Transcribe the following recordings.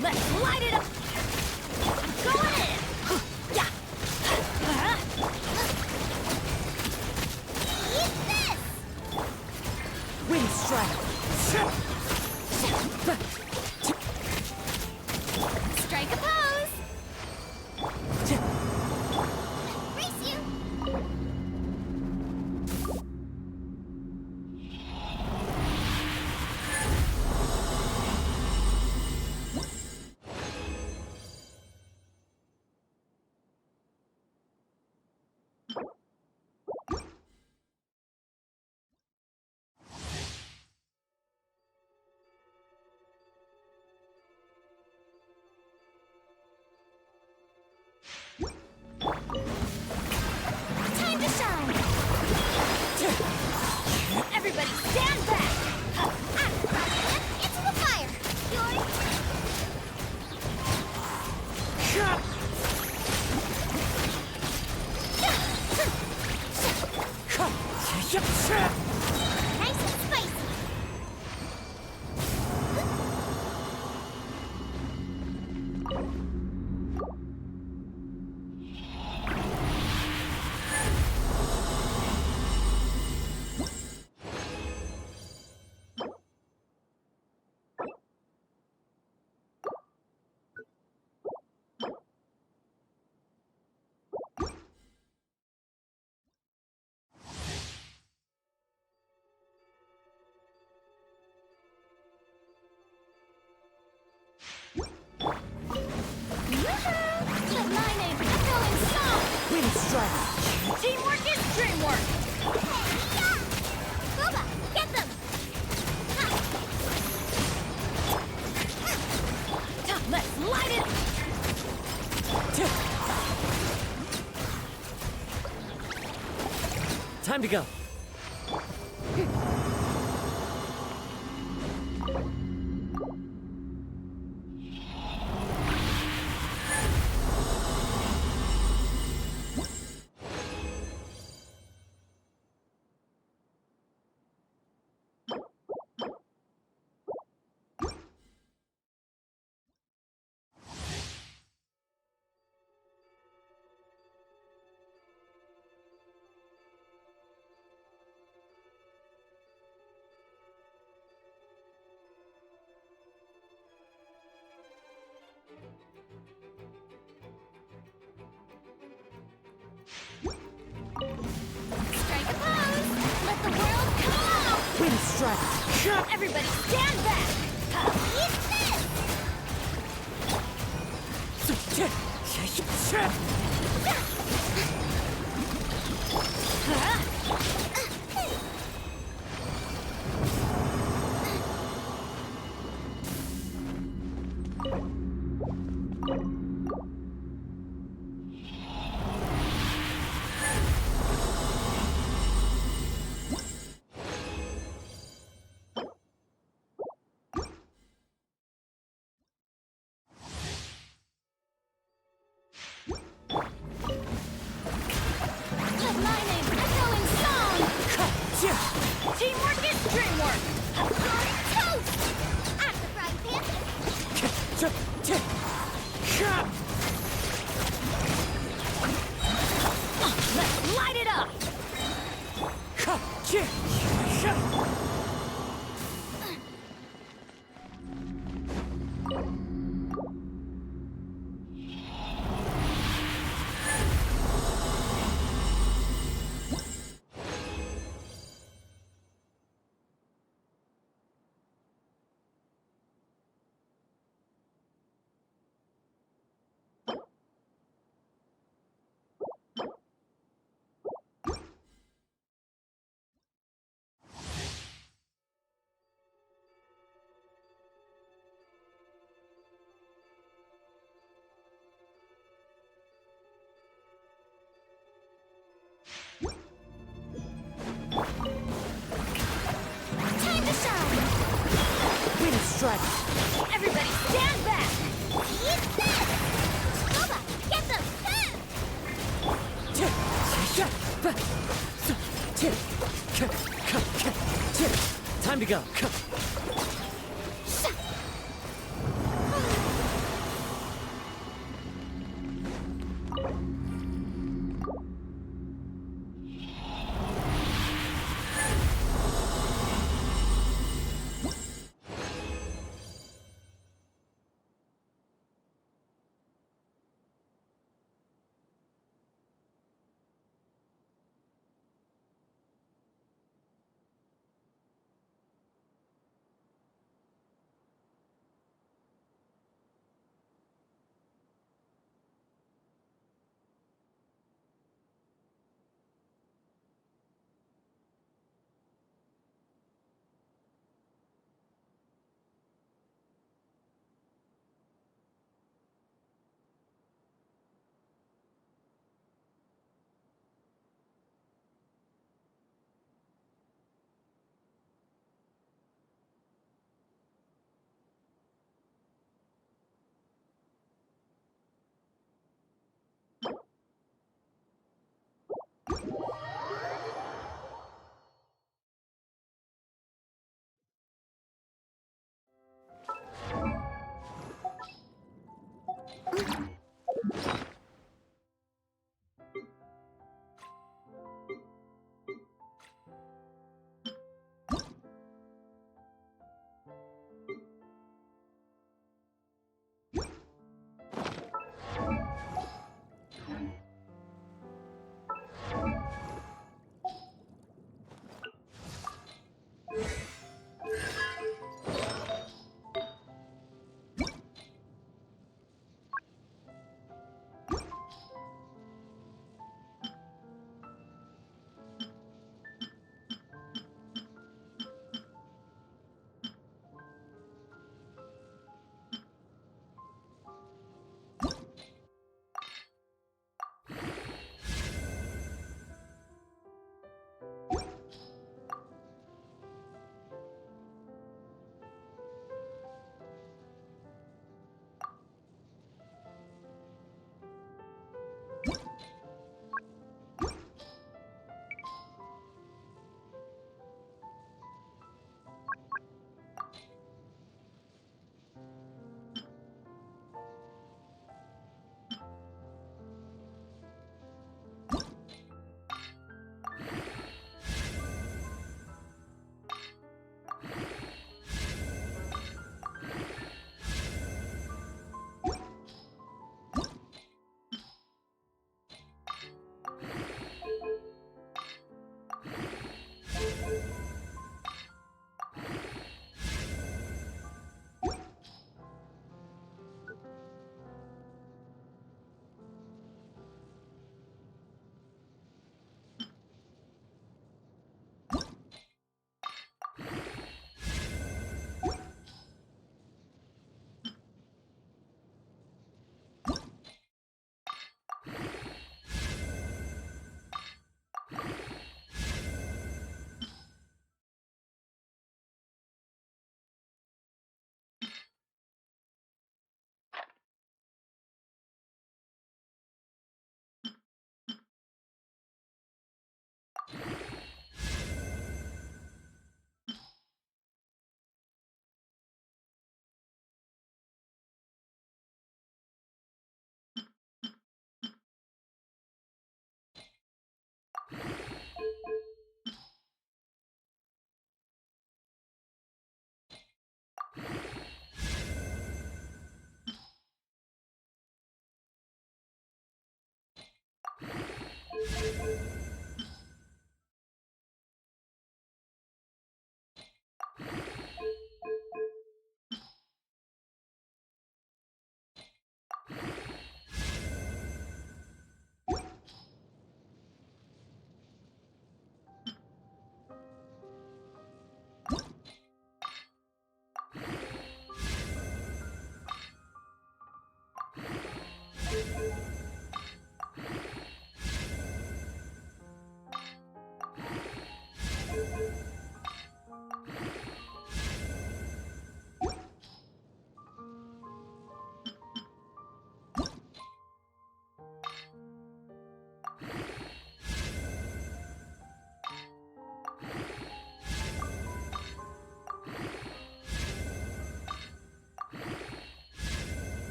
Let's light it up! I'm going in! Yeah! Eat this! Wind strike! Strike a pose! Race you! Time to shine! Everybody stand back! Into the fire! Nice and spicy! Let my name echo in song! Wind strike! Teamwork is dreamwork! Boba, get them! Let's light it! Time to go. Strike a pose! Let the world come out! Wind strike! Everybody stand back! Eat Let my name echo in song! Teamwork is dreamwork! Toast! At the frying pan! Let's light it up! Time to shine! Wind strike! Everybody stand back! Eat this! Boba, get them! Time to go.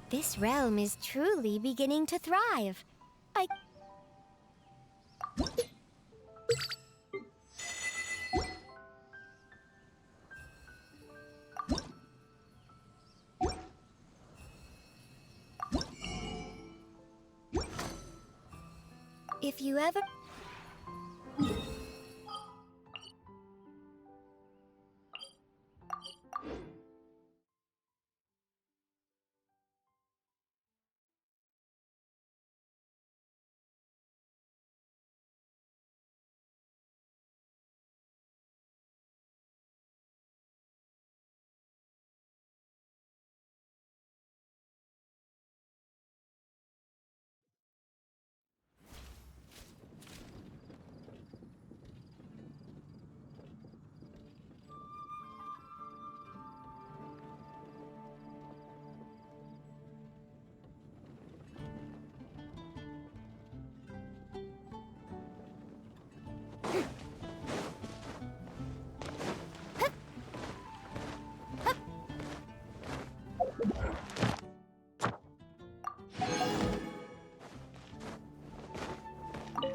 This realm is truly beginning to thrive. If you ever...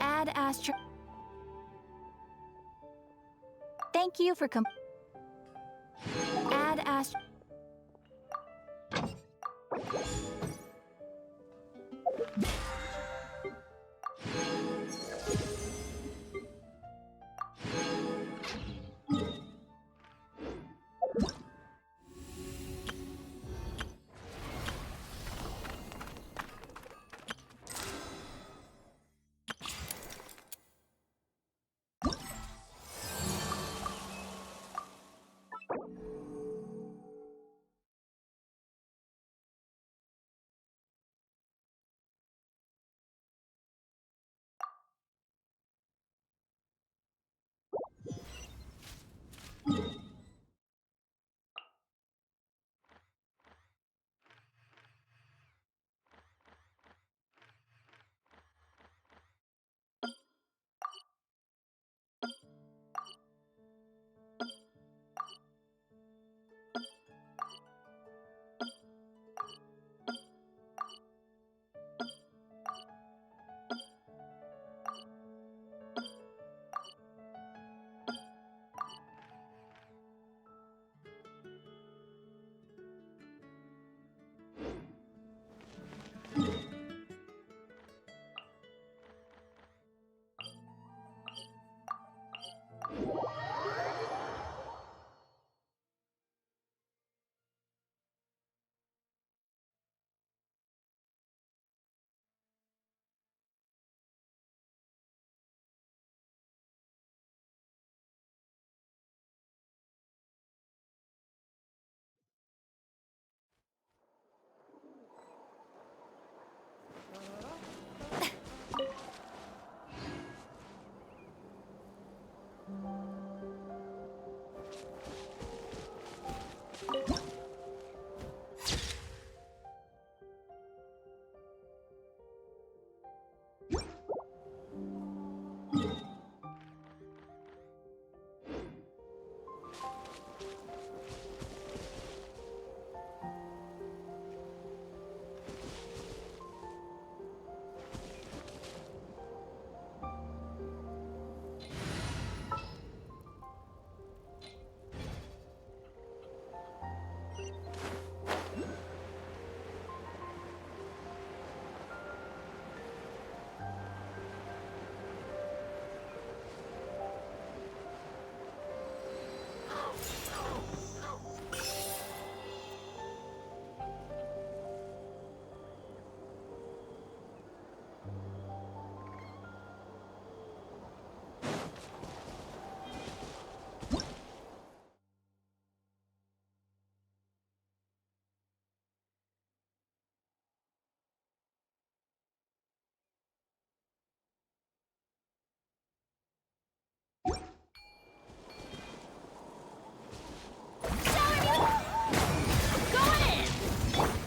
Add Astro... Thank you for Add Astro...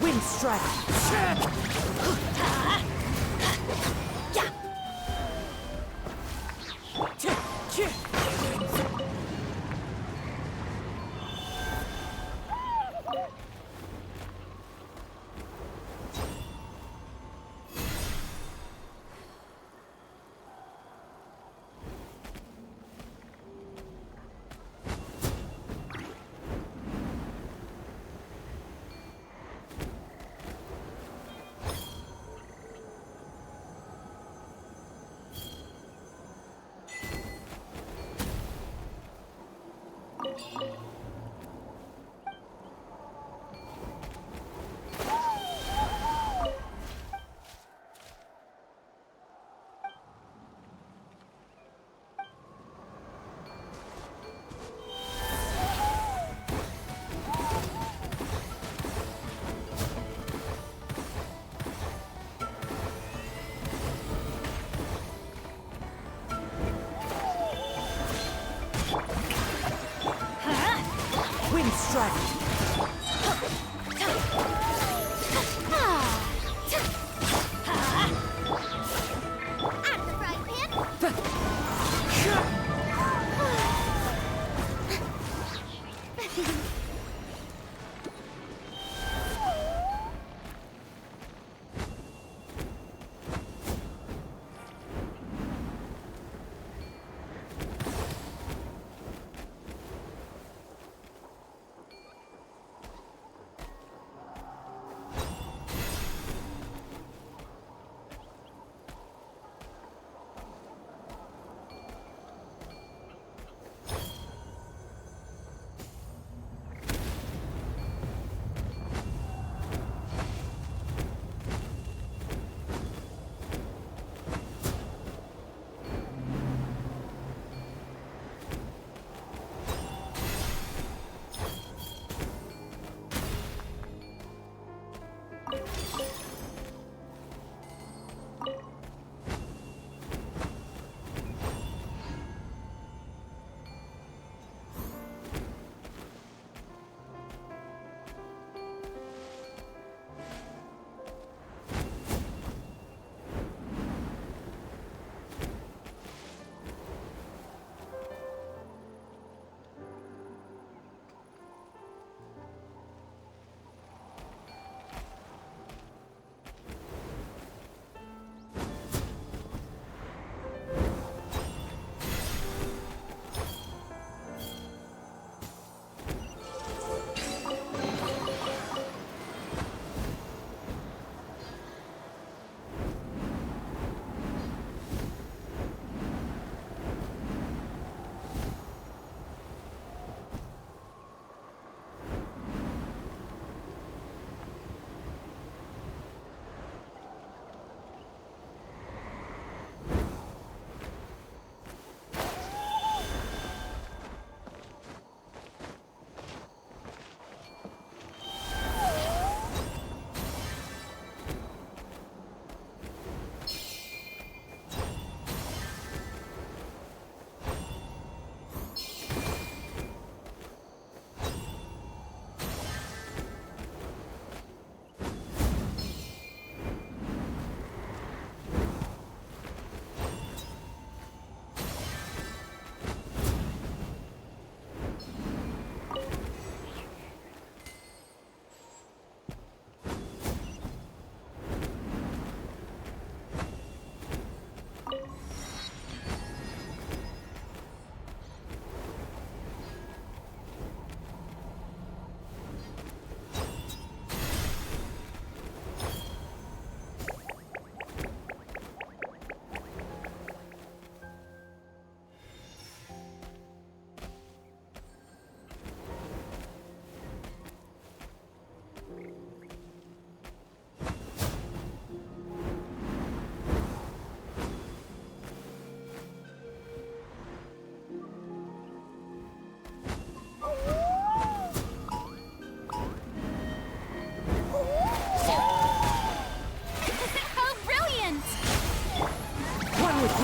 Wind strike. Wind strike. At the frying pan.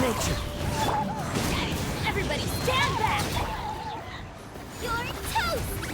nature. Everybody stand back! You're toast!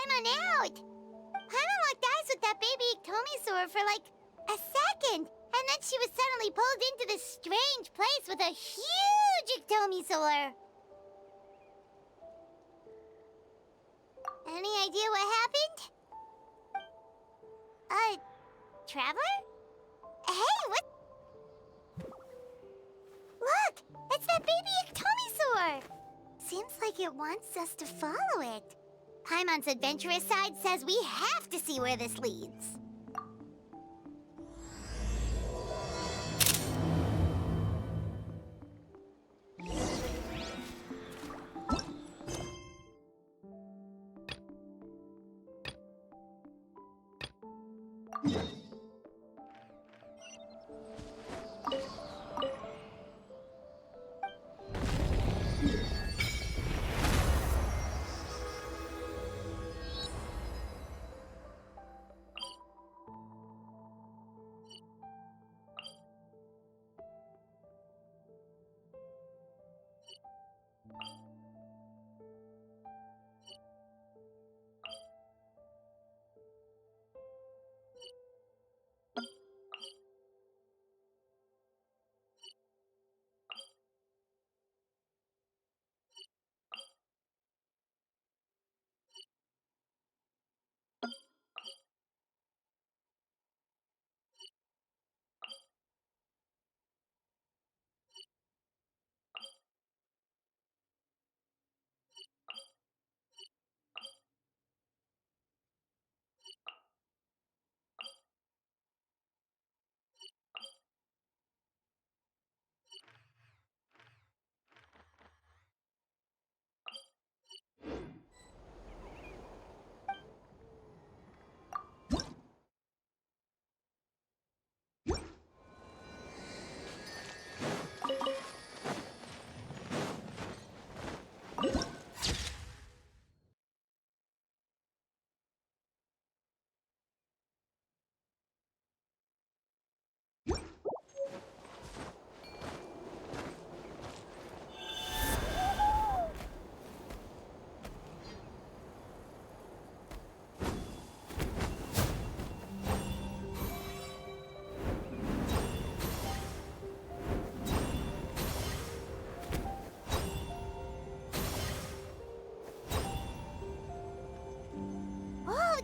Paimon out. Paimon locked eyes with that baby Iktomisaur for like a second, and then she was suddenly pulled into this strange place with a huge Iktomisaur. Any idea what happened? Traveler? Hey, what? Look! It's that baby Iktomisaur! Seems like it wants us to follow it. Paimon's adventurous side says we have to see where this leads.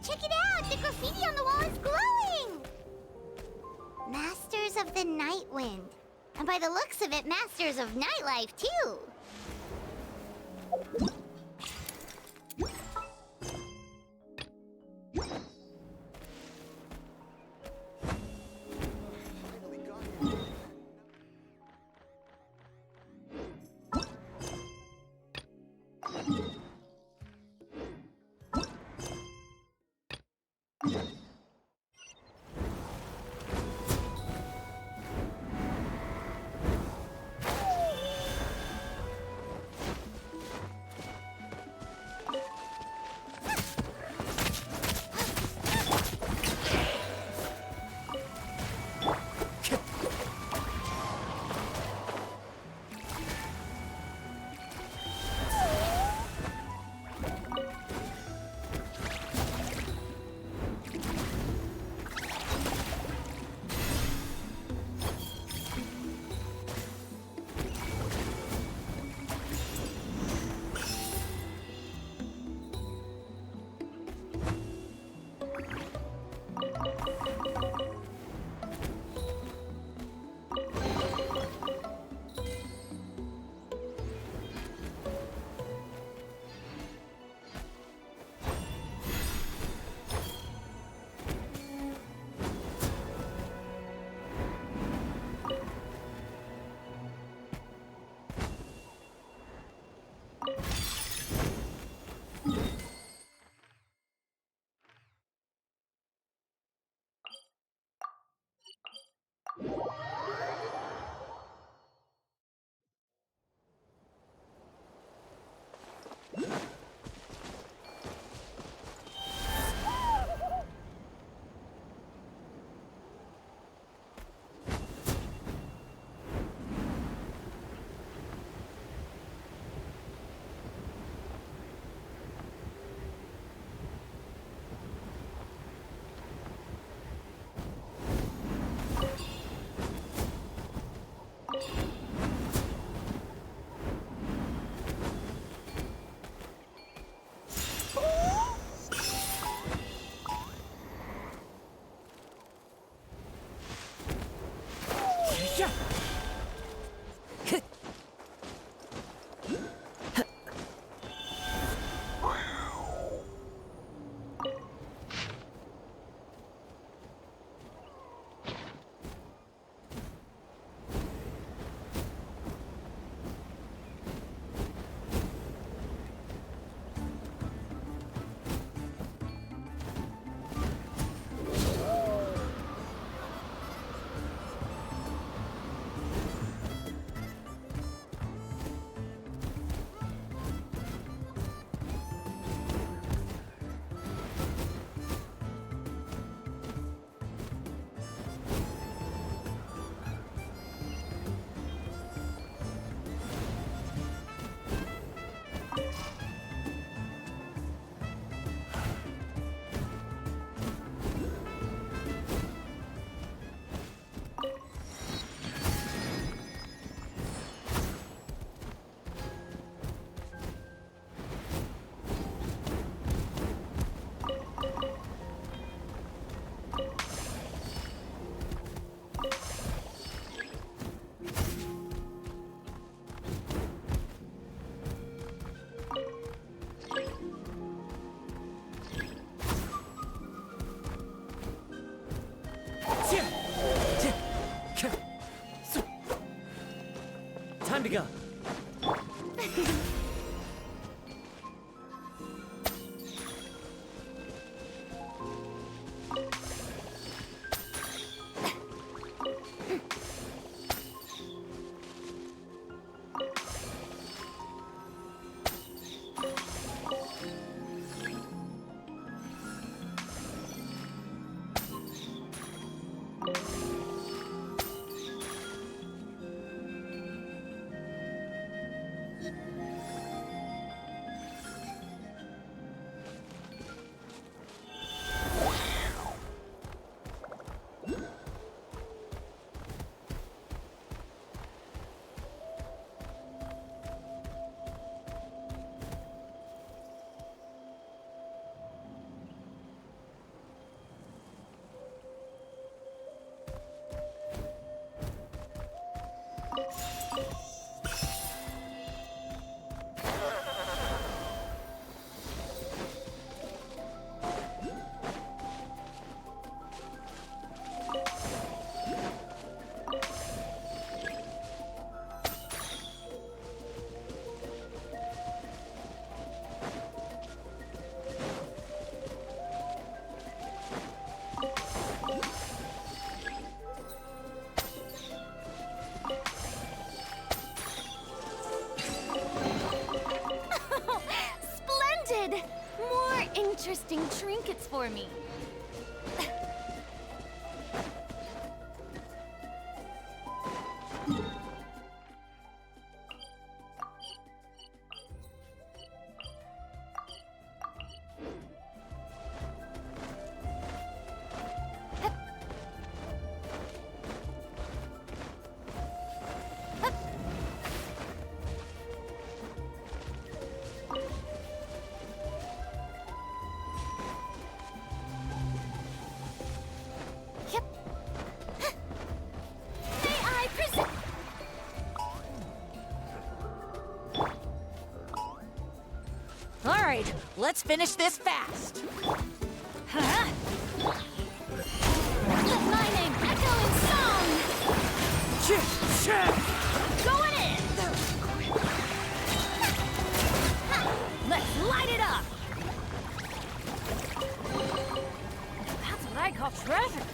Check it out! The graffiti on the wall is glowing! Masters of the Night Wind. And by the looks of it, Masters of Nightlife, too. to go. Splendid! More interesting trinkets for me. All right, let's finish this fast. Huh? Let my name echo in song! Going in! Let's light it up! That's what I call treasure.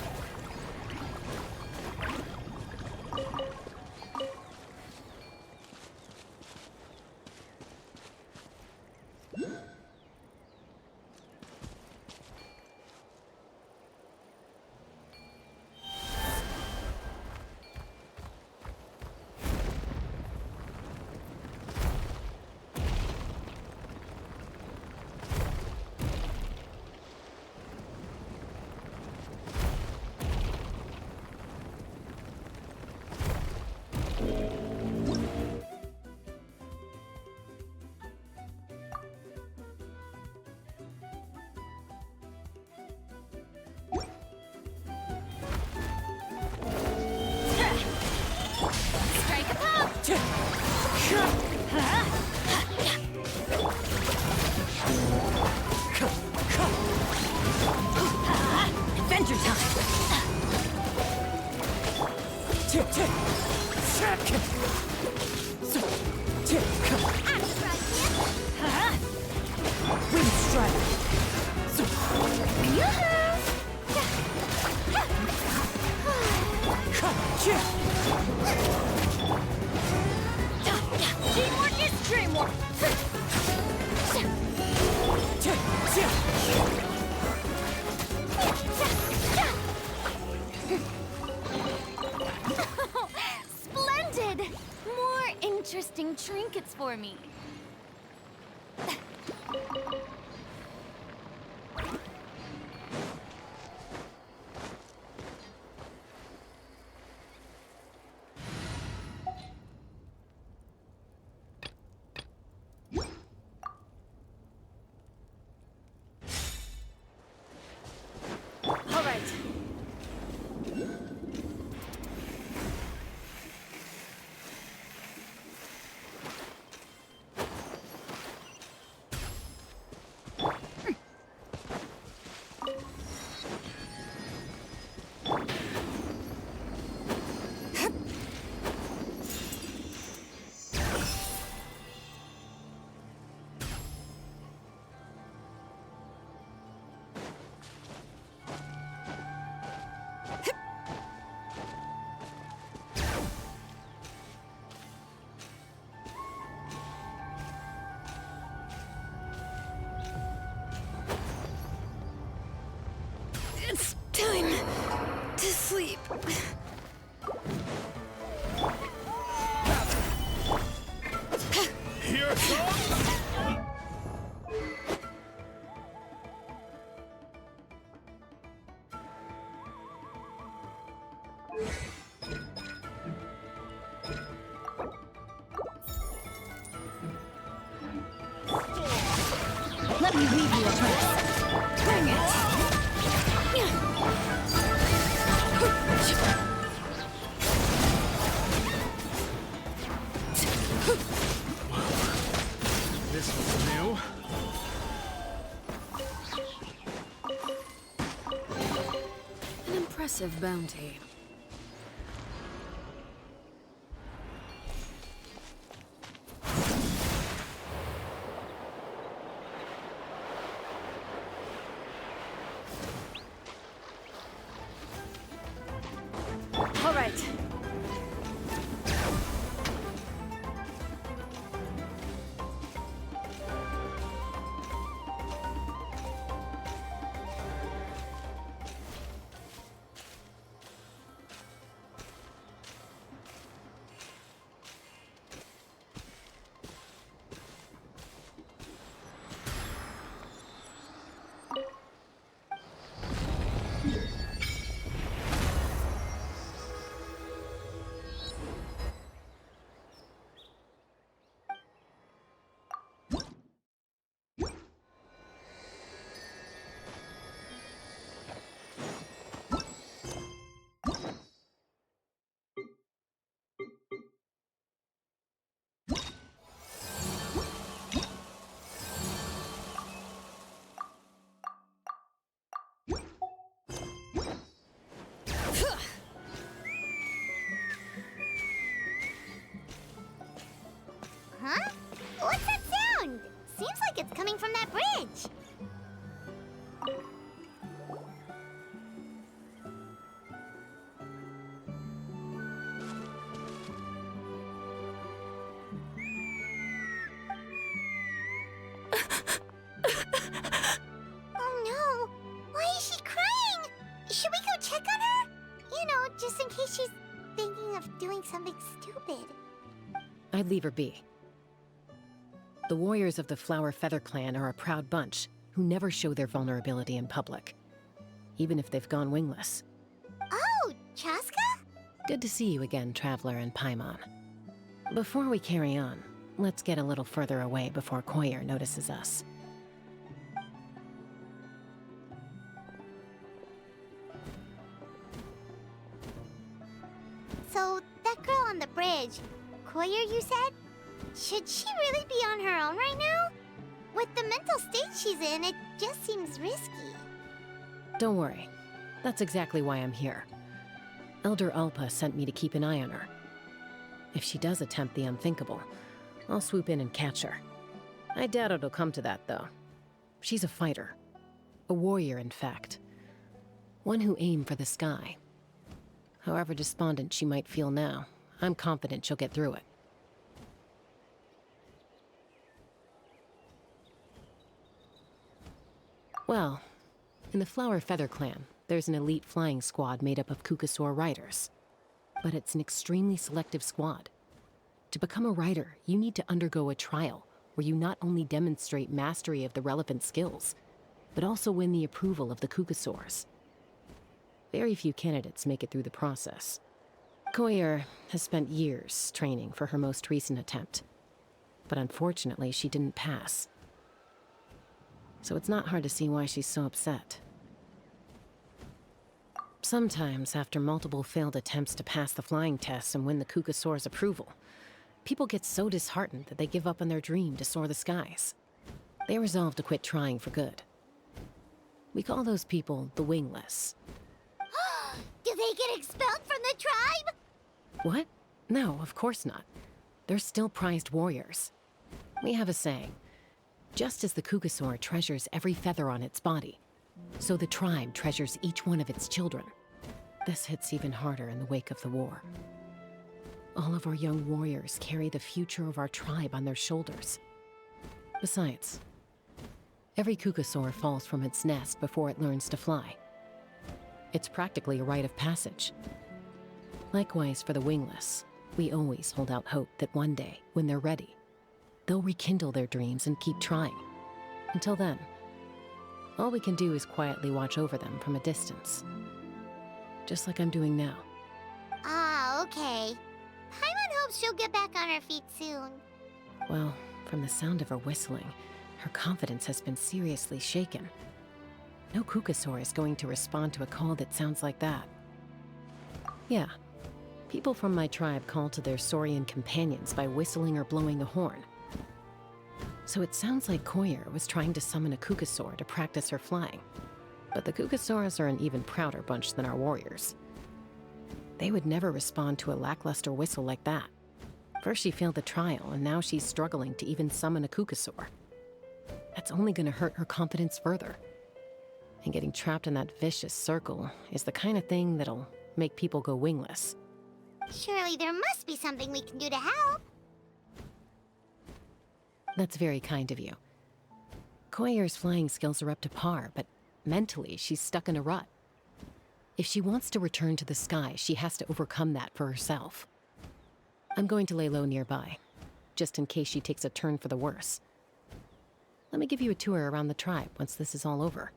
Strike a pop! Adventure time! Wind strike. Teamwork is dreamwork! Splendid! More interesting trinkets for me. All right. Time to sleep. Here comes. Let me leave you a place. Bring it. This was new. An impressive bounty. All right. Huh? What's that sound? Seems like it's coming from that bridge. Oh no! Why is she crying? Should we go check on her? You know, just in case she's thinking of doing something stupid. I'd leave her be. The warriors of the Flower Feather clan are a proud bunch who never show their vulnerability in public, even if they've gone wingless. Oh, Chaska? Good to see you again, Traveler and Paimon. Before we carry on, let's get a little further away before Koyer notices us. So, that girl on the bridge, Koyer, you said? Should she really be on her own right now? With the mental state she's in, it just seems risky. Don't worry. That's exactly why I'm here. Elder Alpa sent me to keep an eye on her. If she does attempt the unthinkable, I'll swoop in and catch her. I doubt it'll come to that, though. She's a fighter. A warrior, in fact. One who aimed for the sky. However despondent she might feel now, I'm confident she'll get through it. Well, in the Flower Feather clan, there's an elite flying squad made up of Kukasaur riders. But it's an extremely selective squad. To become a rider, you need to undergo a trial where you not only demonstrate mastery of the relevant skills, but also win the approval of the Kukasaurs. Very few candidates make it through the process. Koyer has spent years training for her most recent attempt, but unfortunately she didn't pass. So it's not hard to see why she's so upset. Sometimes, after multiple failed attempts to pass the flying test and win the Kukasaur's approval, people get so disheartened that they give up on their dream to soar the skies. They resolve to quit trying for good. We call those people the wingless. Do they get expelled from the tribe? What? No, of course not. They're still prized warriors. We have a saying. Just as the Kukasaur treasures every feather on its body, so the tribe treasures each one of its children. This hits even harder in the wake of the war. All of our young warriors carry the future of our tribe on their shoulders. Besides, every Kukasaur falls from its nest before it learns to fly. It's practically a rite of passage. Likewise for the wingless, we always hold out hope that one day, when they're ready, they'll rekindle their dreams and keep trying. Until then, all we can do is quietly watch over them from a distance. Just like I'm doing now. Ah, okay. Paimon hopes she'll get back on her feet soon. Well, from the sound of her whistling, her confidence has been seriously shaken. No Kukasaur is going to respond to a call that sounds like that. Yeah, people from my tribe call to their saurian companions by whistling or blowing a horn. So it sounds like Koyer was trying to summon a Kukasaur to practice her flying. But the Kukasaurs are an even prouder bunch than our warriors. They would never respond to a lackluster whistle like that. First she failed the trial, and now she's struggling to even summon a Kukasaur. That's only gonna hurt her confidence further. And getting trapped in that vicious circle is the kind of thing that'll make people go wingless. Surely there must be something we can do to help. That's very kind of you. Koyer's flying skills are up to par, but mentally she's stuck in a rut. If she wants to return to the sky, she has to overcome that for herself. I'm going to lay low nearby, just in case she takes a turn for the worse. Let me give you a tour around the tribe once this is all over.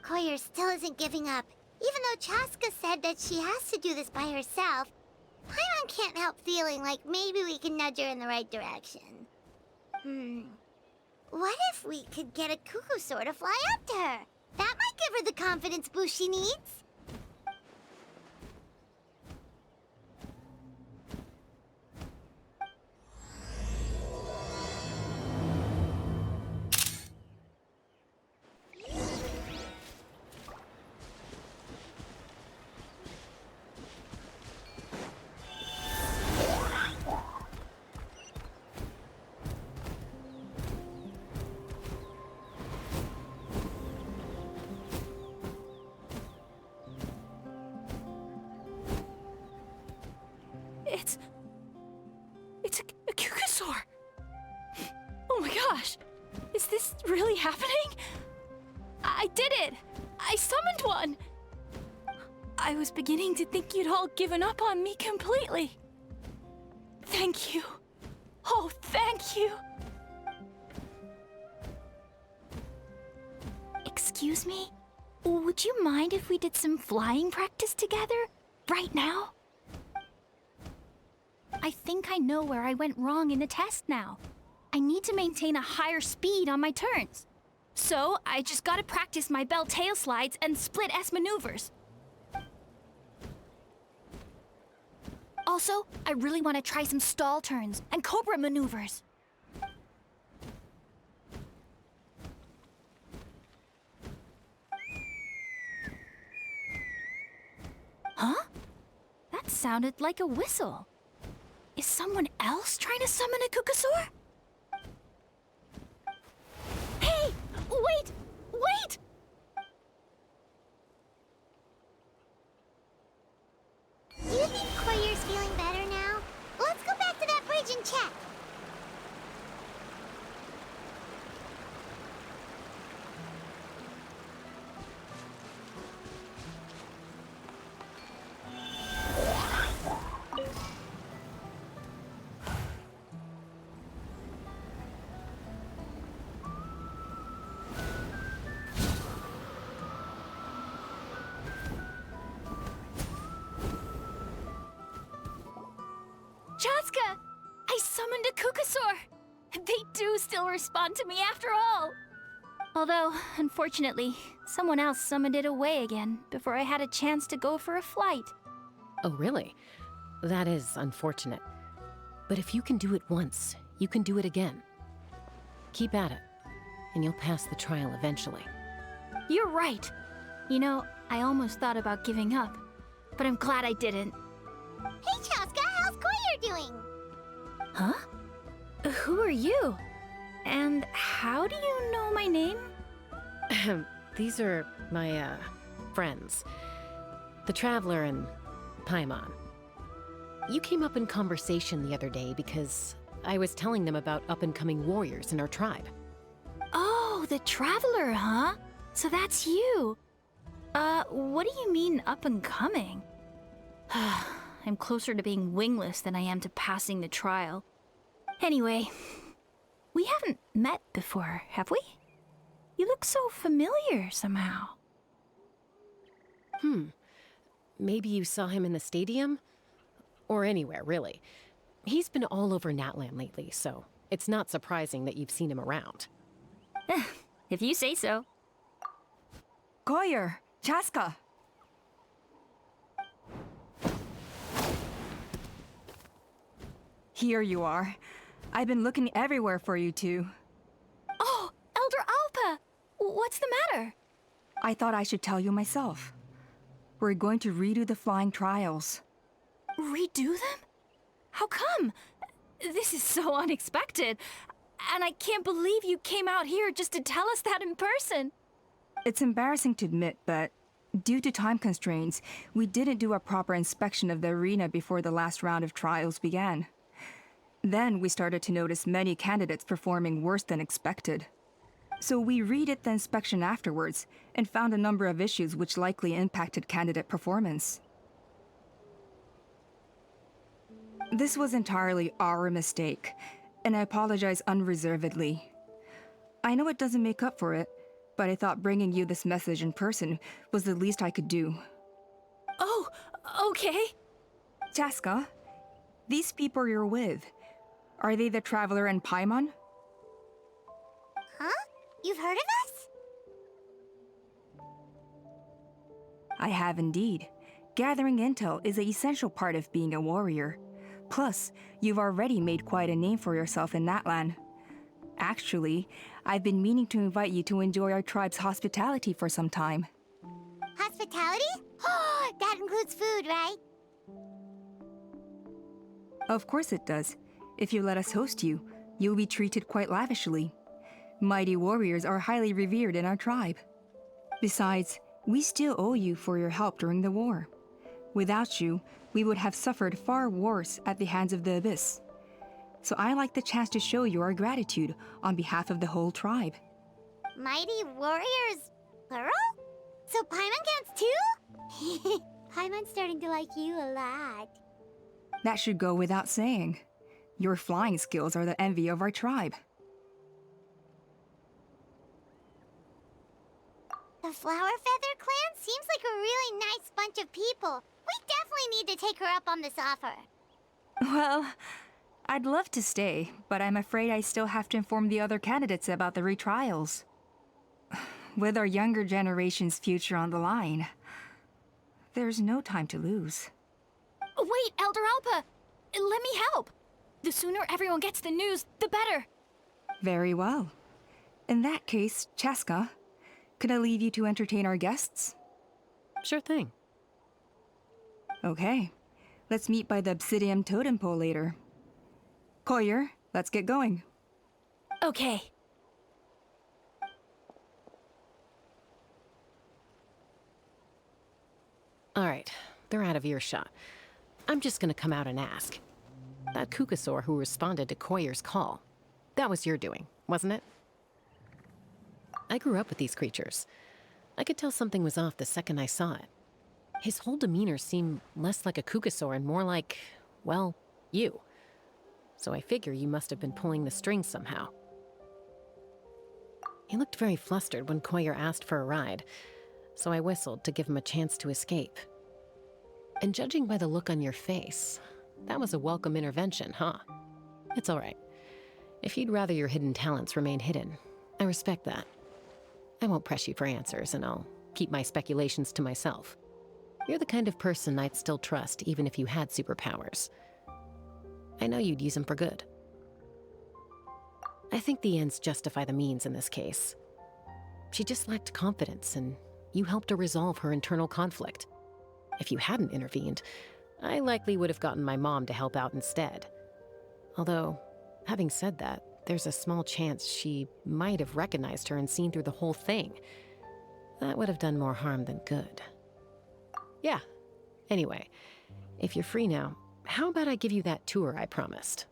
Koyer still isn't giving up. Even though Chaska said that she has to do this by herself, Paimon can't help feeling like maybe we can nudge her in the right direction. What if we could get a Kukusaur to fly up to her? That might give her the confidence boost she needs. It's a Kukasaur! Oh my gosh! Is this really happening? I did it! I summoned one! I was beginning to think you'd all given up on me completely. Thank you. Oh, thank you! Excuse me? Would you mind if we did some flying practice together? Right now? I think I know where I went wrong in the test now. I need to maintain a higher speed on my turns. So, I just gotta practice my bell tail slides and split S maneuvers. Also, I really want to try some stall turns and cobra maneuvers. Huh? That sounded like a whistle. Is someone else trying to summon a Kukasaur? Hey! Wait! Wait! Do you think Koyer's feeling better now? Let's go back to that bridge and check. Chaska! I summoned a Kukasaur! They do still respond to me after all! Although, unfortunately, someone else summoned it away again before I had a chance to go for a flight. Oh, really? That is unfortunate. But if you can do it once, you can do it again. Keep at it, and you'll pass the trial eventually. You're right. You know, I almost thought about giving up, but I'm glad I didn't. Hey, Chaska, how's Koyer doing? Huh? Who are you? And how do you know my name? These are my, friends. The Traveler and Paimon. You came up in conversation the other day because I was telling them about up-and-coming warriors in our tribe. Oh, the Traveler, huh? So that's you. What do you mean up and coming? I'm closer to being wingless than I am to passing the trial. Anyway, we haven't met before, have we? You look so familiar somehow. Maybe you saw him in the stadium? Or anywhere, really. He's been all over Natlan lately, so it's not surprising that you've seen him around. If you say so. Goyer, Chaska. Here you are. I've been looking everywhere for you two. Oh, Elder Alpa! What's the matter? I thought I should tell you myself. We're going to redo the flying trials. Redo them? How come? This is so unexpected. And I can't believe you came out here just to tell us that in person. It's embarrassing to admit, but due to time constraints, we didn't do a proper inspection of the arena before the last round of trials began. Then we started to notice many candidates performing worse than expected. So we redid the inspection afterwards and found a number of issues which likely impacted candidate performance. This was entirely our mistake, and I apologize unreservedly. I know it doesn't make up for it, but I thought bringing you this message in person was the least I could do. Oh, okay. Chaska, these people you're with, are they the Traveler and Paimon? Huh? You've heard of us? I have indeed. Gathering intel is an essential part of being a warrior. Plus, you've already made quite a name for yourself in Natlan. Actually, I've been meaning to invite you to enjoy our tribe's hospitality for some time. Hospitality? That includes food, right? Of course it does. If you let us host you, you'll be treated quite lavishly. Mighty warriors are highly revered in our tribe. Besides, we still owe you for your help during the war. Without you, we would have suffered far worse at the hands of the Abyss. So I like the chance to show you our gratitude on behalf of the whole tribe. Mighty warriors, plural? So Paimon counts too? Paimon's starting to like you a lot. That should go without saying. Your flying skills are the envy of our tribe. The Flower Feather Clan seems like a really nice bunch of people. We definitely need to take her up on this offer. Well, I'd love to stay, but I'm afraid I still have to inform the other candidates about the retrials. With our younger generation's future on the line, there's no time to lose. Wait, Elder Alpa! Let me help! The sooner everyone gets the news, the better! Very well. In that case, Chaska, could I leave you to entertain our guests? Sure thing. Okay. Let's meet by the Obsidian Totem Pole later. Goyer, let's get going. Okay. All right, they're out of earshot. I'm just gonna come out and ask. That Kukasaur who responded to Koyer's call, that was your doing, wasn't it? I grew up with these creatures. I could tell something was off the second I saw it. His whole demeanor seemed less like a Kukasaur and more like, well, you. So I figure you must have been pulling the strings somehow. He looked very flustered when Koyer asked for a ride, so I whistled to give him a chance to escape. And judging by the look on your face, that was a welcome intervention, huh? It's all right. If you'd rather your hidden talents remain hidden, I respect that. I won't press you for answers, and I'll keep my speculations to myself. You're the kind of person I'd still trust even if you had superpowers. I know you'd use them for good. I think the ends justify the means in this case. She just lacked confidence, and you helped her resolve her internal conflict. If you hadn't intervened, I likely would have gotten my mom to help out instead. Although, having said that, there's a small chance she might have recognized her and seen through the whole thing. That would have done more harm than good. Yeah. Anyway, if you're free now, how about I give you that tour I promised?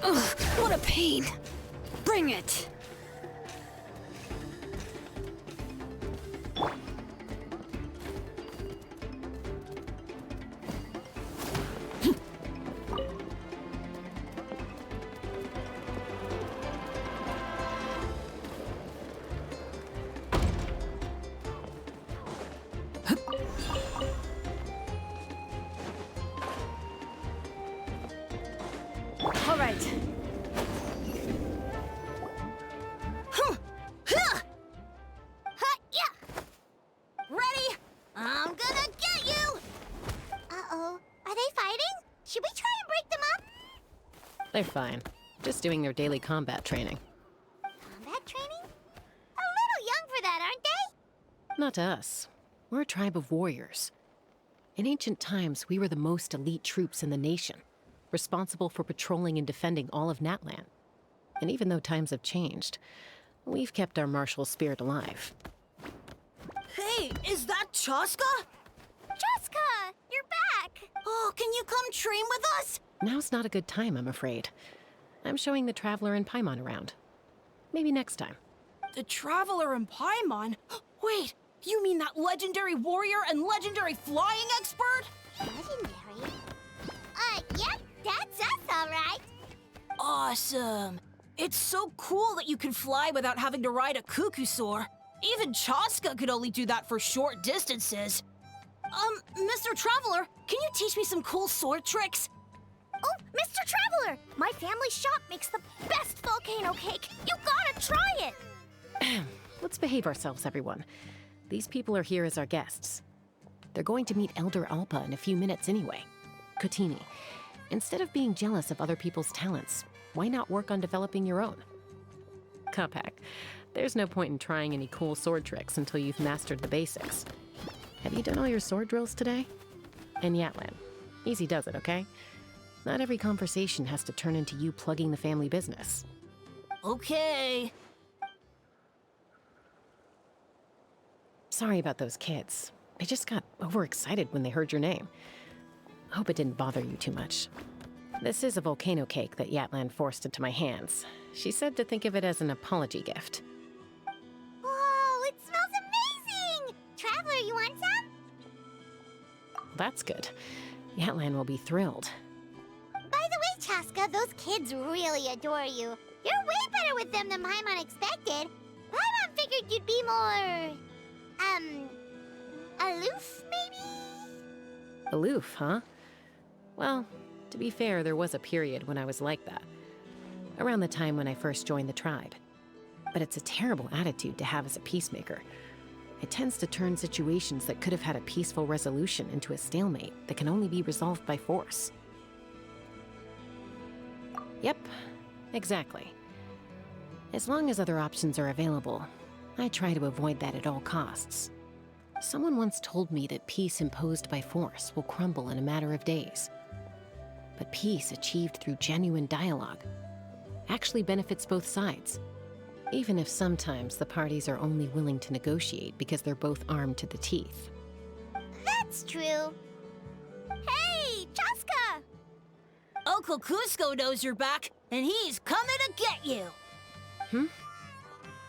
Ugh, what a pain. Bring it. All right. Yeah. Ready? I'm gonna get you! Uh-oh. Are they fighting? Should we try and break them up? They're fine. Just doing their daily combat training. Combat training? A little young for that, aren't they? Not to us. We're a tribe of warriors. In ancient times, we were the most elite troops in the nation, responsible for patrolling and defending all of Natlan. And even though times have changed, we've kept our martial spirit alive. Hey, is that Chaska? Jessica, you're back! Oh, can you come train with us? Now's not a good time, I'm afraid. I'm showing the Traveler and Paimon around. Maybe next time. The Traveler and Paimon? Wait, you mean that legendary warrior and legendary flying expert? Legendary? Yep, that's us, all right. Awesome. It's so cool that you can fly without having to ride a cuckoosaur. Even Chaska could only do that for short distances. Mr. Traveler, can you teach me some cool sword tricks? Oh, Mr. Traveler! My family shop makes the best volcano cake! You gotta try it! Let's behave ourselves, everyone. These people are here as our guests. They're going to meet Elder Alpa in a few minutes anyway. Kotini, instead of being jealous of other people's talents, why not work on developing your own? Kapak, there's no point in trying any cool sword tricks until you've mastered the basics. Have you done all your sword drills today? And Yatlan, easy does it, okay? Not every conversation has to turn into you plugging the family business. Okay. Sorry about those kids. They just got overexcited when they heard your name. Hope it didn't bother you too much. This is a volcano cake that Yatlan forced into my hands. She said to think of it as an apology gift. Whoa, it smells amazing! Traveler, you want some? That's good. Yatlan will be thrilled. By the way, Chaska, those kids really adore you. You're way better with them than Paimon expected. Paimon figured you'd be more... aloof, maybe? Aloof, huh? Well, to be fair, there was a period when I was like that. Around the time when I first joined the tribe. But it's a terrible attitude to have as a peacemaker. It tends to turn situations that could have had a peaceful resolution into a stalemate that can only be resolved by force. Yep, exactly. As long as other options are available, I try to avoid that at all costs. Someone once told me that peace imposed by force will crumble in a matter of days. But peace achieved through genuine dialogue actually benefits both sides, even if sometimes the parties are only willing to negotiate because they're both armed to the teeth. That's true. Hey, Chaska! Uncle Cusco knows you're back, and he's coming to get you.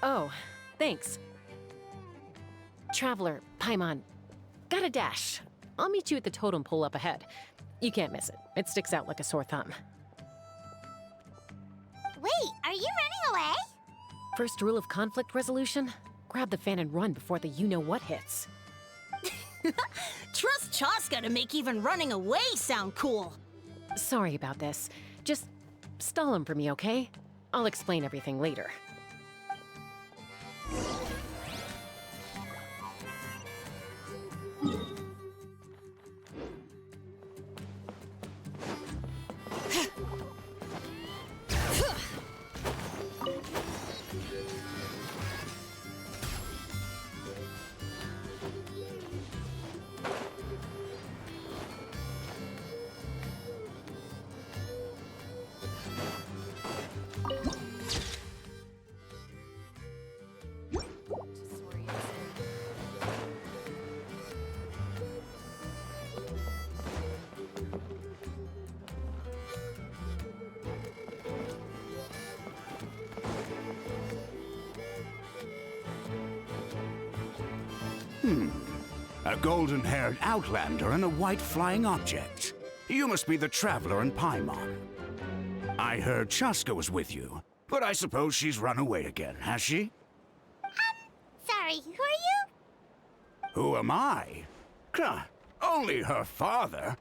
Oh, thanks. Traveler, Paimon, gotta dash. I'll meet you at the totem pole up ahead. You can't miss it. It sticks out like a sore thumb. Wait, are you running away? First rule of conflict resolution? Grab the fan and run before the you-know-what hits. Trust Chaska to make even running away sound cool. Sorry about this. Just stall him for me, okay? I'll explain everything later. A golden-haired outlander and a white flying object. You must be the traveler in Paimon. I heard Chaska was with you, but I suppose she's run away again, has she? Sorry, who are you? Who am I? Only her father.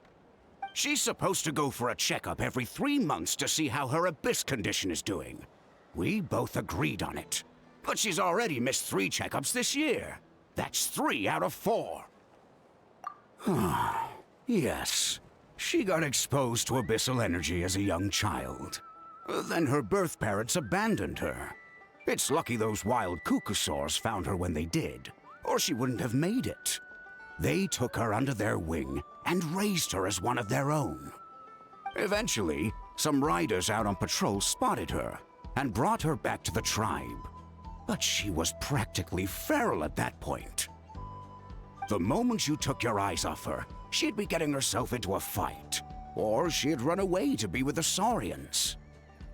She's supposed to go for a checkup every 3 months to see how her abyss condition is doing. We both agreed on it. But she's already missed 3 checkups this year. That's 3 out of 4. Yes. She got exposed to abyssal energy as a young child. Then her birth parents abandoned her. It's lucky those wild Kukusaurs found her when they did, or she wouldn't have made it. They took her under their wing and raised her as one of their own. Eventually, some riders out on patrol spotted her and brought her back to the tribe. But she was practically feral at that point. The moment you took your eyes off her, she'd be getting herself into a fight, or she'd run away to be with the Saurians.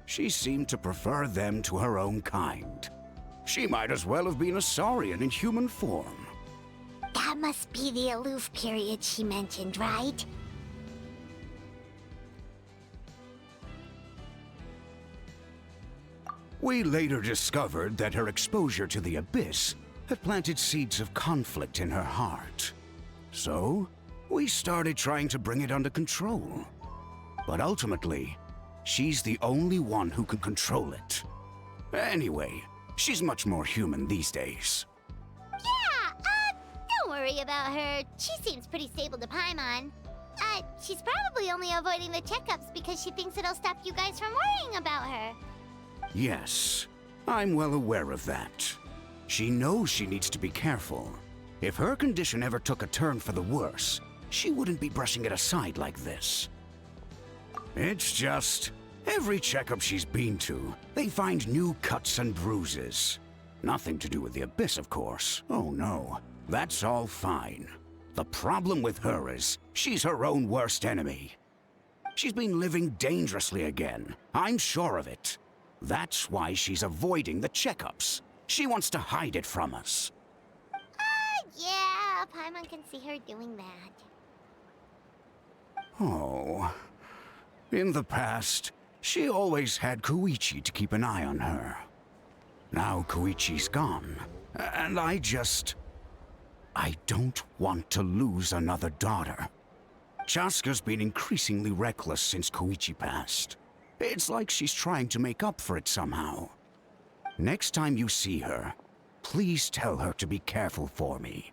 She seemed to prefer them to her own kind. She might as well have been a Saurian in human form. That must be the aloof period she mentioned, right? We later discovered that her exposure to the abyss had planted seeds of conflict in her heart. So, we started trying to bring it under control. But ultimately, she's the only one who can control it. Anyway, she's much more human these days. Yeah, don't worry about her. She seems pretty stable to Paimon. She's probably only avoiding the checkups because she thinks it'll stop you guys from worrying about her. Yes, I'm well aware of that. She knows she needs to be careful. If her condition ever took a turn for the worse, she wouldn't be brushing it aside like this. It's just, every checkup she's been to, they find new cuts and bruises. Nothing to do with the abyss, of course. Oh no, that's all fine. The problem with her is, she's her own worst enemy. She's been living dangerously again. I'm sure of it. That's why she's avoiding the checkups. She wants to hide it from us. Yeah, Paimon can see her doing that. Oh. In the past, she always had Koichi to keep an eye on her. Now Koichi's gone, and I don't want to lose another daughter. Chaska's been increasingly reckless since Koichi passed. It's like she's trying to make up for it somehow. Next time you see her, please tell her to be careful for me.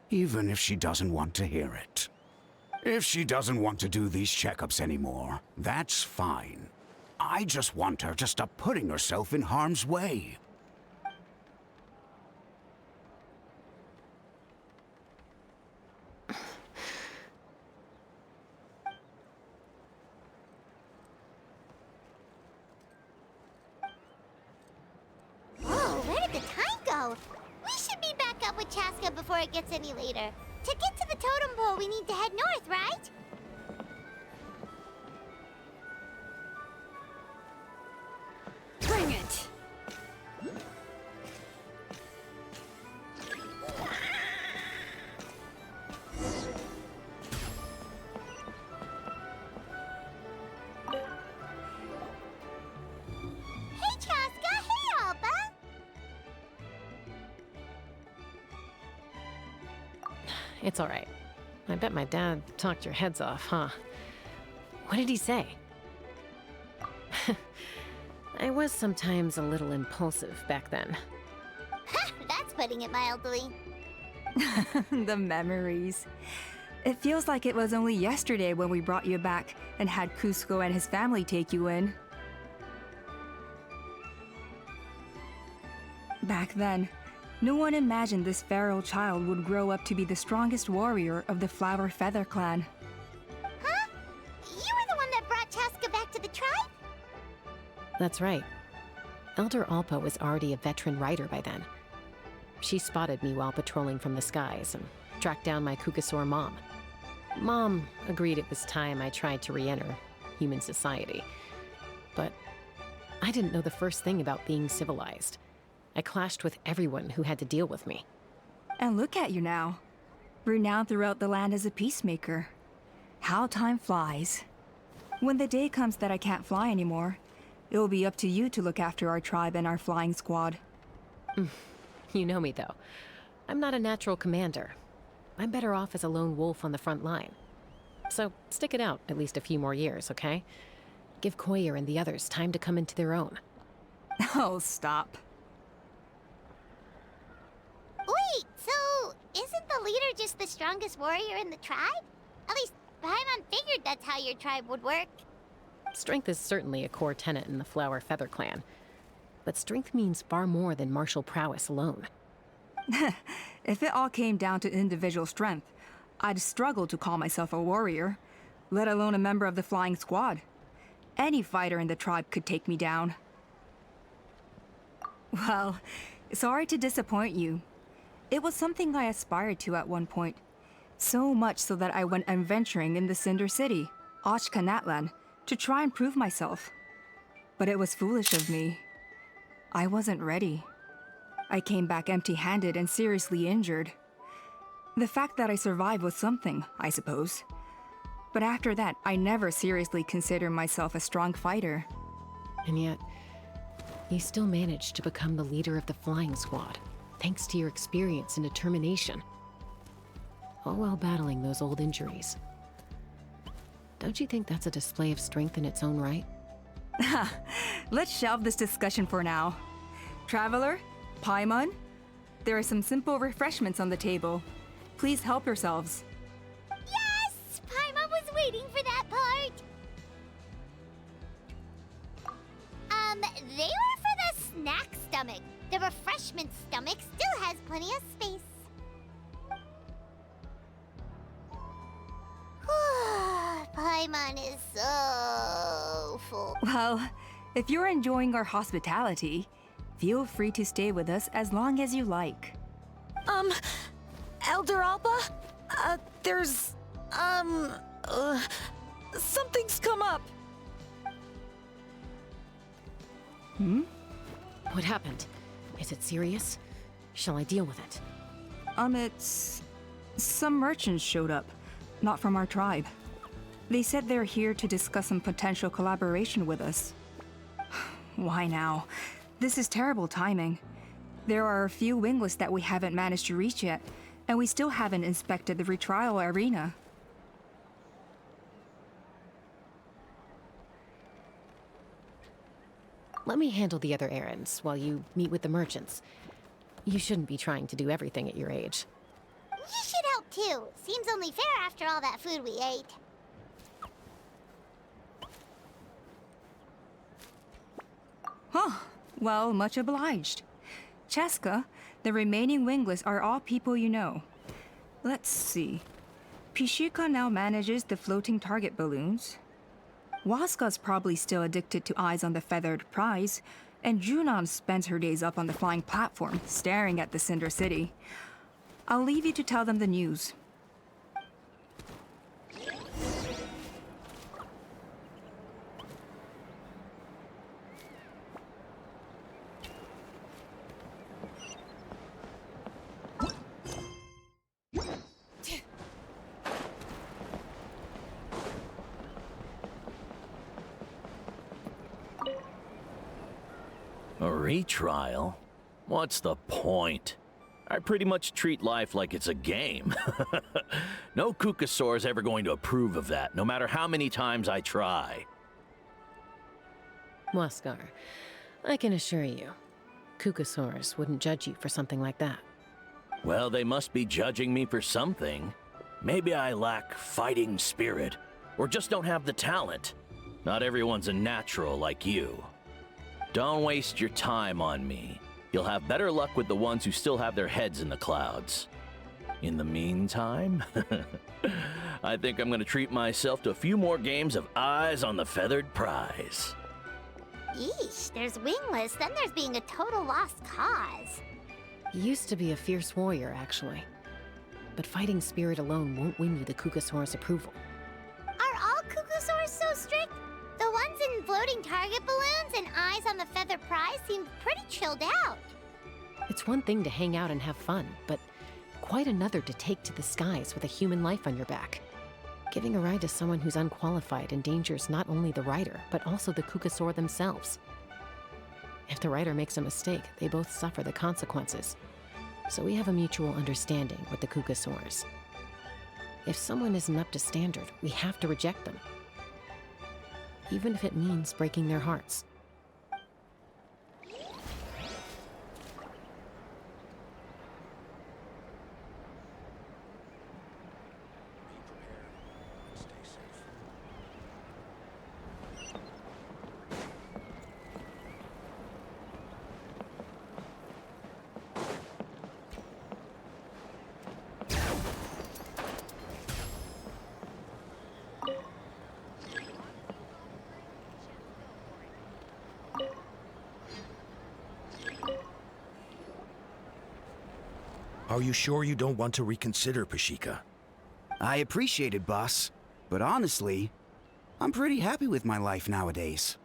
Even if she doesn't want to hear it. If she doesn't want to do these checkups anymore, that's fine. I just want her to stop putting herself in harm's way. Whoa, where did the time go? We should be back up with Chaska before it gets any later. To get to the totem pole, we need to head north, right? Bring it! Hey, Chaska! Hey, Alba! It's all right. I bet my dad talked your heads off, huh? What did he say? I was sometimes a little impulsive back then. Ha! That's putting it mildly. The memories. It feels like it was only yesterday when we brought you back and had Cusco and his family take you in. Back then, no one imagined this feral child would grow up to be the strongest warrior of the Flower Feather clan. Huh? You were the one that brought Chaska back to the tribe? That's right. Elder Alpa was already a veteran rider by then. She spotted me while patrolling from the skies and tracked down my Kukasaur mom. Mom agreed it was time I tried to re-enter human society. But I didn't know the first thing about being civilized. I clashed with everyone who had to deal with me. And look at you now, renowned throughout the land as a peacemaker. How time flies. When the day comes that I can't fly anymore, it will be up to you to look after our tribe and our flying squad. You know me, though. I'm not a natural commander. I'm better off as a lone wolf on the front line. So stick it out at least a few more years, okay? Give Koyer and the others time to come into their own. Oh, stop. Wait, so isn't the leader just the strongest warrior in the tribe? At least Paimon figured that's how your tribe would work. Strength is certainly a core tenet in the Flower Feather clan. But strength means far more than martial prowess alone. If it all came down to individual strength, I'd struggle to call myself a warrior, let alone a member of the flying squad. Any fighter in the tribe could take me down. Well, sorry to disappoint you. It was something I aspired to at one point. So much so that I went adventuring in the Cinder City, Ochkanatlan, to try and prove myself. But it was foolish of me. I wasn't ready. I came back empty-handed and seriously injured. The fact that I survived was something, I suppose. But after that, I never seriously considered myself a strong fighter. And yet, you still managed to become the leader of the flying squad, thanks to your experience and determination. All while battling those old injuries. Don't you think that's a display of strength in its own right? Let's shelve this discussion for now. Traveler, Paimon, there are some simple refreshments on the table. Please help yourselves. Yes! Paimon was waiting for that part! They were for the snack stomach. The refreshment stomach still has plenty of space. Paimon is so full. Well, if you're enjoying our hospitality, feel free to stay with us as long as you like. Elder Alpa? Something's come up. What happened? Is it serious? Shall I deal with it? It's... Some merchants showed up, not from our tribe. They said they're here to discuss some potential collaboration with us. Why now? This is terrible timing. There are a few wingless that we haven't managed to reach yet, and we still haven't inspected the retrial arena. Let me handle the other errands while you meet with the merchants. You shouldn't be trying to do everything at your age. You should help too. Seems only fair after all that food we ate. Huh. Well, much obliged. Chaska, the remaining wingless are all people you know. Let's see. Pishika now manages the floating target balloons. Waska's probably still addicted to eyes on the feathered prize, and Junon spends her days up on the flying platform, staring at the Cinder City. I'll leave you to tell them the news. A retrial? What's the point? I pretty much treat life like it's a game. No Kukasaur is ever going to approve of that, no matter how many times I try. Waskar, I can assure you, Kukasaurs wouldn't judge you for something like that. Well, they must be judging me for something. Maybe I lack fighting spirit, or just don't have the talent. Not everyone's a natural like you. Don't waste your time on me. You'll have better luck with the ones who still have their heads in the clouds. In the meantime, I think I'm gonna treat myself to a few more games of Eyes on the Feathered Prize. Yeesh, there's wingless, then there's being a total lost cause. You used to be a fierce warrior, actually. But fighting spirit alone won't win you the Kukasaur's approval. Are all Kukasaurs so strict? The ones in floating target balloons and Eyes on the Feather Prize seem pretty chilled out. It's one thing to hang out and have fun, but quite another to take to the skies with a human life on your back. Giving a ride to someone who's unqualified endangers not only the rider, but also the Kukasaur themselves. If the rider makes a mistake, they both suffer the consequences. So we have a mutual understanding with the Kukasaurs. If someone isn't up to standard, we have to reject them. Even if it means breaking their hearts. Are you sure you don't want to reconsider, Pashika? I appreciate it, boss. But honestly, I'm pretty happy with my life nowadays.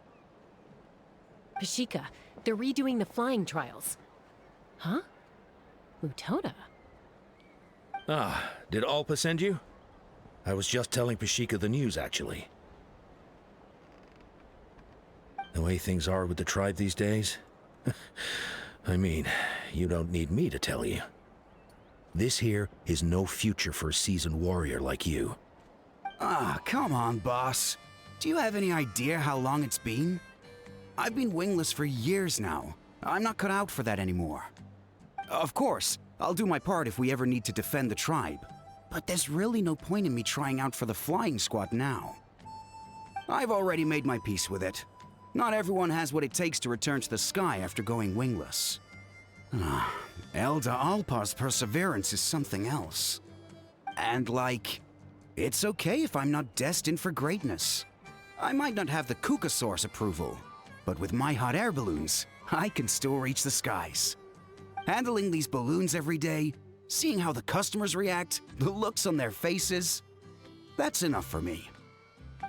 Pashika, they're redoing the flying trials. Huh? Mutoda? Ah, did Alpa send you? I was just telling Pashika the news, actually. The way things are with the tribe these days? I mean, you don't need me to tell you. This here is no future for a seasoned warrior like you. Ah, come on, boss. Do you have any idea how long it's been? I've been wingless for years now. I'm not cut out for that anymore. Of course, I'll do my part if we ever need to defend the tribe. But there's really no point in me trying out for the flying squad now. I've already made my peace with it. Not everyone has what it takes to return to the sky after going wingless. Elder Alpa's perseverance is something else. And it's okay if I'm not destined for greatness. I might not have the Kukasaur's approval, but with my hot air balloons, I can still reach the skies. Handling these balloons every day, seeing how the customers react, the looks on their faces, that's enough for me.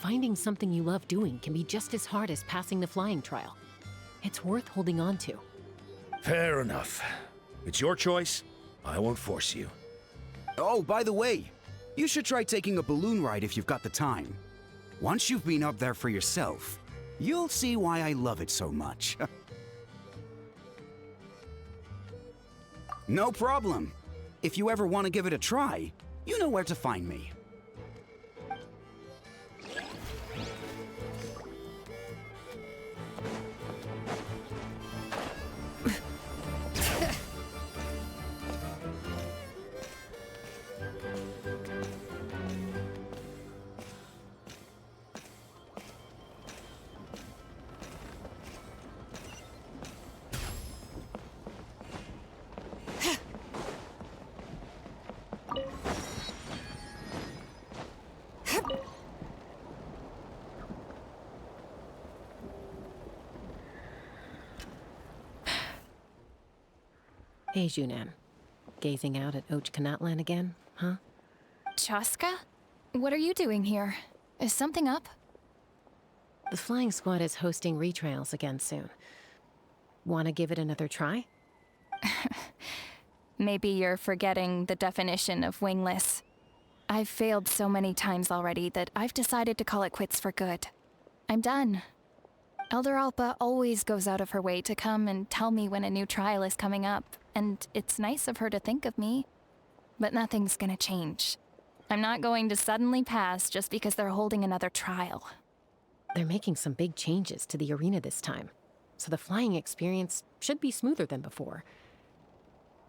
Finding something you love doing can be just as hard as passing the flying trial. It's worth holding on to. Fair enough. It's your choice. I won't force you. Oh, by the way, you should try taking a balloon ride if you've got the time. Once you've been up there for yourself, you'll see why I love it so much. No problem. If you ever want to give it a try, you know where to find me. Hey, Junan. Gazing out at Ochkanatlan again, huh? Chaska? What are you doing here? Is something up? The flying squad is hosting retrials again soon. Want to give it another try? Maybe you're forgetting the definition of wingless. I've failed so many times already that I've decided to call it quits for good. I'm done. Elder Alpa always goes out of her way to come and tell me when a new trial is coming up, and it's nice of her to think of me. But nothing's gonna change. I'm not going to suddenly pass just because they're holding another trial. They're making some big changes to the arena this time, so the flying experience should be smoother than before.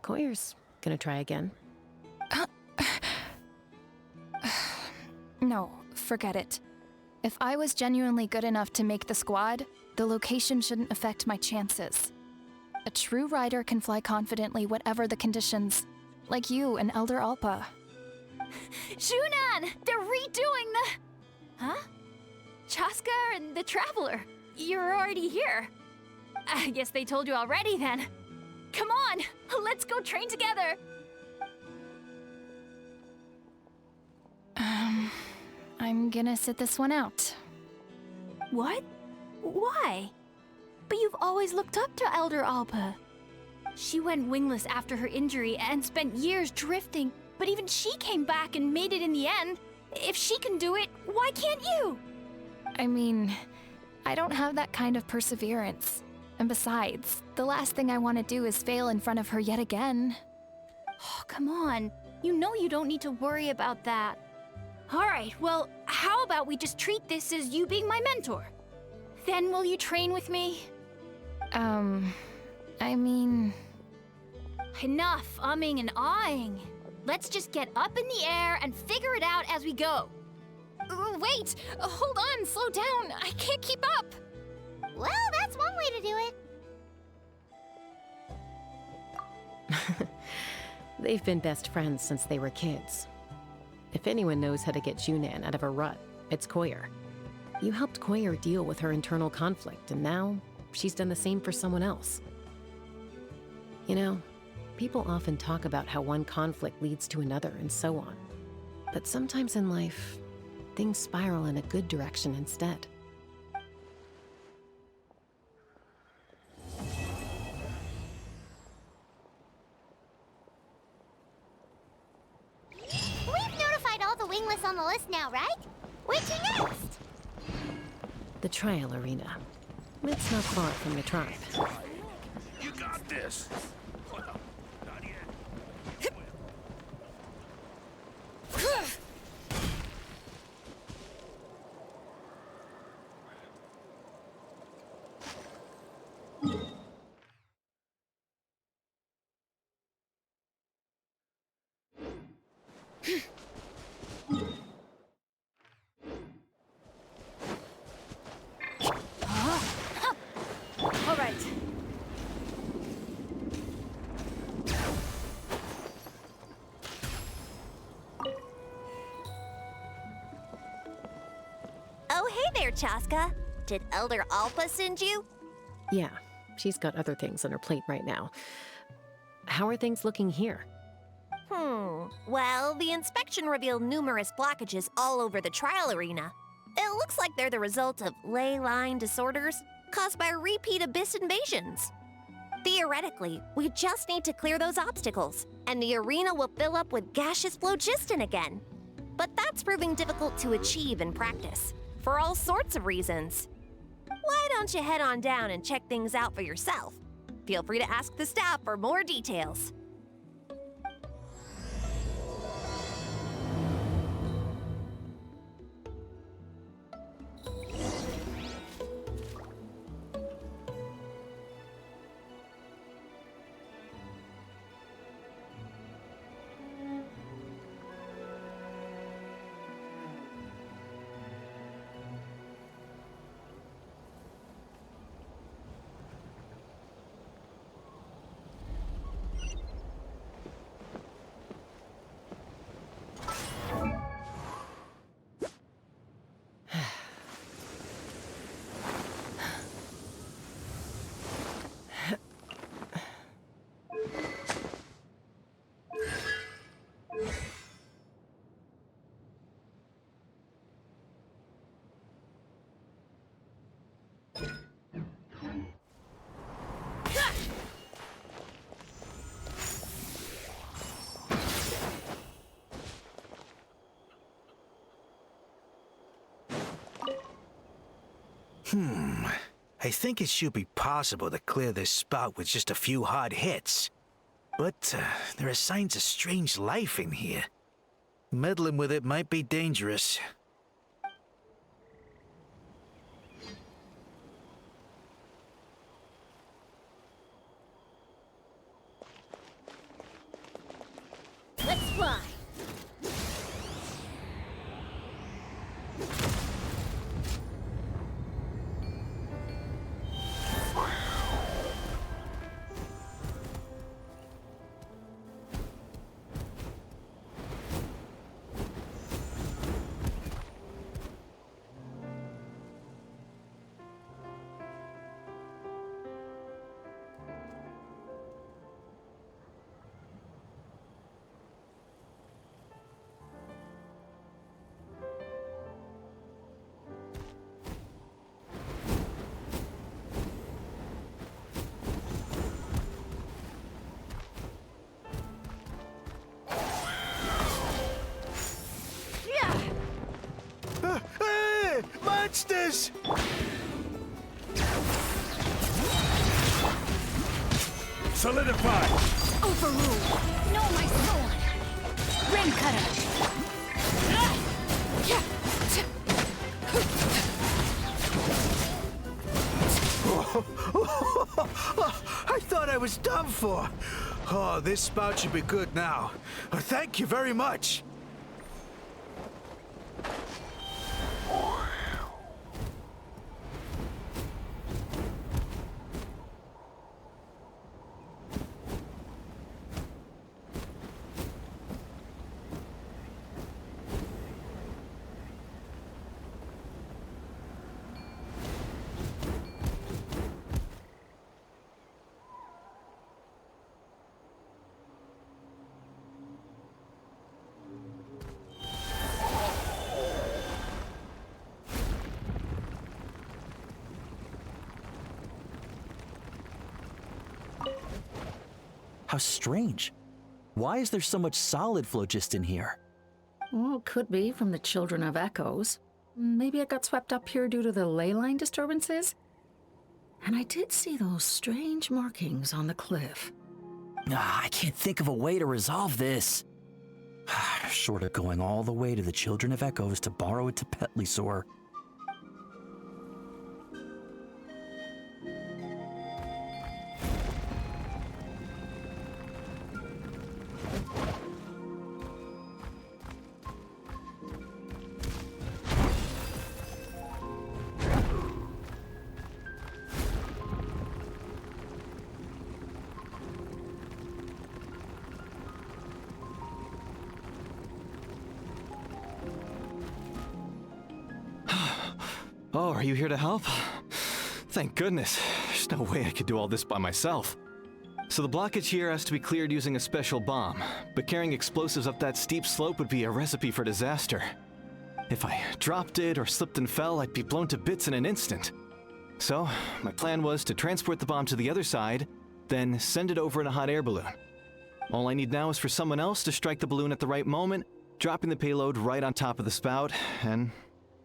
Koyer's gonna try again. No, forget it. If I was genuinely good enough to make the squad, the location shouldn't affect my chances. A true rider can fly confidently whatever the conditions, like you and Elder Alpa. Shunan! They're redoing the... Huh? Chaska and the Traveler. You're already here. I guess they told you already then. Come on, let's go train together. I'm gonna sit this one out. What? Why? But you've always looked up to Elder Alpa. She went wingless after her injury and spent years drifting, but even she came back and made it in the end. If she can do it, why can't you? I mean, I don't have that kind of perseverance. And besides, the last thing I want to do is fail in front of her yet again. Oh, come on. You know you don't need to worry about that. Alright, well, how about we just treat this as you being my mentor? Then will you train with me? I mean... Enough umming and ahhing. Let's just get up in the air and figure it out as we go. Wait! Hold on, slow down. I can't keep up. Well, that's one way to do it. They've been best friends since they were kids. If anyone knows how to get Junan out of a rut, it's Koyer. You helped Koyer deal with her internal conflict, and now she's done the same for someone else. You know, people often talk about how one conflict leads to another and so on. But sometimes in life, things spiral in a good direction instead. We've notified all the wingless on the list now, right? Where to next? The trial arena. It's not far from the tribe. You got this! Well, not yet. All right. Oh, hey there, Chaska. Did Elder Alpa send you? Yeah, she's got other things on her plate right now. How are things looking here? Well, the inspection revealed numerous blockages all over the trial arena. It looks like they're the result of ley line disorders caused by repeat abyss invasions. Theoretically, we just need to clear those obstacles, and the arena will fill up with gaseous phlogiston again. But that's proving difficult to achieve in practice, for all sorts of reasons. Why don't you head on down and check things out for yourself? Feel free to ask the staff for more details. I think it should be possible to clear this spout with just a few hard hits. But there are signs of strange life in here. Meddling with it might be dangerous. Let's fly. Hey! Monsters! Solidify! Overruled. No, my sword. Ring cutter. I thought I was done for. Oh, this spout should be good now. Thank you very much. How strange. Why is there so much solid flow just in here? Well, could be from the Children of Echoes. Maybe it got swept up here due to the ley line disturbances? And I did see those strange markings on the cliff. I can't think of a way to resolve this. Short of going all the way to the Children of Echoes to borrow it to Petlisaur. Oh, are you here to help? Thank goodness. There's no way I could do all this by myself. So the blockage here has to be cleared using a special bomb, but carrying explosives up that steep slope would be a recipe for disaster. If I dropped it or slipped and fell, I'd be blown to bits in an instant. So, my plan was to transport the bomb to the other side, then send it over in a hot air balloon. All I need now is for someone else to strike the balloon at the right moment, dropping the payload right on top of the spout, and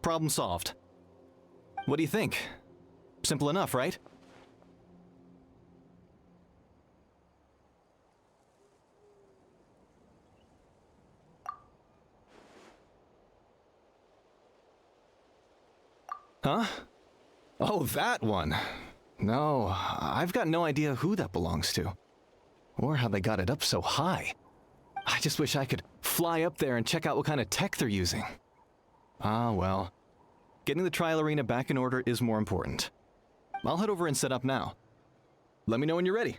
problem solved. What do you think? Simple enough, right? Huh? Oh, that one. No, I've got no idea who that belongs to. Or how they got it up so high. I just wish I could fly up there and check out what kind of tech they're using. Ah, well. Getting the trial arena back in order is more important. I'll head over and set up now. Let me know when you're ready.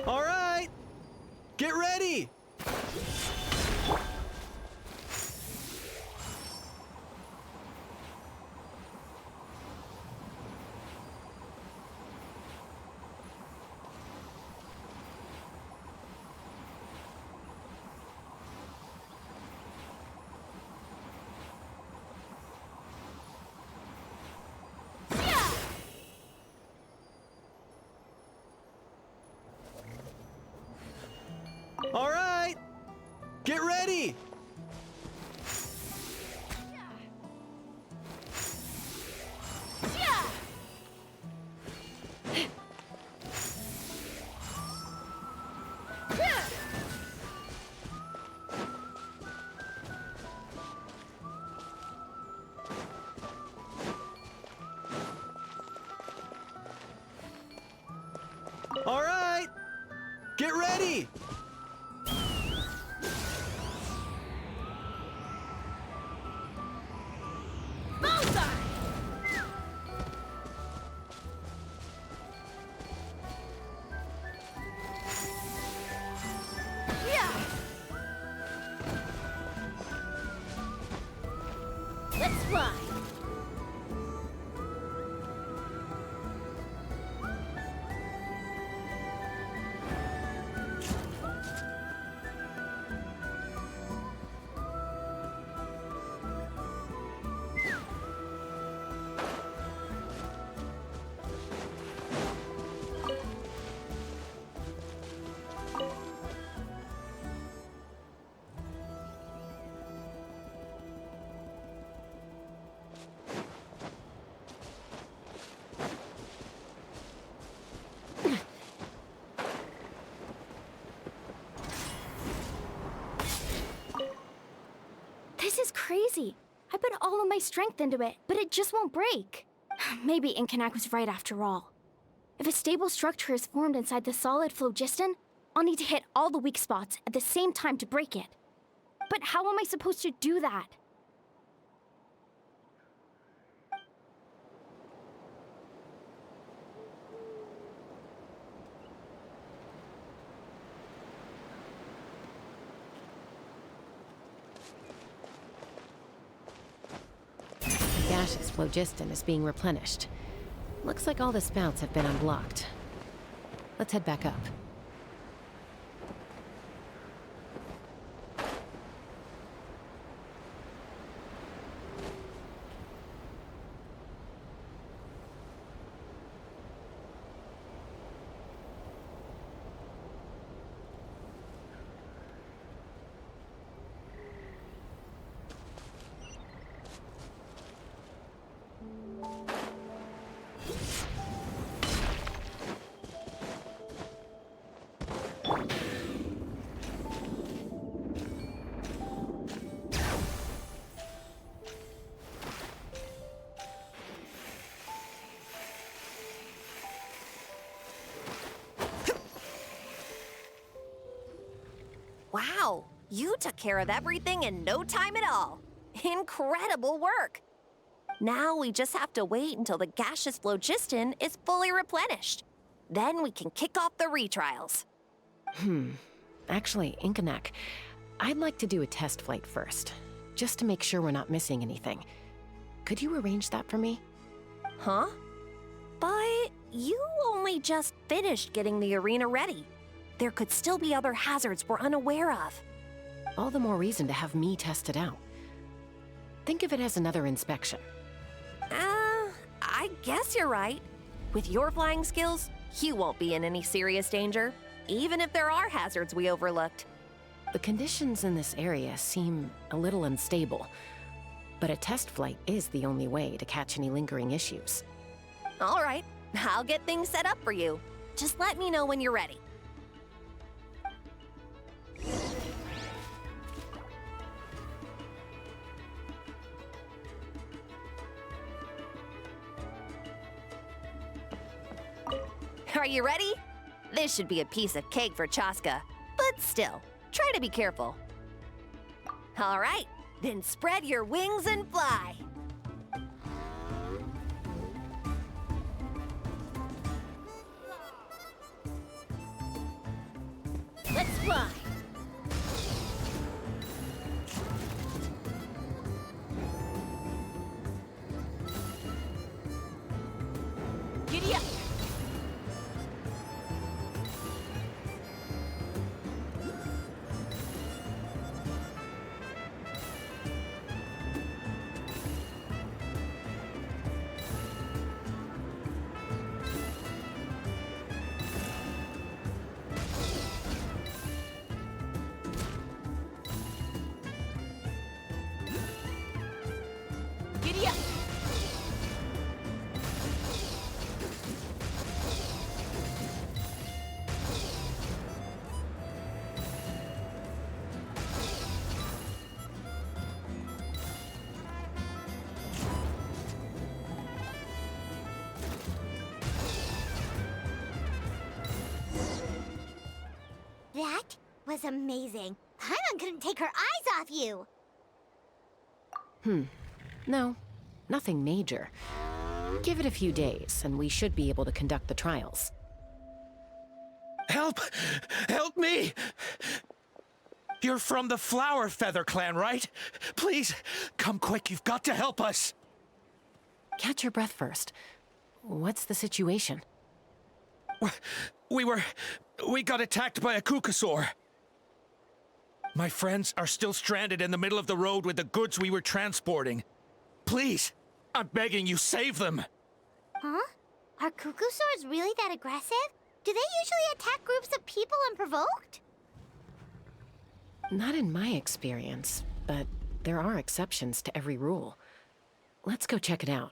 All right! Get ready! All right! Get ready! me! Let's fly. This is crazy. I put all of my strength into it, but it just won't break. Maybe Inkanak was right after all. If a stable structure is formed inside the solid phlogiston, I'll need to hit all the weak spots at the same time to break it. But how am I supposed to do that? The gaseous phlogiston is being replenished. Looks like all the spouts have been unblocked. Let's head back up. Wow, you took care of everything in no time at all. Incredible work. Now we just have to wait until the gaseous phlogiston is fully replenished. Then we can kick off the retrials. Actually, Inkanak, I'd like to do a test flight first, just to make sure we're not missing anything. Could you arrange that for me? Huh? But you only just finished getting the arena ready. There could still be other hazards we're unaware of. All the more reason to have me test it out. Think of it as another inspection. I guess you're right. With your flying skills, you won't be in any serious danger, even if there are hazards we overlooked. The conditions in this area seem a little unstable, but a test flight is the only way to catch any lingering issues. All right, I'll get things set up for you. Just let me know when you're ready. Are you ready? This should be a piece of cake for Chaska, but still, try to be careful. All right, then spread your wings and fly. Let's fly. Giddy up. That was amazing. Paimon couldn't take her eyes off you. No, nothing major. Give it a few days, and we should be able to conduct the trials. Help! Help me! You're from the Flower Feather clan, right? Please, come quick, you've got to help us! Catch your breath first. What's the situation? We got attacked by a Kukasaur. My friends are still stranded in the middle of the road with the goods we were transporting. Please, I'm begging you, save them! Huh? Are Kukusaurs really that aggressive? Do they usually attack groups of people unprovoked? Not in my experience, but there are exceptions to every rule. Let's go check it out.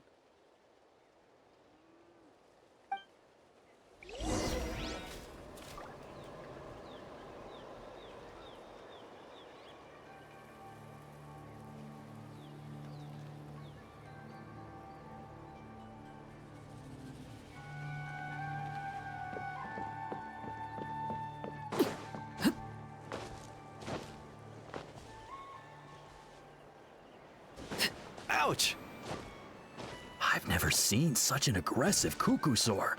Ouch! I've never seen such an aggressive Kukusaur.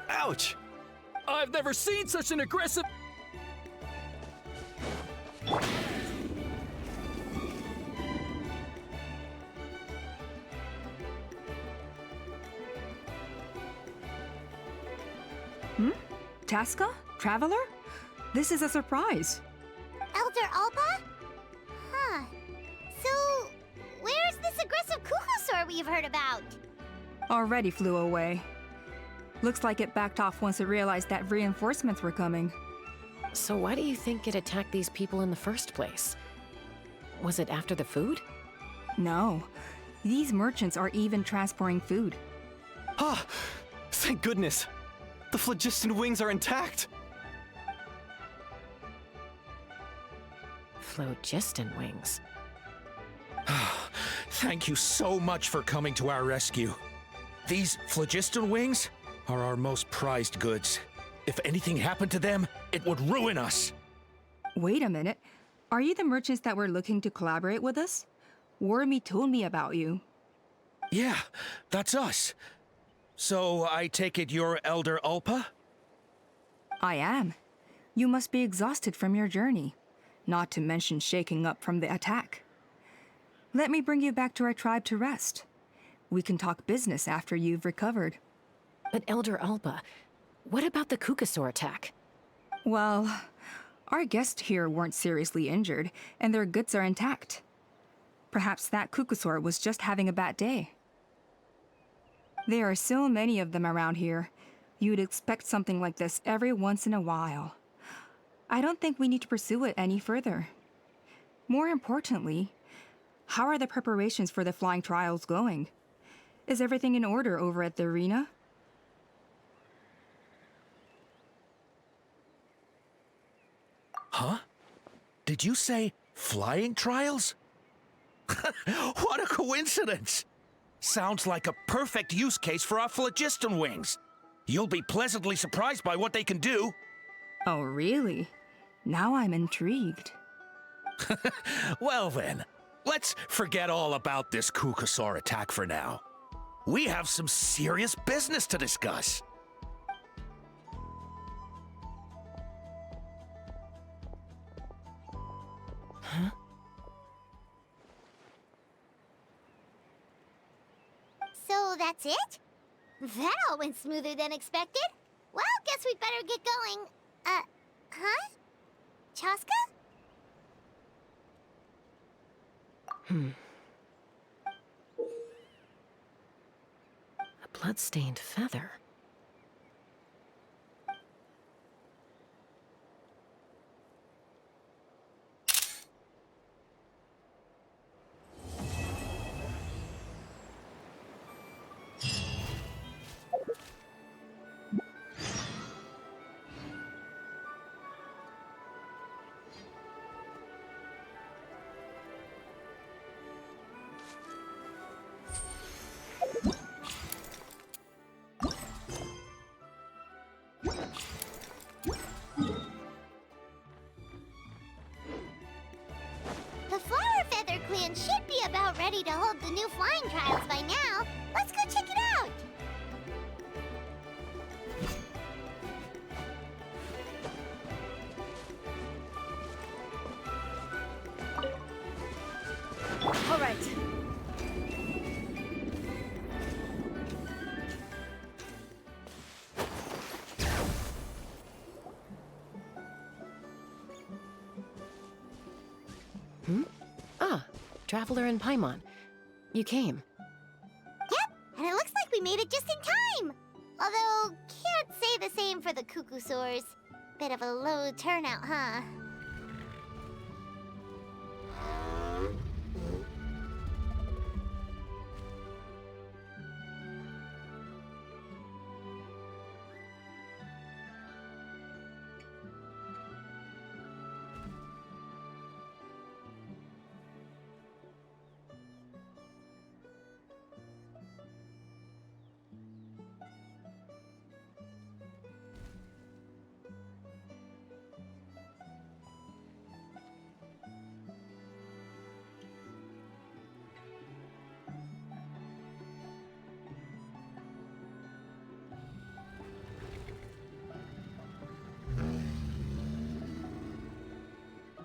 Ouch! I've never seen such an aggressive... Tasca? Traveler? This is a surprise. Elder Alpa? Huh. So, where's this aggressive Kukusaur we've heard about? Already flew away. Looks like it backed off once it realized that reinforcements were coming. So why do you think it attacked these people in the first place? Was it after the food? No. These merchants are even transporting food. Ah! Thank goodness! The phlogiston wings are intact! Phlogiston wings. Thank you so much for coming to our rescue. These phlogiston wings are our most prized goods. If anything happened to them, it would ruin us. Wait a minute. Are you the merchants that were looking to collaborate with us? Wormy told me about you. Yeah, that's us. So I take it you're Elder Ulpa? I am. You must be exhausted from your journey, not to mention shaking up from the attack. Let me bring you back to our tribe to rest. We can talk business after you've recovered. But Elder Ulpa, what about the Kukasaur attack? Well, our guests here weren't seriously injured, and their goods are intact. Perhaps that Kukasaur was just having a bad day. There are so many of them around here. You'd expect something like this every once in a while. I don't think we need to pursue it any further. More importantly, how are the preparations for the flying trials going? Is everything in order over at the arena? Huh? Did you say flying trials? What a coincidence! Sounds like a perfect use case for our phlogiston wings. You'll be pleasantly surprised by what they can do. Oh, really? Now I'm intrigued. Well then, let's forget all about this Kukasaur attack for now. We have some serious business to discuss. Huh? So that's it? That all went smoother than expected. Well, guess we'd better get going. Huh? Chaska? A blood-stained feather. ready to hold the new flying trials by now. Let's go check it out! All right. Ah, Traveler and Paimon. You came. Yep, and it looks like we made it just in time! Although, can't say the same for the Cuckoosaurs. Bit of a low turnout, huh?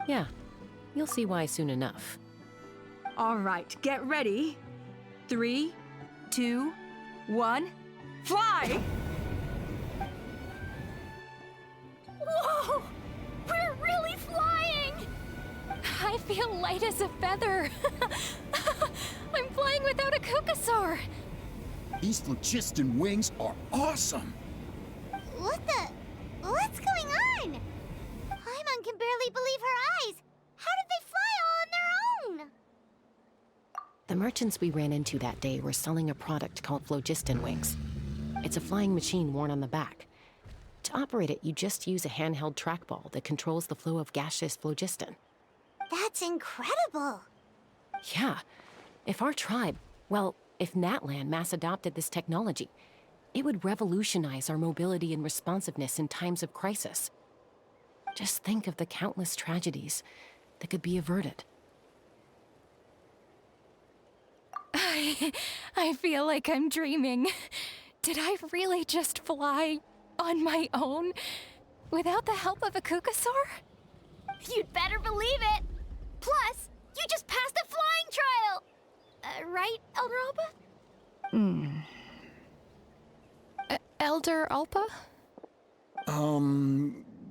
Yeah, you'll see why soon enough. All right, get ready. 3, 2, 1, fly! Whoa! We're really flying! I feel light as a feather. I'm flying without a Cuckoosaur. These phlogiston wings are awesome! What's going on? Paimon can barely believe her eyes. How did they fly all on their own? The merchants we ran into that day were selling a product called phlogiston wings. It's a flying machine worn on the back. To operate it, you just use a handheld trackball that controls the flow of gaseous phlogiston. That's incredible. Yeah. If our tribe, well, if Natlan mass adopted this technology, it would revolutionize our mobility and responsiveness in times of crisis. Just think of the countless tragedies that could be averted. I feel like I'm dreaming. Did I really just fly on my own without the help of a Cuckoosaur? You'd better believe it! Plus, you just passed the flying trial! Right, Elder Alba? Elder Alpa?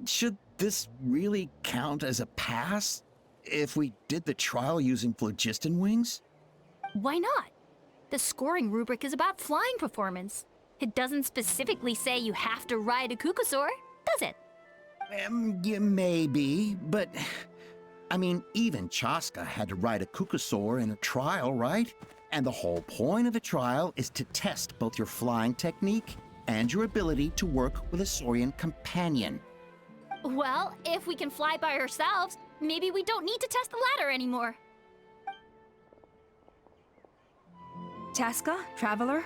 Should this really count as a pass? If we did the trial using phlogiston wings? Why not? The scoring rubric is about flying performance. It doesn't specifically say you have to ride a Cuckoosaur, does it? Yeah, maybe, but... I mean, even Chaska had to ride a Cuckoosaur in a trial, right? And the whole point of the trial is to test both your flying technique and your ability to work with a Saurian companion. Well, if we can fly by ourselves, maybe we don't need to test the ladder anymore. Chaska, Traveler,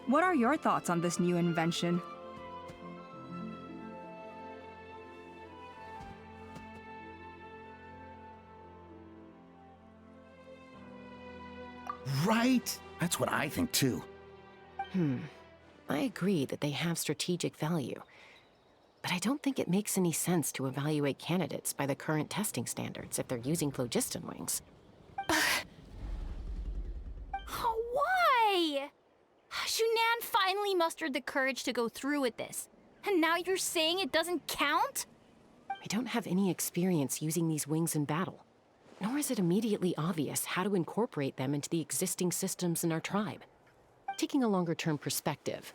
what are your thoughts on this new invention? Right? That's what I think too. I agree that they have strategic value, but I don't think it makes any sense to evaluate candidates by the current testing standards if they're using phlogiston wings. Why? Shunan finally mustered the courage to go through with this. And now you're saying it doesn't count? I don't have any experience using these wings in battle, nor is it immediately obvious how to incorporate them into the existing systems in our tribe. Taking a longer-term perspective,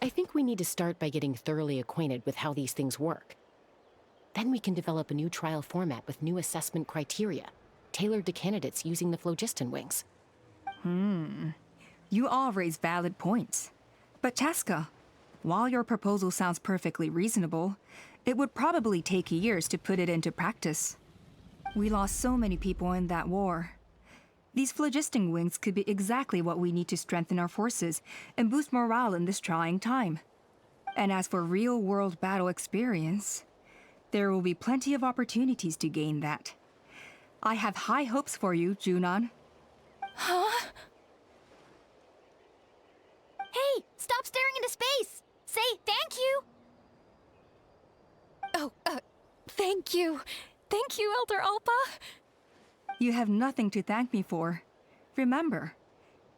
I think we need to start by getting thoroughly acquainted with how these things work. Then we can develop a new trial format with new assessment criteria, tailored to candidates using the phlogiston wings. You all raise valid points. But Chaska, while your proposal sounds perfectly reasonable, it would probably take years to put it into practice. We lost so many people in that war. These phlogiston wings could be exactly what we need to strengthen our forces and boost morale in this trying time. And as for real-world battle experience, there will be plenty of opportunities to gain that. I have high hopes for you, Junon. Huh? Hey, stop staring into space! Say thank you! Oh, thank you. Thank you, Elder Alpa. You have nothing to thank me for. Remember,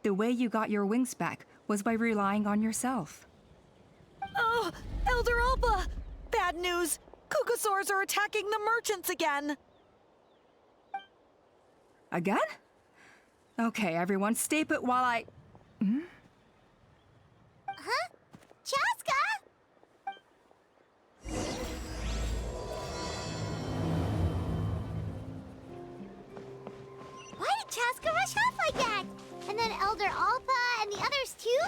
the way you got your wings back was by relying on yourself. Oh, Elder Alpa! Bad news! Kukasaurs are attacking the merchants again! Again? Okay, everyone, stay put while I... Huh? Chaska? Why did Chaska rush off like that? And then Elder Alpa and the others too?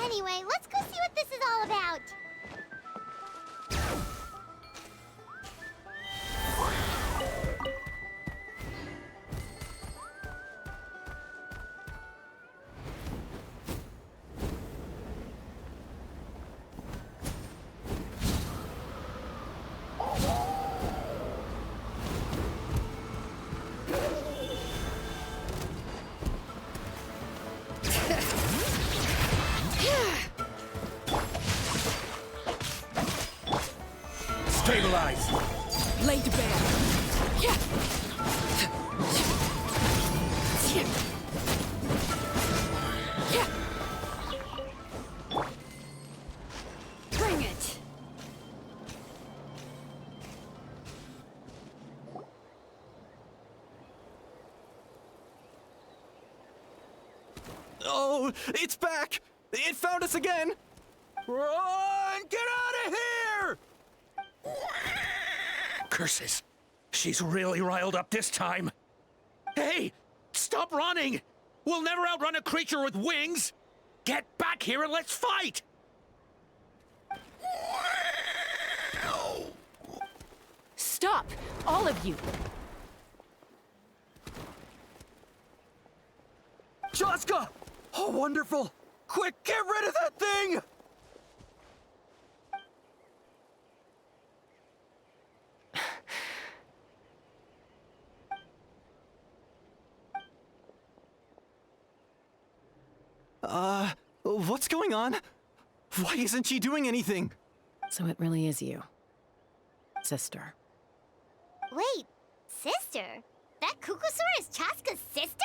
Anyway, let's go see what this is all about. Stabilize! Laid bare. Yeah. Yeah. Bring it. Oh, it's back! It found us again! Run! Get out of here! Curses! She's really riled up this time. Hey! Stop running! We'll never outrun a creature with wings! Get back here and let's fight! Stop! All of you! Chaska! Oh, wonderful! Quick, get rid of that thing! What's going on? Why isn't she doing anything? So it really is you. Sister. Wait, sister? That Kukusaur is Chaska's sister?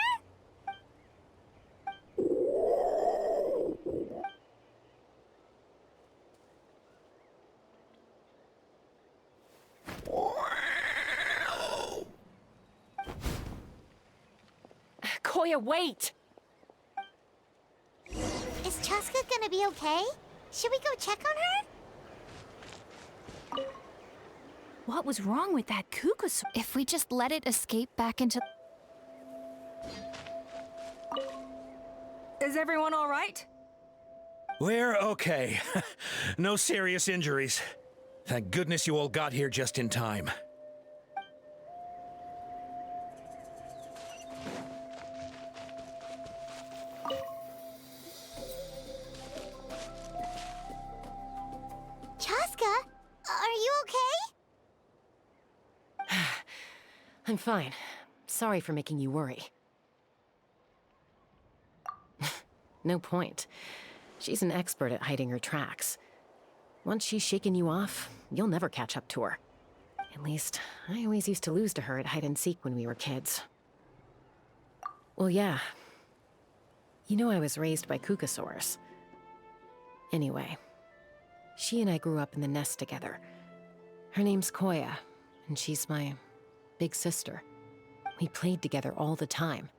Koya, wait! Is Chaska gonna be okay? Should we go check on her? What was wrong with that Kukusaur? If we just let it escape back into... Is everyone all right? We're okay. No serious injuries. Thank goodness you all got here just in time. Chaska, are you okay? I'm fine. Sorry for making you worry. No point. She's an expert at hiding her tracks. Once she's shaken you off, you'll never catch up to her. At least, I always used to lose to her at hide-and-seek when we were kids. Well, yeah. You know I was raised by Kukasaurs. Anyway, she and I grew up in the nest together. Her name's Koya, and she's my big sister. We played together all the time,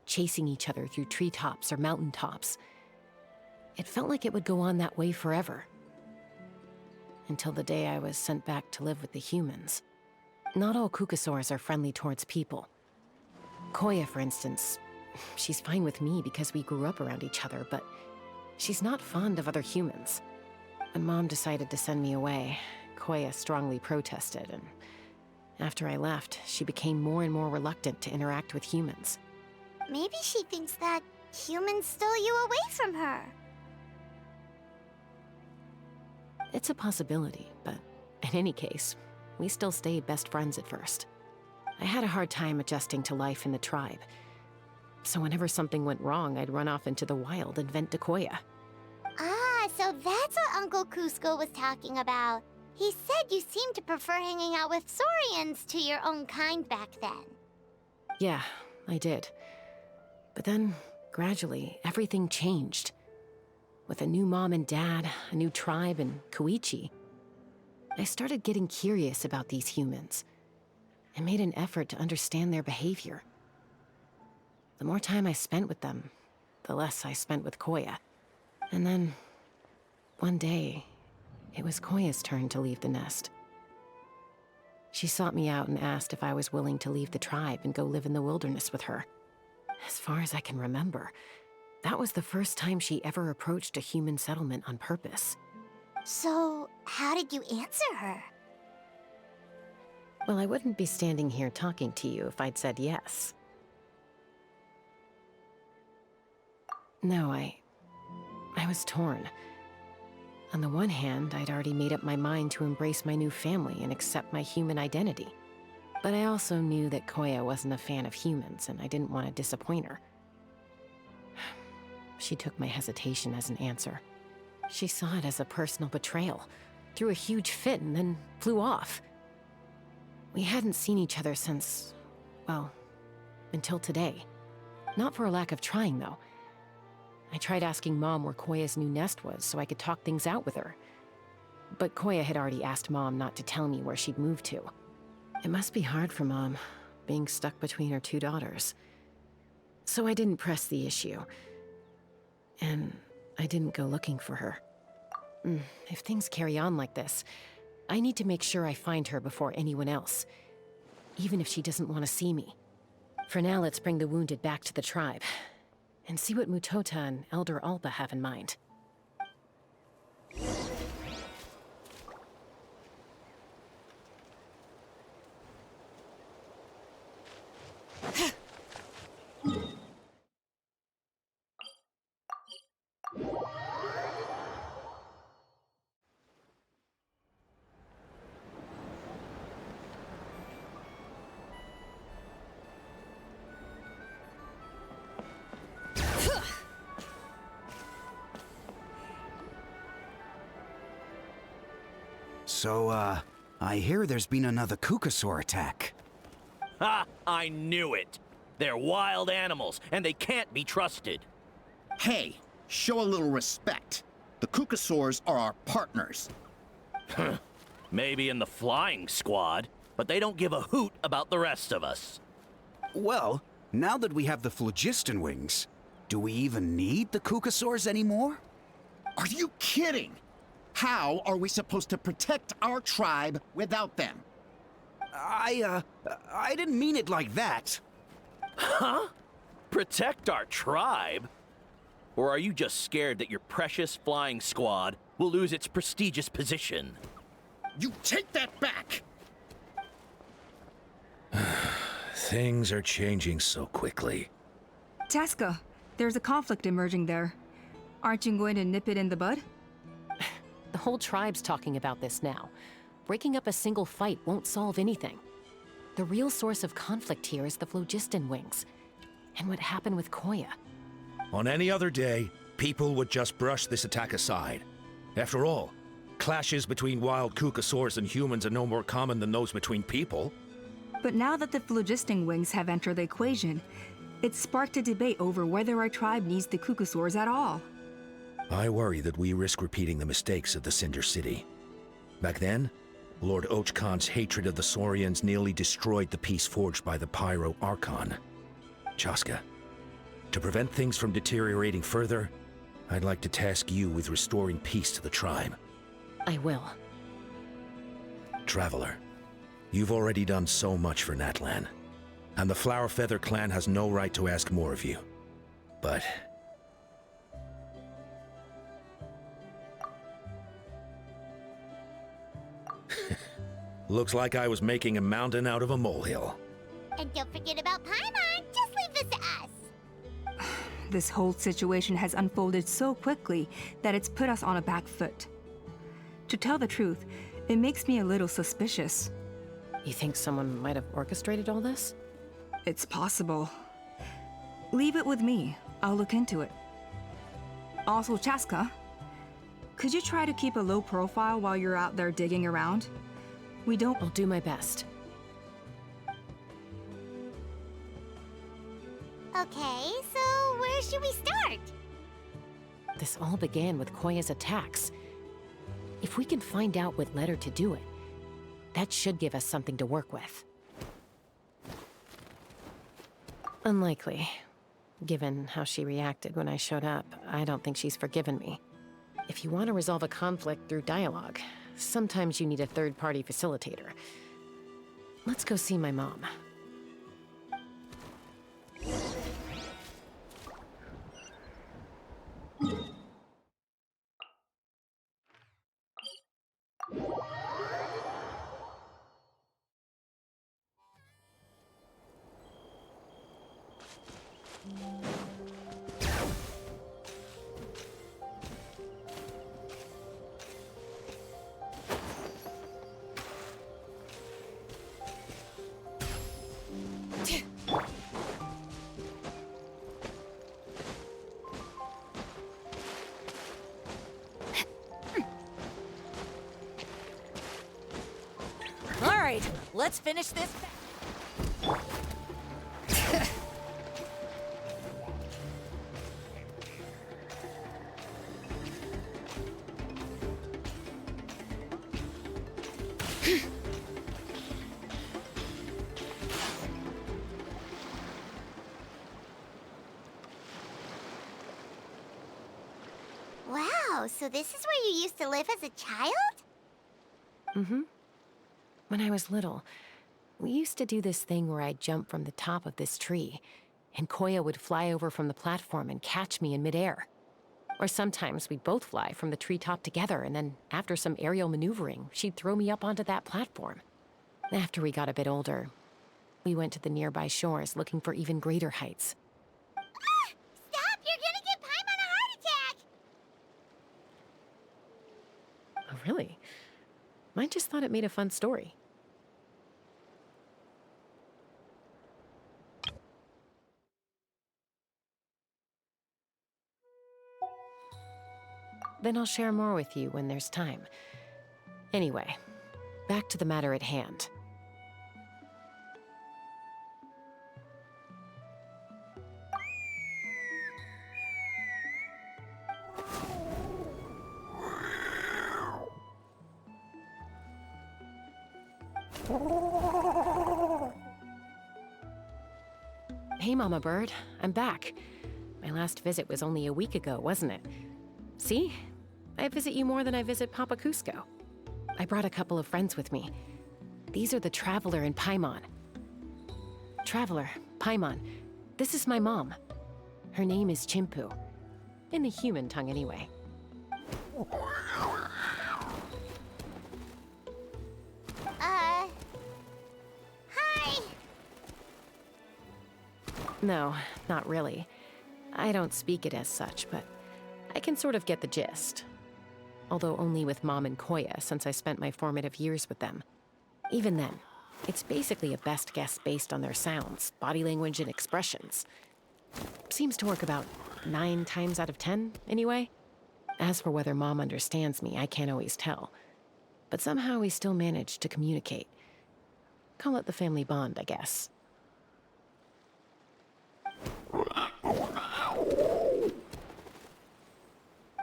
chasing each other through treetops or mountaintops. It felt like it would go on that way forever. Until the day I was sent back to live with the humans. Not all Kukasaurs are friendly towards people. Koya, for instance, she's fine with me because we grew up around each other, but she's not fond of other humans. When Mom decided to send me away, Koya strongly protested, and after I left, she became more and more reluctant to interact with humans. Maybe she thinks that humans stole you away from her. It's a possibility, but in any case, we still stayed best friends at first. I had a hard time adjusting to life in the tribe. So whenever something went wrong, I'd run off into the wild and vent to Koya. Ah, so that's what Uncle Cusco was talking about. He said you seemed to prefer hanging out with Saurians to your own kind back then. Yeah, I did. But then, gradually, everything changed. With a new mom and dad, a new tribe, and Koichi, I started getting curious about these humans and made an effort to understand their behavior. The more time I spent with them, the less I spent with Koya. And then, one day, it was Koya's turn to leave the nest. She sought me out and asked if I was willing to leave the tribe and go live in the wilderness with her. As far as I can remember, that was the first time she ever approached a human settlement on purpose. So, how did you answer her? Well, I wouldn't be standing here talking to you if I'd said yes. No, I was torn. On the one hand, I'd already made up my mind to embrace my new family and accept my human identity. But I also knew that Koya wasn't a fan of humans, and I didn't want to disappoint her. She took my hesitation as an answer. She saw it as a personal betrayal, threw a huge fit, and then flew off. We hadn't seen each other since, well, until today. Not for a lack of trying, though. I tried asking Mom where Koya's new nest was so I could talk things out with her. But Koya had already asked Mom not to tell me where she'd moved to. It must be hard for Mom, being stuck between her two daughters. So I didn't press the issue. And I didn't go looking for her. If things carry on like this, I need to make sure I find her before anyone else, even if she doesn't want to see me. For now, let's bring the wounded back to the tribe, and see what Mutota and Elder Alba have in mind. So, I hear there's been another Kukasaur attack. Ha! I knew it! They're wild animals, and they can't be trusted. Hey, show a little respect. The Kukasaurs are our partners. Maybe in the flying squad, but they don't give a hoot about the rest of us. Well, now that we have the phlogiston wings, do we even need the Kukasaurs anymore? Are you kidding? How are we supposed to protect our tribe without them? I didn't mean it like that. Huh? Protect our tribe? Or are you just scared that your precious flying squad will lose its prestigious position? You take that back! Things are changing so quickly. Chaska, there's a conflict emerging there. Aren't you going to nip it in the bud? The whole tribe's talking about this now. Breaking up a single fight won't solve anything. The real source of conflict here is the phlogiston wings, and what happened with Koya. On any other day, people would just brush this attack aside. After all, clashes between wild Kukasaurs and humans are no more common than those between people. But now that the phlogiston wings have entered the equation, it's sparked a debate over whether our tribe needs the Kukasaurs at all. I worry that we risk repeating the mistakes of the Cinder City. Back then, Lord Ochkon's hatred of the Saurians nearly destroyed the peace forged by the Pyro Archon. Chaska, to prevent things from deteriorating further, I'd like to task you with restoring peace to the tribe. I will. Traveler, you've already done so much for Natlan, and the Flower Feather clan has no right to ask more of you. But looks like I was making a mountain out of a molehill. And don't forget about Paimon. Just leave this to us. This whole situation has unfolded so quickly that it's put us on a back foot. To tell the truth, it makes me a little suspicious. You think someone might have orchestrated all this? It's possible. Leave it with me. I'll look into it. Also, Chaska, could you try to keep a low profile while you're out there digging around? We don't— I'll do my best. Okay, so where should we start? This all began with Koya's attacks. If we can find out what led her to do it, that should give us something to work with. Unlikely. Given how she reacted when I showed up, I don't think she's forgiven me. If you want to resolve a conflict through dialogue, sometimes you need a third-party facilitator. Let's go see my mom. All right, let's finish this. Wow, so this is where you used to live as a child? Mm-hmm. When I was little, we used to do this thing where I'd jump from the top of this tree, and Koya would fly over from the platform and catch me in midair. Or sometimes we'd both fly from the treetop together, and then after some aerial maneuvering, she'd throw me up onto that platform. After we got a bit older, we went to the nearby shores looking for even greater heights. Stop! You're gonna give Paimon a heart attack! Oh, really? I just thought it made a fun story. Then I'll share more with you when there's time. Anyway, back to the matter at hand. Hey, Mama Bird. I'm back. My last visit was only a week ago, wasn't it? See? I visit you more than I visit Papa Cusco. I brought a couple of friends with me. These are the Traveler and Paimon. Traveler, Paimon, this is my mom. Her name is Chimpu. In the human tongue, anyway. Hi! No, not really. I don't speak it as such, but I can sort of get the gist. Although only with Mom and Koya, since I spent my formative years with them. Even then, it's basically a best guess based on their sounds, body language, and expressions. Seems to work about 9 times out of 10, anyway. As for whether Mom understands me, I can't always tell. But somehow we still manage to communicate. Call it the family bond, I guess.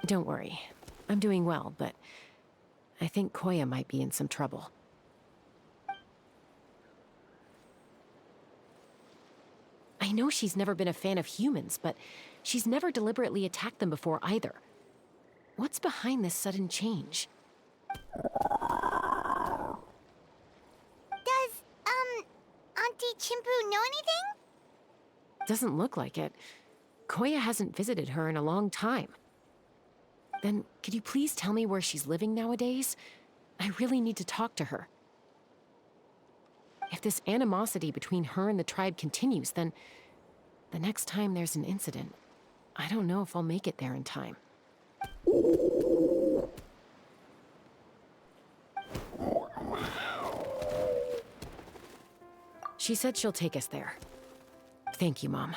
Don't worry. I'm doing well, but I think Koya might be in some trouble. I know she's never been a fan of humans, but she's never deliberately attacked them before either. What's behind this sudden change? Does, Auntie Chimpu know anything? Doesn't look like it. Koya hasn't visited her in a long time. Then, could you please tell me where she's living nowadays? I really need to talk to her. If this animosity between her and the tribe continues, then the next time there's an incident, I don't know if I'll make it there in time. She said she'll take us there. Thank you, Mom.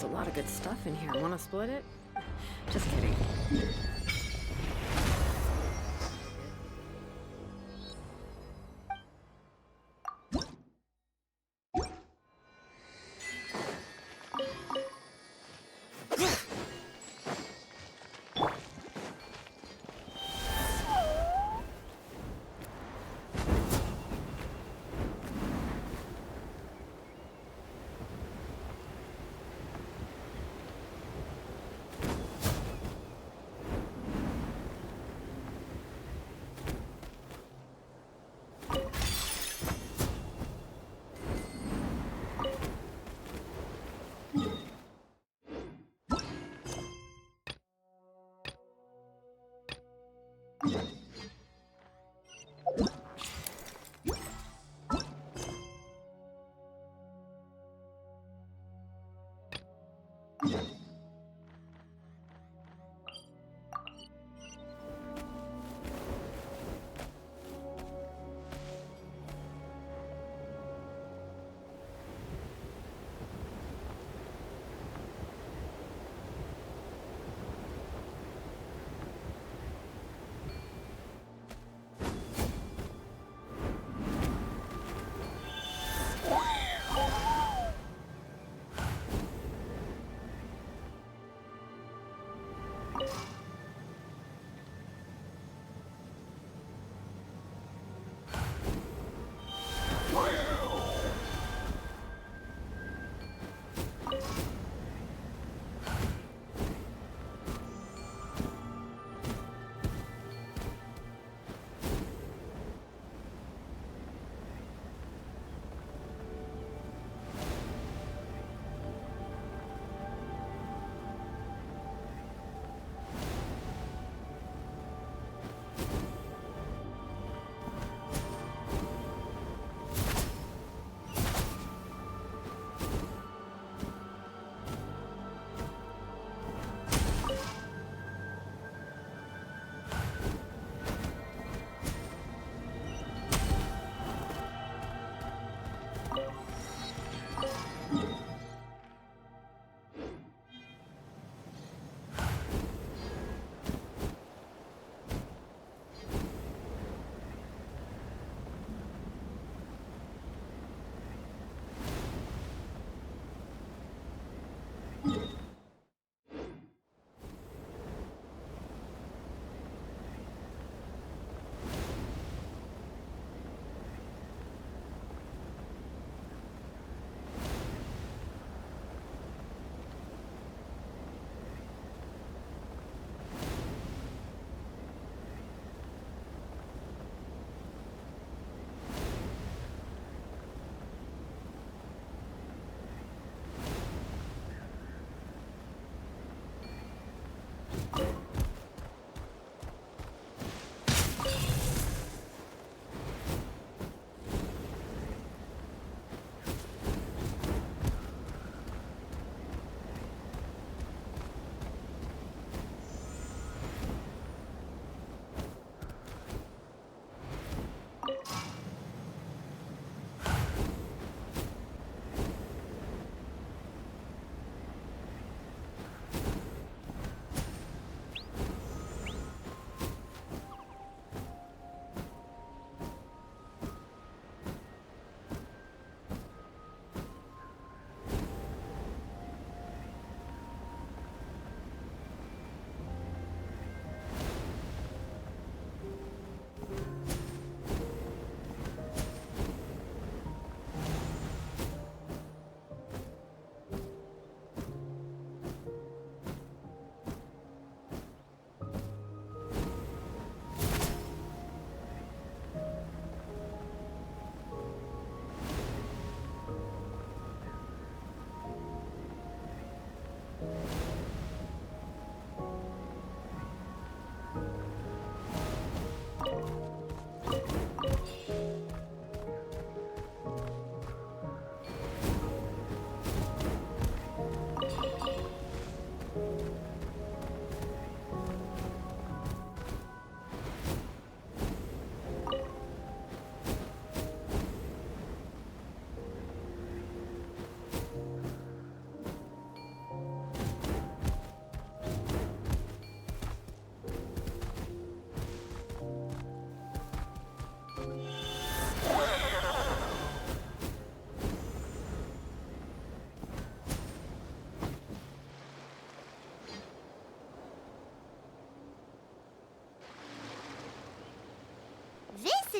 There's a lot of good stuff in here. Want to split it? Just kidding.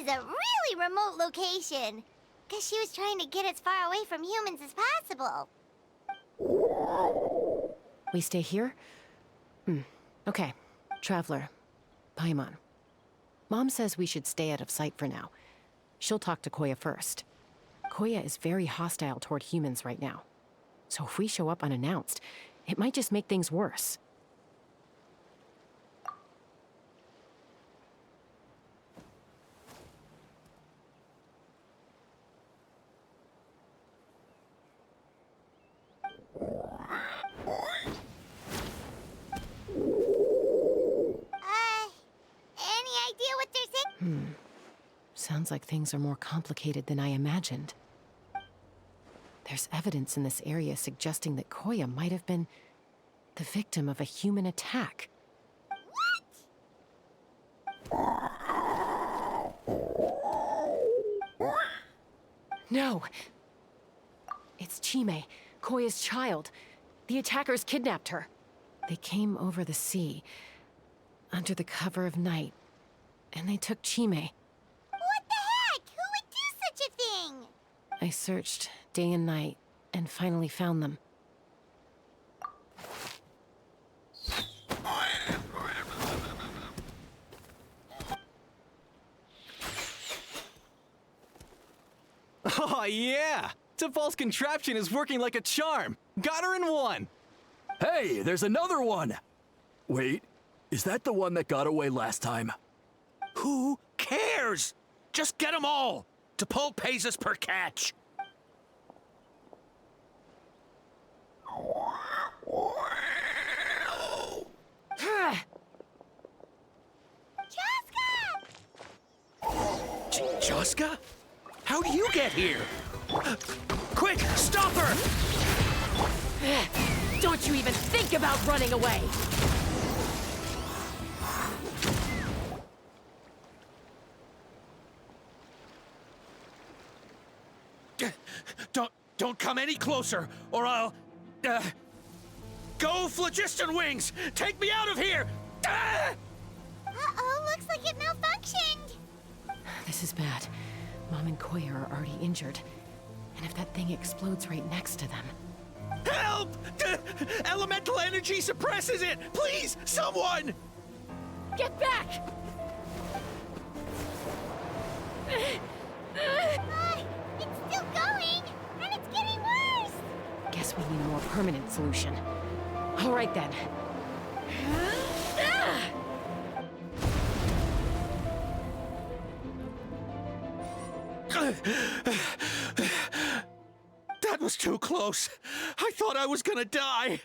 a really remote location. Guess she was trying to get as far away from humans as possible. We stay here? Okay. Traveler. Paimon. Mom says we should stay out of sight for now. She'll talk to Koya first. Koya is very hostile toward humans right now. So if we show up unannounced, it might just make things worse. Any idea what they're saying? Sounds like things are more complicated than I imagined. There's evidence in this area suggesting that Koya might have been the victim of a human attack. No! It's Chime, Koya's child. The attackers kidnapped her. They came over the sea, under the cover of night, and they took Chime. What the heck? Who would do such a thing? I searched day and night, and finally found them. Oh, yeah! T'Pol's contraption is working like a charm! Got her in one! Hey, there's another one! Wait, is that the one that got away last time? Who cares? Just get them all! T'Pol pays us per catch! Chaska? How do you get here? Quick, stop her! Don't you even think about running away! Don't come any closer, or I'll... Go, Phlogiston Wings! Take me out of here! Uh-oh, looks like it malfunctioned. This is bad. Mom and Koya are already injured. And if that thing explodes right next to them... Help! Elemental energy suppresses it! Please, someone! Get back! It's still going, and it's getting worse. Guess we need a more permanent solution. All right then. That was too close. I thought I was gonna die.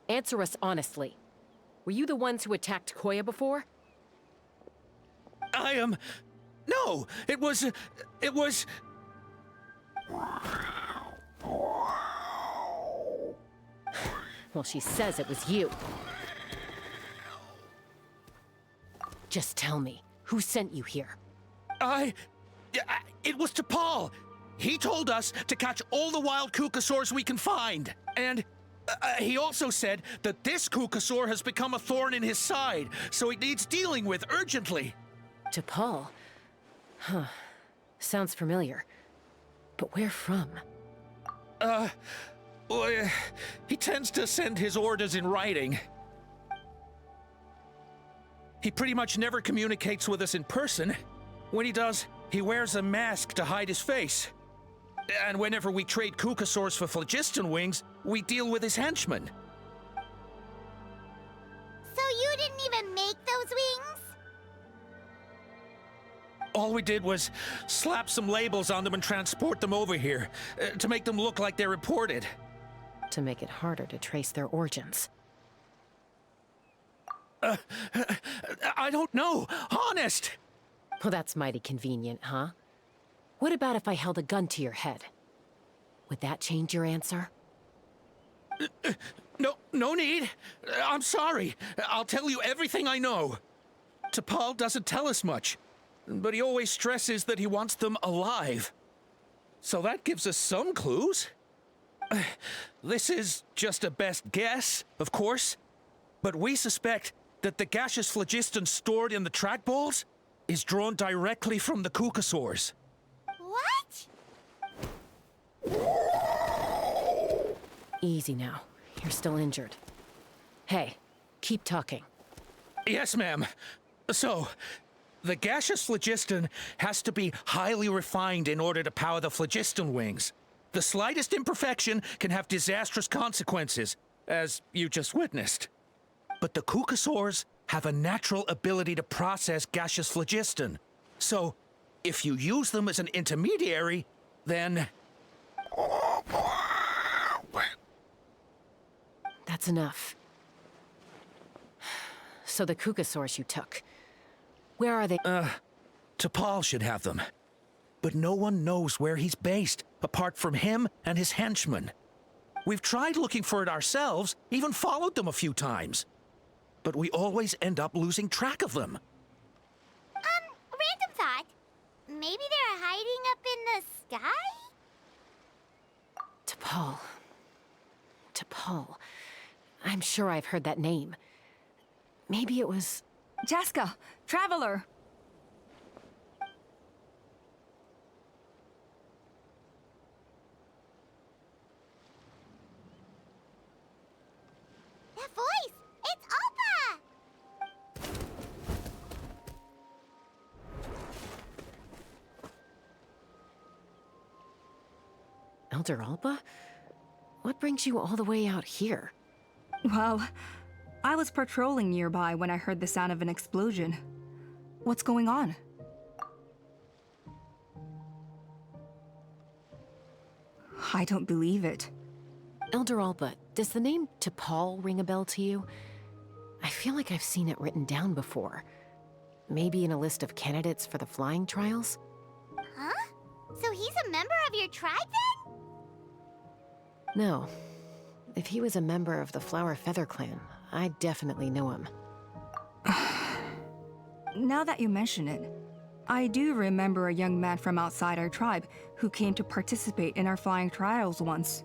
Answer us honestly. Were you the ones who attacked Koya before? I am... No, it was... Well, she says it was you. Just tell me, who sent you here? It was T'Pol. He told us to catch all the wild Kukasaurs we can find. And he also said that this Kukasaur has become a thorn in his side, so it needs dealing with urgently. T'Pol? Huh. Sounds familiar. But where from? Well, he tends to send his orders in writing. He pretty much never communicates with us in person. When he does, he wears a mask to hide his face. And whenever we trade Kukasaurs for Phlogiston Wings, we deal with his henchmen. So you didn't even make those wings? All we did was slap some labels on them and transport them over here, to make them look like they're imported. To make it harder to trace their origins. I don't know, honest! Well, that's mighty convenient, huh? What about if I held a gun to your head? Would that change your answer? No need. I'm sorry. I'll tell you everything I know. T'Pol doesn't tell us much, but he always stresses that he wants them alive. So that gives us some clues. This is just a best guess, of course, but we suspect that the gaseous phlogiston stored in the track balls is drawn directly from the Kukasaurs. What? Easy now. You're still injured. Hey, keep talking. Yes, ma'am. So, the gaseous phlogiston has to be highly refined in order to power the phlogiston wings. The slightest imperfection can have disastrous consequences, as you just witnessed. But the Kukasaurs have a natural ability to process gaseous phlogiston. So, if you use them as an intermediary, then... That's enough. So the Kukasaurs you took, where are they? T'Pol should have them. But no one knows where he's based, apart from him and his henchmen. We've tried looking for it ourselves, even followed them a few times. But we always end up losing track of them. Random thought. Maybe they're hiding up in the sky? T'Pol. T'Pol. I'm sure I've heard that name. Maybe it was... Jaska, Traveler! That voice! It's Oppa! Elder Alba? What brings you all the way out here? Well, I was patrolling nearby when I heard the sound of an explosion. What's going on? I don't believe it. Elder Alba, does the name T'Pol ring a bell to you? I feel like I've seen it written down before. Maybe in a list of candidates for the flying trials? Huh? So he's a member of your tribe then? No. If he was a member of the Flower Feather clan, I definitely know him. Now that you mention it, I do remember a young man from outside our tribe who came to participate in our flying trials once.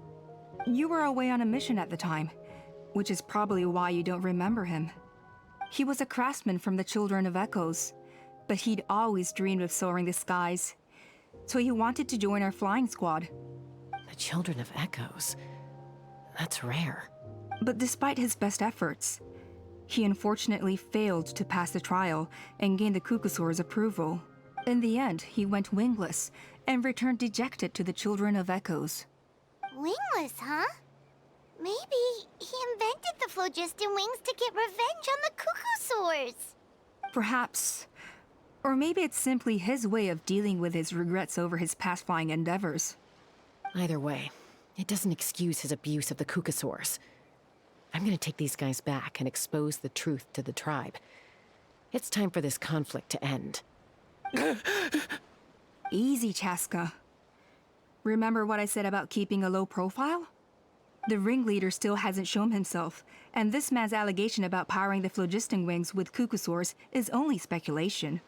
You were away on a mission at the time, which is probably why you don't remember him. He was a craftsman from the Children of Echoes, but he'd always dreamed of soaring the skies, so he wanted to join our flying squad. The Children of Echoes? That's rare. But despite his best efforts, he unfortunately failed to pass the trial and gain the Kukasaur's approval. In the end, he went wingless and returned dejected to the Children of Echoes. Wingless, huh? Maybe he invented the phlogiston wings to get revenge on the Kukasaurs. Perhaps. Or maybe it's simply his way of dealing with his regrets over his past flying endeavors. Either way, it doesn't excuse his abuse of the Kukasaurs. I'm gonna take these guys back and expose the truth to the tribe. It's time for this conflict to end. Easy, Chaska. Remember what I said about keeping a low profile? The ringleader still hasn't shown himself, and this man's allegation about powering the phlogiston wings with Kukasaurs is only speculation.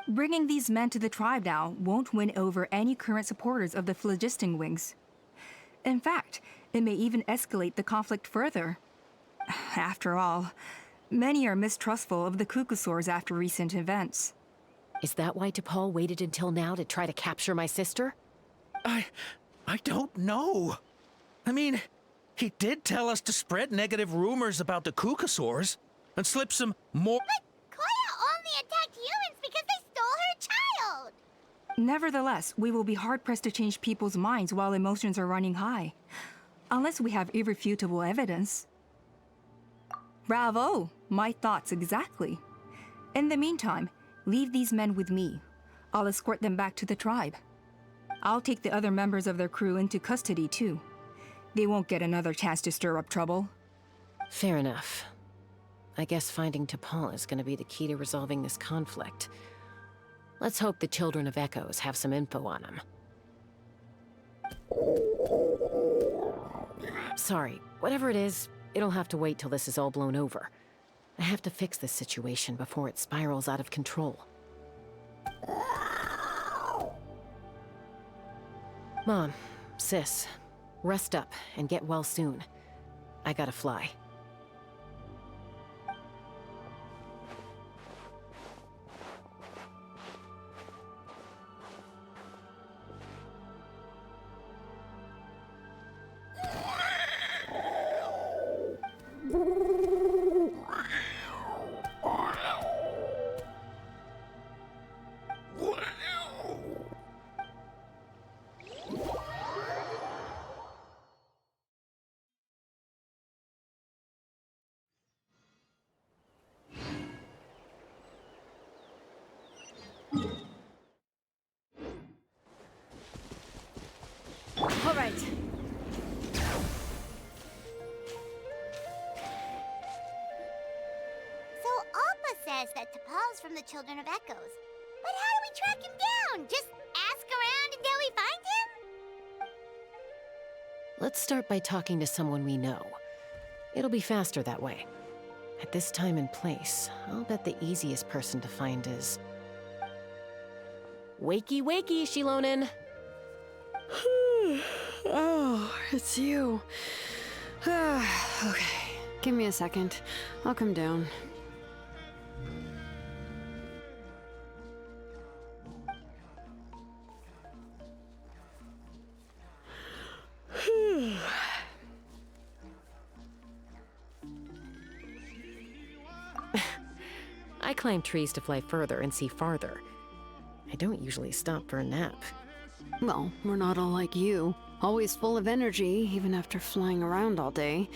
Bringing these men to the tribe now won't win over any current supporters of the phlogiston wings. In fact, it may even escalate the conflict further. After all, many are mistrustful of the Kukasaurs after recent events. Is that why T'Pol waited until now to try to capture my sister? I don't know. I mean, he did tell us to spread negative rumors about the Kukasaurs and slip some more... But Koya only attacked humans because they stole her child! Nevertheless, we will be hard-pressed to change people's minds while emotions are running high. Unless we have irrefutable evidence. Bravo! My thoughts exactly. In the meantime, leave these men with me. I'll escort them back to the tribe. I'll take the other members of their crew into custody, too. They won't get another chance to stir up trouble. Fair enough. I guess finding T'Pol is gonna be the key to resolving this conflict. Let's hope the Children of Echoes have some info on him. Sorry, whatever it is, it'll have to wait till this is all blown over. I have to fix this situation before it spirals out of control. Mom, Sis, Rest up and get well soon. I gotta fly. All right. So Alpa says that T'Pol's from the Children of Echoes. But how do we track him down? Just ask around until we find him? Let's start by talking to someone we know. It'll be faster that way. At this time and place, I'll bet the easiest person to find is... Wakey, wakey, Shilonen! Oh, it's you. Okay, give me a second. I'll come down. I climb trees to fly further and see farther. I don't usually stop for a nap. Well, we're not all like you. Always full of energy, even after flying around all day.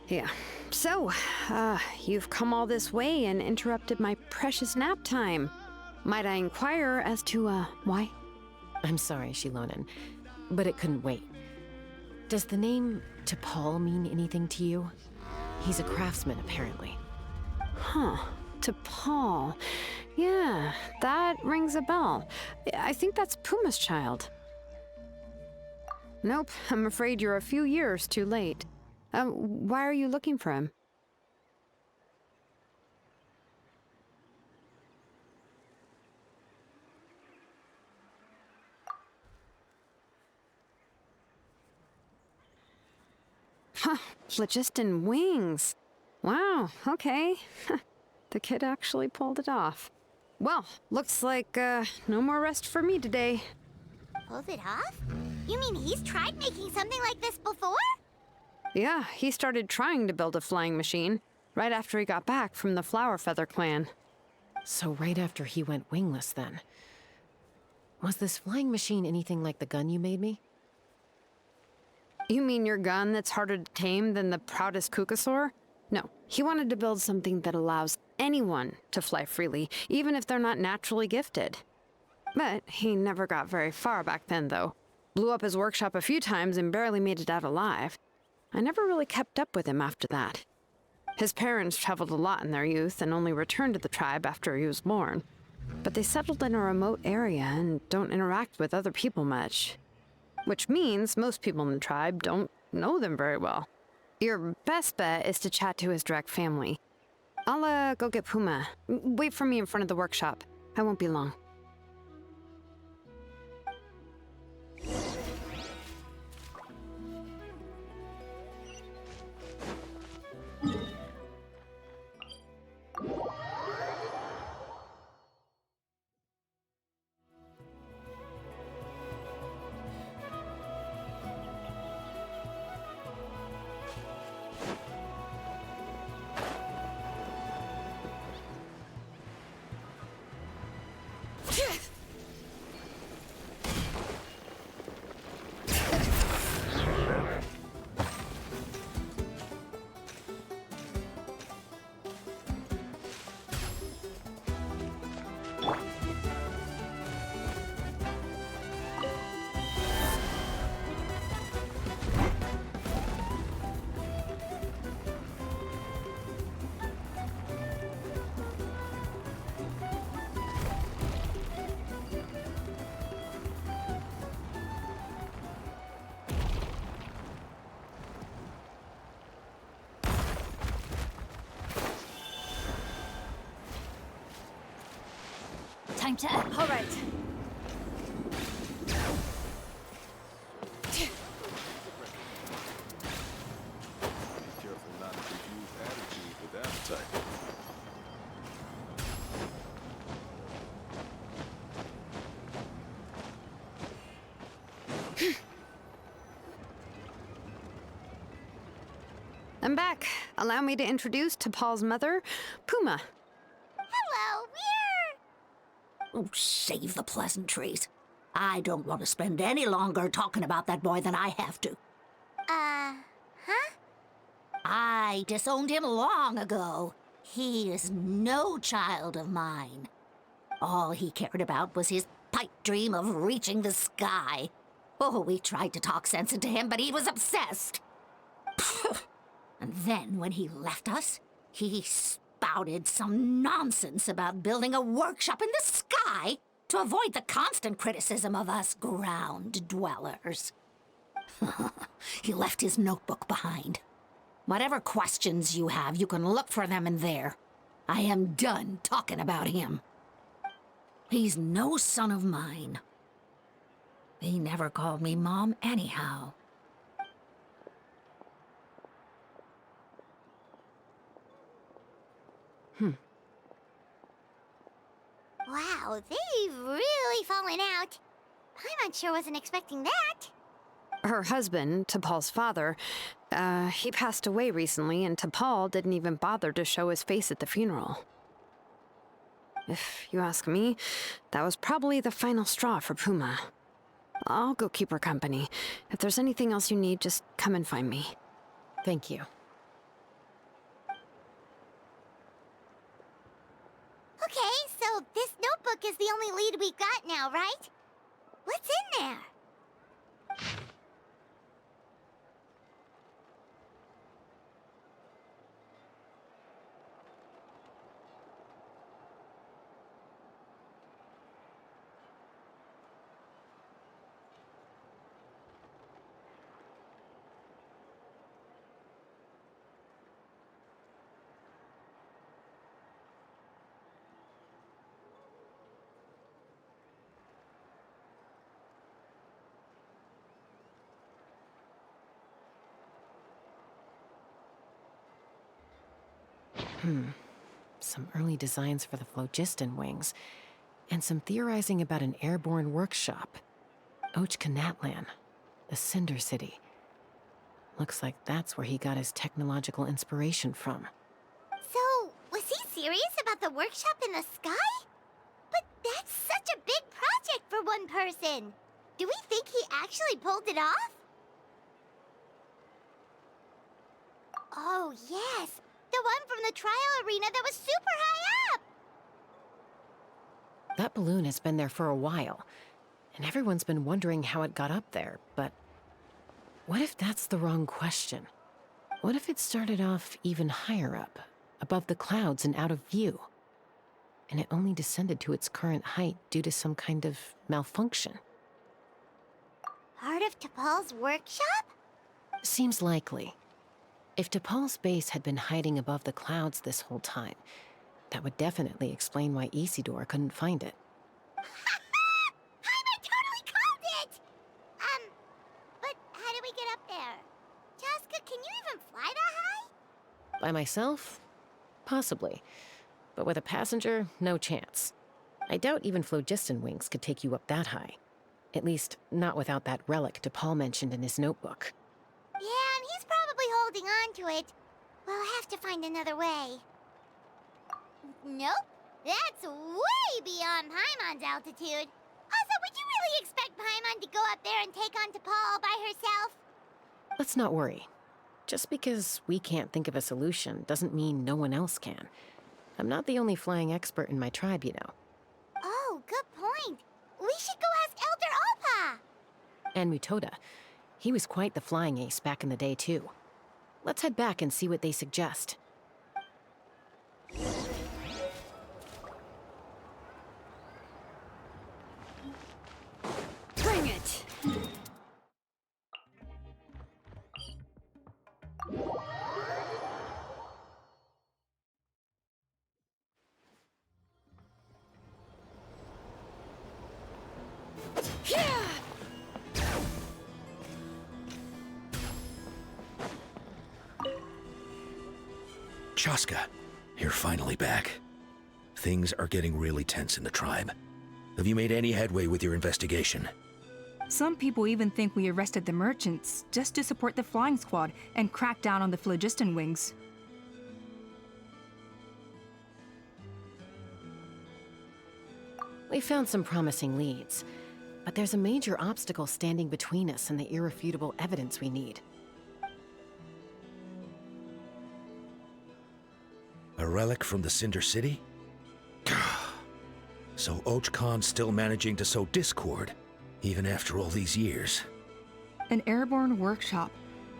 Yeah. So, you've come all this way and interrupted my precious nap time. Might I inquire as to, why? I'm sorry, Shilonen, but it couldn't wait. Does the name T'Pol mean anything to you? He's a craftsman, apparently. Huh. T'Pol. Yeah, that rings a bell. I think that's Puma's child. Nope, I'm afraid you're a few years too late. Why are you looking for him? Huh, phlogiston wings. Wow, okay. The kid actually pulled it off. Well, looks like, no more rest for me today. Pulled it off? You mean he's tried making something like this before? Yeah, he started trying to build a flying machine right after he got back from the Flower Feather clan. So right after he went wingless, then. Was this flying machine anything like the gun you made me? You mean your gun that's harder to tame than the proudest Kukasaur? No, he wanted to build something that allows anyone to fly freely, even if they're not naturally gifted. But he never got very far back then, though. Blew up his workshop a few times and barely made it out alive. I never really kept up with him after that. His parents traveled a lot in their youth and only returned to the tribe after he was born. But they settled in a remote area and don't interact with other people much. Which means most people in the tribe don't know them very well. Your best bet is to chat to his direct family. I'll, go get Puma. Wait for me in front of the workshop. I won't be long. Time to act. All right. side. I'm back. Allow me to introduce T'Pol's mother, Puma. Hello, Oh, save the pleasantries. I don't want to spend any longer talking about that boy than I have to. huh? I disowned him long ago. He is no child of mine. All he cared about was his pipe dream of reaching the sky. Oh, we tried to talk sense into him, but he was obsessed. And then when he left us, he spouted some nonsense about building a workshop in the sky to avoid the constant criticism of us ground dwellers. He left his notebook behind. Whatever questions you have, you can look for them in there. I am done talking about him. He's no son of mine. He never called me Mom anyhow. Wow, they've really fallen out. Paimon sure wasn't expecting that. Her husband, T'Pol's father, he passed away recently, and T'Pol didn't even bother to show his face at the funeral. If you ask me, that was probably the final straw for Puma. I'll go keep her company. If there's anything else you need, just come and find me. Thank you. Okay, so this notebook is the only lead we've got now, right? What's in there? Some early designs for the phlogiston wings, and some theorizing about an airborne workshop. Ochkanatlan, the Cinder City. Looks like that's where he got his technological inspiration from. So, was he serious about the workshop in the sky? But that's such a big project for one person. Do we think he actually pulled it off? Oh, yes. The one from the trial arena that was super high up! That balloon has been there for a while, and everyone's been wondering how it got up there, but what if that's the wrong question? What if it started off even higher up, above the clouds and out of view, and it only descended to its current height due to some kind of malfunction? Part of T'Pol's workshop? Seems likely. If T'Pol's base had been hiding above the clouds this whole time, that would definitely explain why Isidore couldn't find it. I totally called it! But how do we get up there? Chaska, can you even fly that high? By myself? Possibly. But with a passenger, no chance. I doubt even phlogiston wings could take you up that high. At least, not without that relic T'Pol mentioned in his notebook. Yeah, and he's probably holding on to it. We'll have to find another way. Nope. That's way beyond Paimon's altitude. Also, would you really expect Paimon to go up there and take on T'Pol by herself? Let's not worry. Just because we can't think of a solution doesn't mean no one else can. I'm not the only flying expert in my tribe, you know. Oh, good point. We should go ask Elder Opa. And Mutoda. He was quite the flying ace back in the day, too. Let's head back and see what they suggest. Bring it! Chaska, You're finally back. Things are getting really tense in the tribe. Have you made any headway with your investigation? Some people even think we arrested the merchants just to support the flying squad and crack down on the phlogiston wings. We found some promising leads, but there's a major obstacle standing between us and the irrefutable evidence we need. A relic from the Cinder City? So Och Khan's still managing to sow discord, even after all these years. An airborne workshop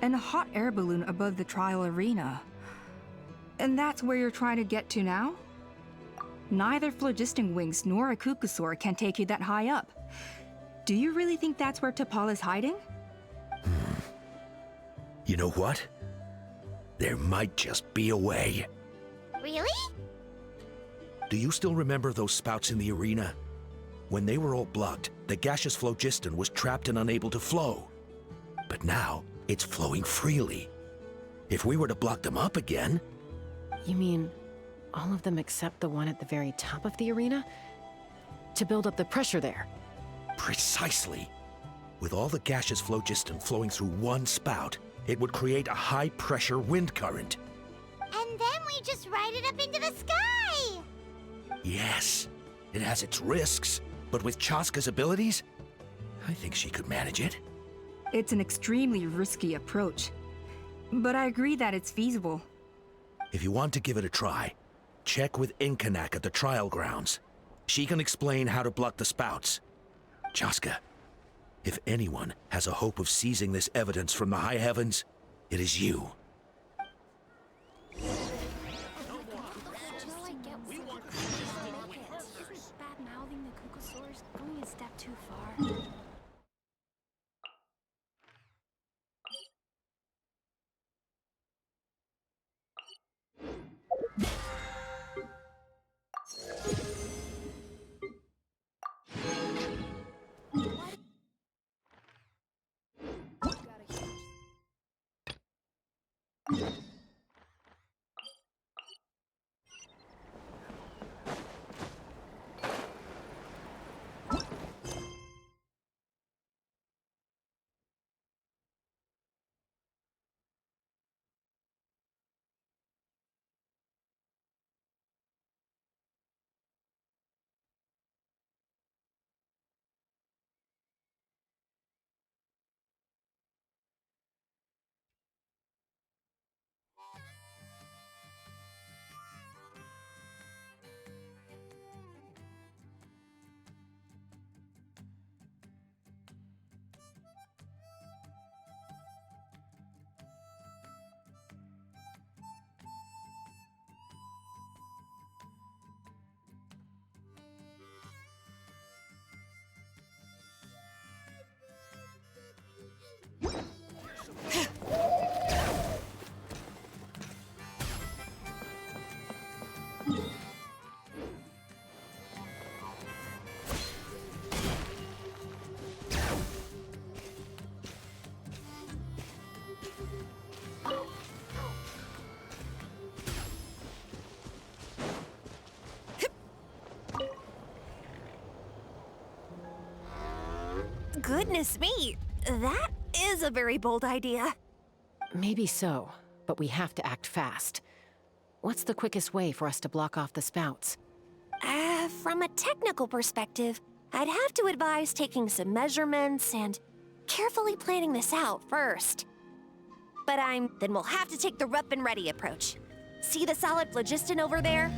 and a hot air balloon above the trial arena. And that's where you're trying to get to now? Neither phlogiston wings nor a Kukusaur can take you that high up. Do you really think that's where T'Pol is hiding? You know what? There might just be a way. Really? Do you still remember those spouts in the arena? When they were all blocked, the gaseous phlogiston was trapped and unable to flow. But now, it's flowing freely. If we were to block them up again... You mean all of them except the one at the very top of the arena? To build up the pressure there? Precisely. With all the gaseous phlogiston flowing through one spout, it would create a high-pressure wind current. And then we just ride it up into the sky! Yes, it has its risks, but with Chaska's abilities, I think she could manage it. It's an extremely risky approach, but I agree that it's feasible. If you want to give it a try, check with Inkanak at the trial grounds. She can explain how to block the spouts. Chaska, if anyone has a hope of seizing this evidence from the high heavens, it is you. Bad-mouthing the Kukusaurs, going a step too far. Goodness me, that is a very bold idea. Maybe so, but we have to act fast. What's the quickest way for us to block off the spouts? From a technical perspective, I'd have to advise taking some measurements and carefully planning this out first. But then we'll have to take the rough and ready approach. See the solid phlogiston over there?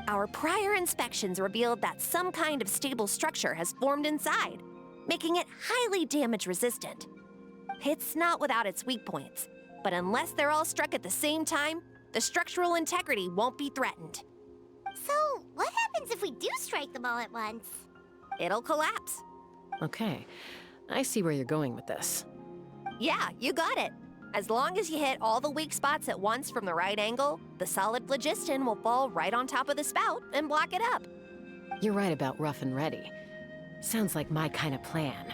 Our prior inspections revealed that some kind of stable structure has formed inside, making it highly damage resistant. It's not without its weak points, but unless they're all struck at the same time, the structural integrity won't be threatened. So, what happens if we do strike them all at once? It'll collapse. Okay, I see where you're going with this. Yeah, you got it. As long as you hit all the weak spots at once from the right angle, the solid phlogiston will fall right on top of the spout and block it up. You're right about rough and ready. Sounds like my kind of plan.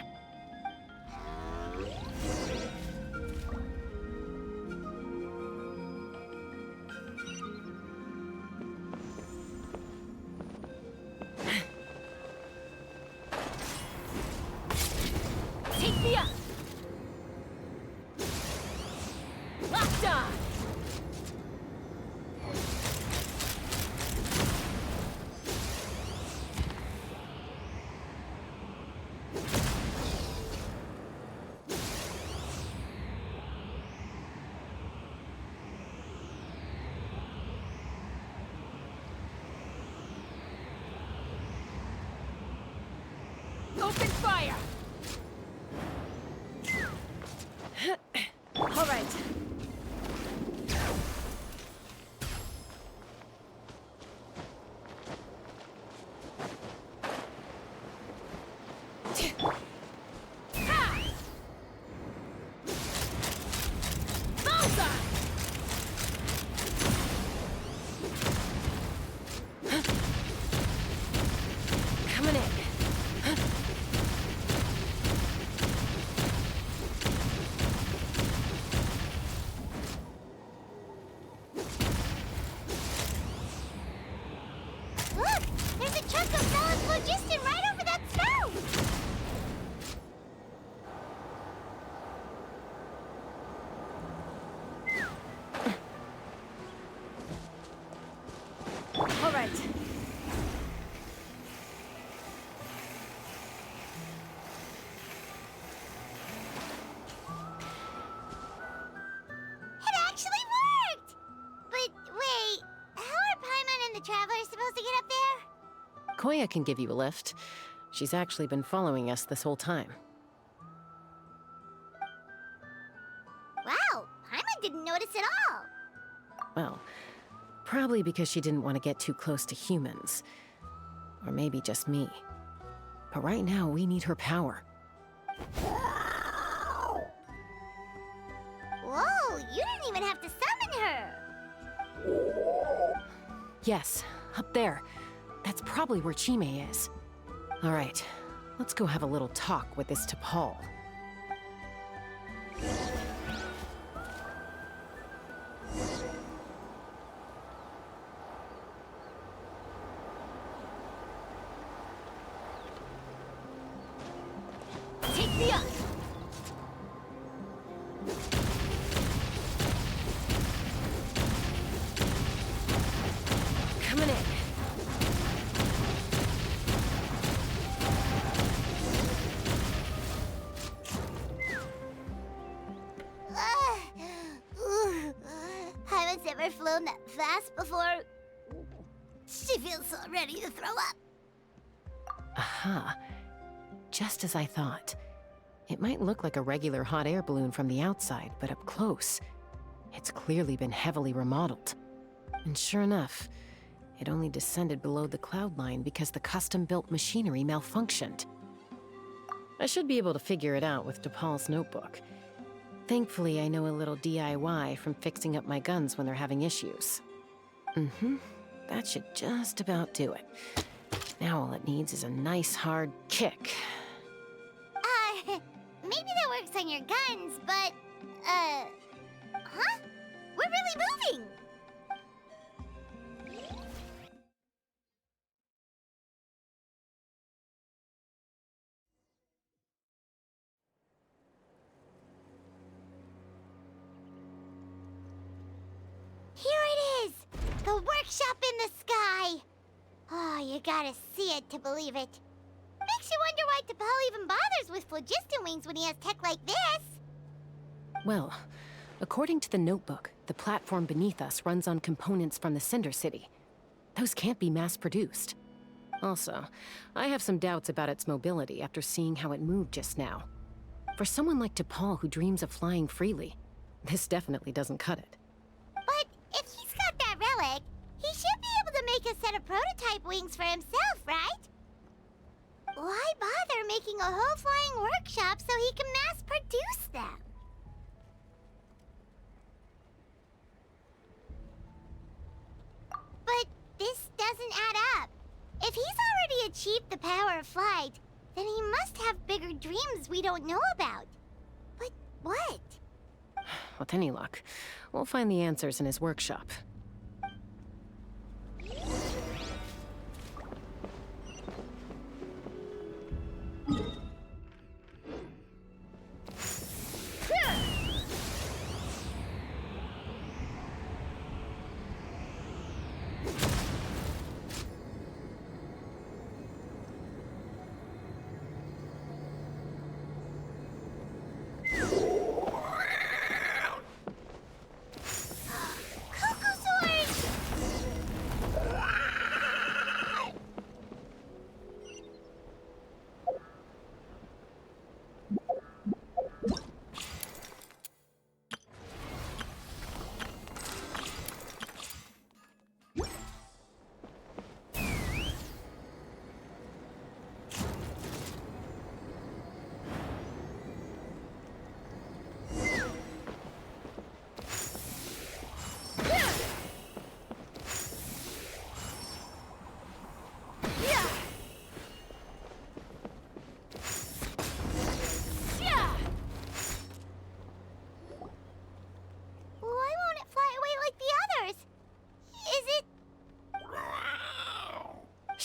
Open fire! All right. Coming in. Look! There's a chunk of solid phlogiston right over that spout! All right. It actually worked! But wait, how are Paimon and the Travelers supposed to get up there? Koya can give you a lift. She's actually been following us this whole time. Wow, Paimon didn't notice at all! Well, probably because she didn't want to get too close to humans. Or maybe just me. But right now, we need her power. Whoa, you didn't even have to summon her! Yes, up there. That's probably where Chime is. All right, let's go have a little talk with this T'Pol. Take me up! Coming in. Haven't ever flown that fast before. She feels so ready to throw up. Aha. Just as I thought. It might look like a regular hot air balloon from the outside, but up close, it's clearly been heavily remodeled. And sure enough, it only descended below the cloud line because the custom-built machinery malfunctioned. I should be able to figure it out with T'Pol's notebook. Thankfully, I know a little DIY from fixing up my guns when they're having issues. That should just about do it. Now all it needs is a nice hard kick. Maybe that works on your guns, but, huh? We're really moving! Here it is! The workshop in the sky! Oh, you gotta see it to believe it. Makes you wonder why T'Pol even bothers with phlogiston wings when he has tech like this. Well, according to the notebook, the platform beneath us runs on components from the Cinder City. Those can't be mass-produced. Also, I have some doubts about its mobility after seeing how it moved just now. For someone like T'Pol who dreams of flying freely, this definitely doesn't cut it. But if he's got that relic, he should be able to make a set of prototype wings for himself, right? Why bother making a whole flying workshop so he can mass-produce them? But this doesn't add up. If he's already achieved the power of flight, then he must have bigger dreams we don't know about. But what? With any luck, we'll find the answers in his workshop.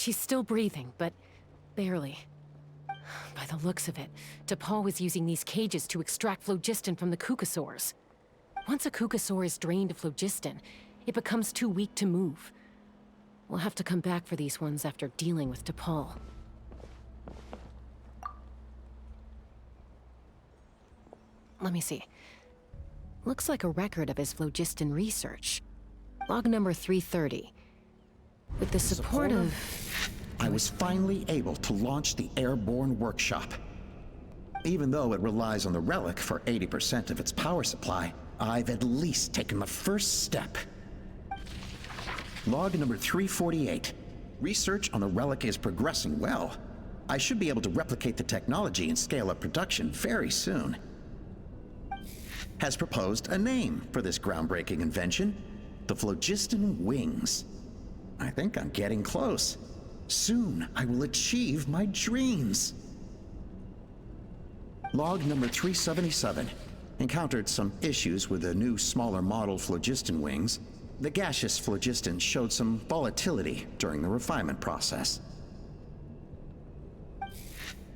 She's still breathing, but barely. By the looks of it, DePaul was using these cages to extract phlogiston from the Kukasaurs. Once a Kukasaur is drained of phlogiston, it becomes too weak to move. We'll have to come back for these ones after dealing with DePaul. Let me see. Looks like a record of his phlogiston research. Log number 330. With the support of... I was finally able to launch the airborne workshop. Even though it relies on the relic for 80% of its power supply, I've at least taken the first step. Log number 348. Research on the relic is progressing well. I should be able to replicate the technology and scale up production very soon. Has proposed a name for this groundbreaking invention, the phlogiston wings. I think I'm getting close. Soon I will achieve my dreams. Log number 377. Encountered some issues with the new smaller model phlogiston wings. The gaseous phlogiston showed some volatility during the refinement process.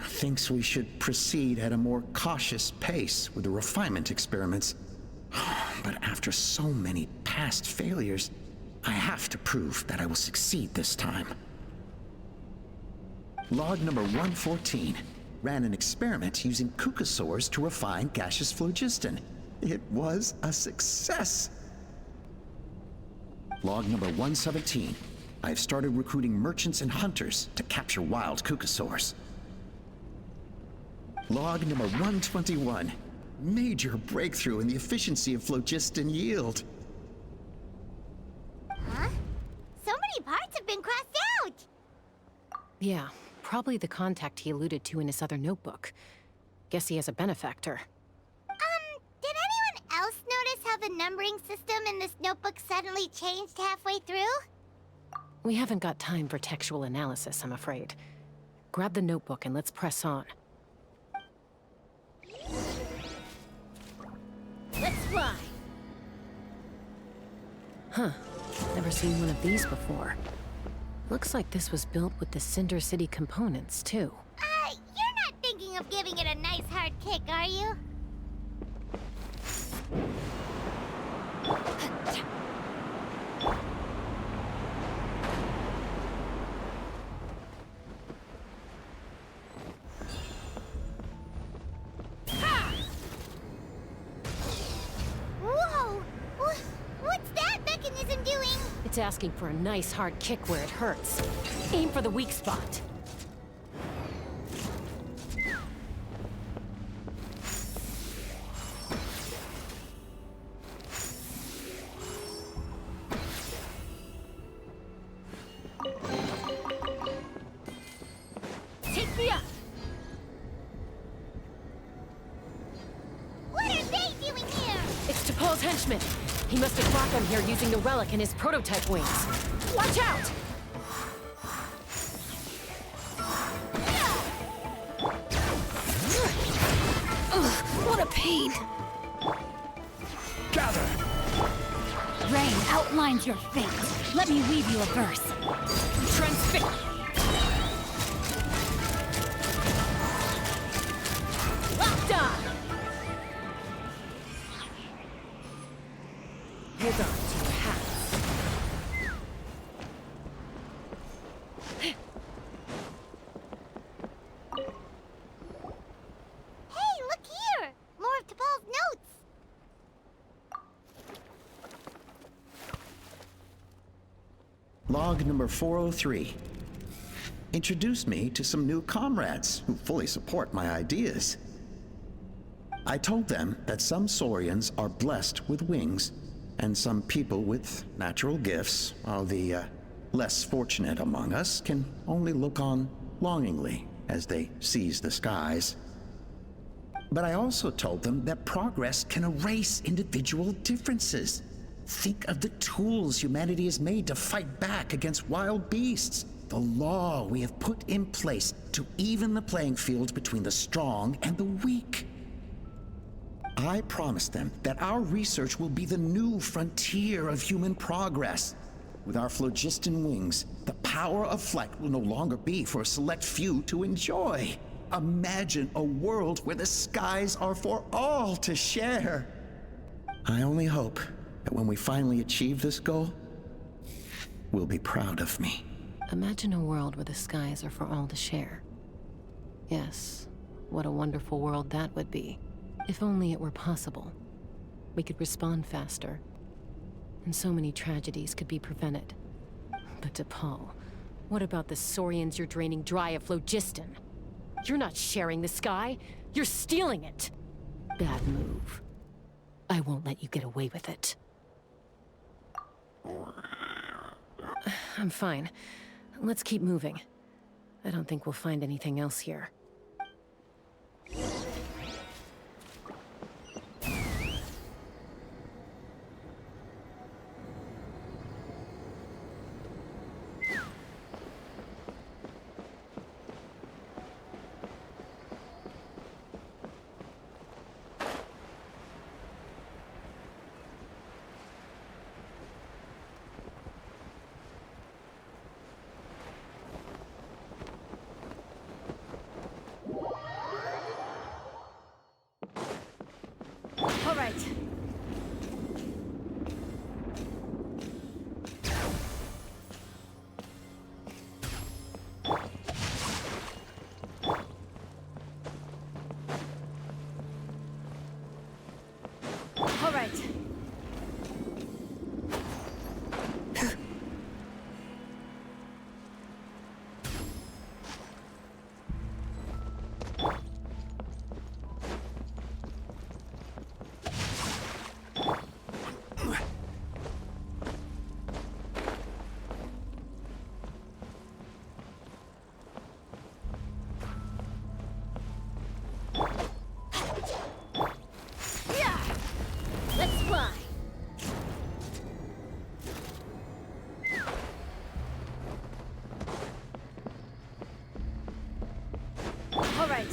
Thinks we should proceed at a more cautious pace with the refinement experiments. But after so many past failures, I have to prove that I will succeed this time. Log number 114. Ran an experiment using Kukasaurs to refine gaseous phlogiston. It was a success. Log number 117. I've started recruiting merchants and hunters to capture wild Kukasaurs. Log number 121. Major breakthrough in the efficiency of phlogiston yield. Huh? So many parts have been crossed out! Yeah, probably the contact he alluded to in his other notebook. Guess he has a benefactor. Did anyone else notice how the numbering system in this notebook suddenly changed halfway through? We haven't got time for textual analysis, I'm afraid. Grab the notebook and let's press on. Let's fly! Huh. Never seen one of these before. Looks like this was built with the Cinder City components, too. You're not thinking of giving it a nice hard kick, are you? Whoa! What's that mechanism doing? It's asking for a nice hard kick where it hurts. Aim for the weak spot. Take me up! What are they doing here? It's T'Pol's henchman. He must have brought them here using the relic in his prototype wings. Watch out! Ugh, what a pain. Gather! Rain outlines your fate. Let me weave you a verse. Transfix. Locked on! Hold on to your hats. Hey, look here! More of T'Pol's notes! Log number 403. Introduced me to some new comrades who fully support my ideas. I told them that some Saurians are blessed with wings, and some people with natural gifts, while the less fortunate among us can only look on longingly as they seize the skies. But I also told them that progress can erase individual differences. Think of the tools humanity has made to fight back against wild beasts. The law we have put in place to even the playing field between the strong and the weak. I promised them that our research will be the new frontier of human progress. With our phlogiston wings, the power of flight will no longer be for a select few to enjoy. Imagine a world where the skies are for all to share. I only hope that when we finally achieve this goal, we'll be proud of me. Imagine a world where the skies are for all to share. Yes, what a wonderful world that would be. If only it were possible. We could respond faster, and so many tragedies could be prevented. But DePaul, what about the saurians you're draining dry of phlogiston? You're not sharing the sky, you're stealing it! Bad move. I won't let you get away with it. I'm fine. Let's keep moving. I don't think we'll find anything else here. All right. All right. Let's fly. All right.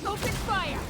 Open fire!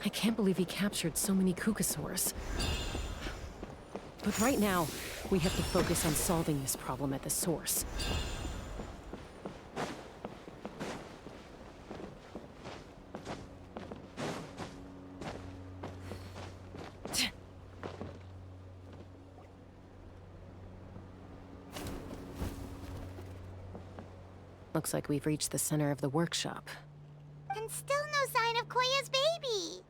I can't believe he captured so many Kukasaurs. But right now, we have to focus on solving this problem at the source. Looks like we've reached the center of the workshop. And still no sign of Koya's baby.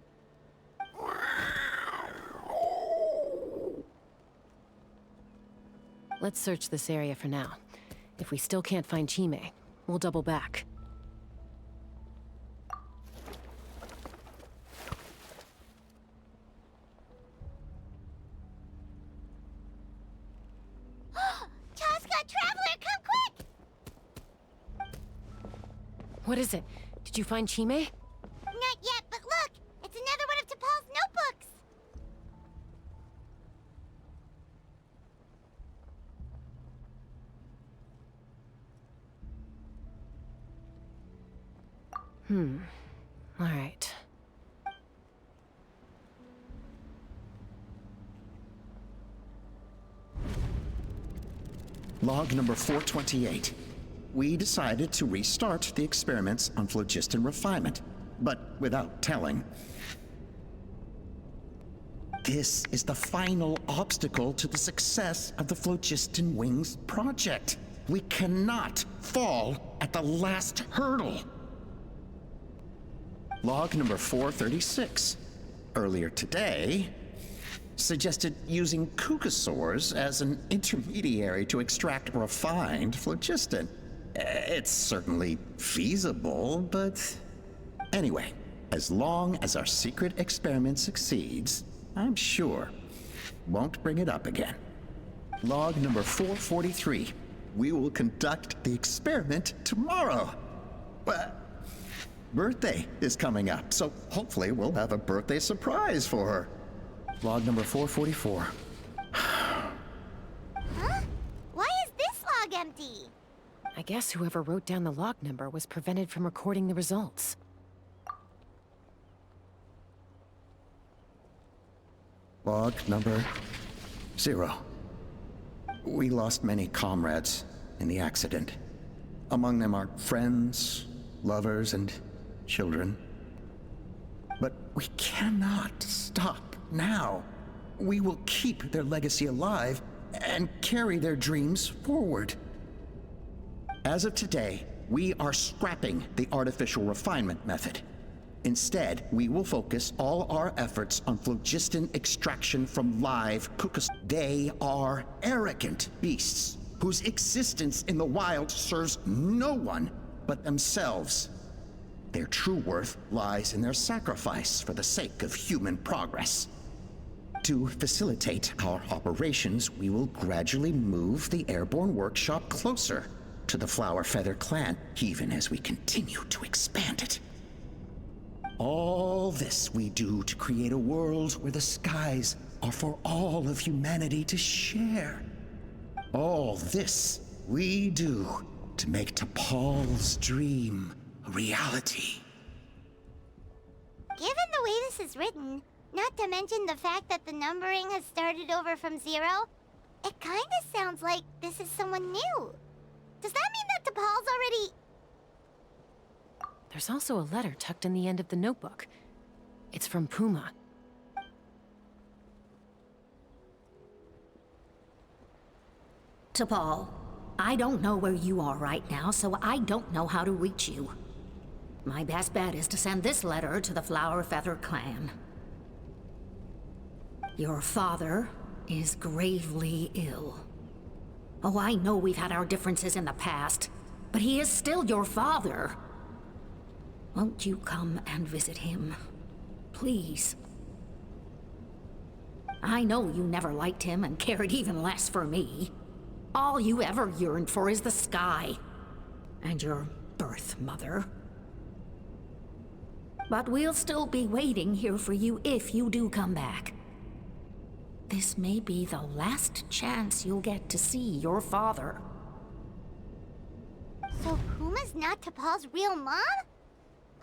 Let's search this area for now. If we still can't find Chime, we'll double back. Chaska, Traveler, come quick! What is it? Did you find Chime? Not yet, but look! It's another one of T'Pol's notebooks! All right. Log number 428. We decided to restart the experiments on phlogiston refinement, but without telling. This is the final obstacle to the success of the Phlogiston Wings project. We cannot fall at the last hurdle. Log number 436, earlier today, suggested using cucosaurs as an intermediary to extract refined phlogiston. It's certainly feasible, but... Anyway, as long as our secret experiment succeeds, I'm sure won't bring it up again. Log number 443. We will conduct the experiment tomorrow. But birthday is coming up, so hopefully we'll have a birthday surprise for her. Log number 444. Huh? Why is this log empty? I guess whoever wrote down the log number was prevented from recording the results. Log number 0. We lost many comrades in the accident. Among them are friends, lovers, and children. But we cannot stop now. We will keep their legacy alive and carry their dreams forward. As of today, we are scrapping the artificial refinement method. Instead, we will focus all our efforts on phlogiston extraction from live cuckoos. They are arrogant beasts whose existence in the wild serves no one but themselves. Their true worth lies in their sacrifice for the sake of human progress. To facilitate our operations, we will gradually move the airborne workshop closer to the Flower Feather clan, even as we continue to expand it. All this we do to create a world where the skies are for all of humanity to share. All this we do to make T'Pol's dream a reality. Given the way this is written, not to mention the fact that the numbering has started over from 0, it kinda sounds like this is someone new. Does that mean that T'Pol's already... There's also a letter tucked in the end of the notebook. It's from Puma. T'Pol, I don't know where you are right now, so I don't know how to reach you. My best bet is to send this letter to the Flower Feather clan. Your father is gravely ill. Oh, I know we've had our differences in the past, but he is still your father. Won't you come and visit him? Please. I know you never liked him and cared even less for me. All you ever yearned for is the sky. And your birth mother. But we'll still be waiting here for you if you do come back. This may be the last chance you'll get to see your father. So Puma's not T'Pol's real mom?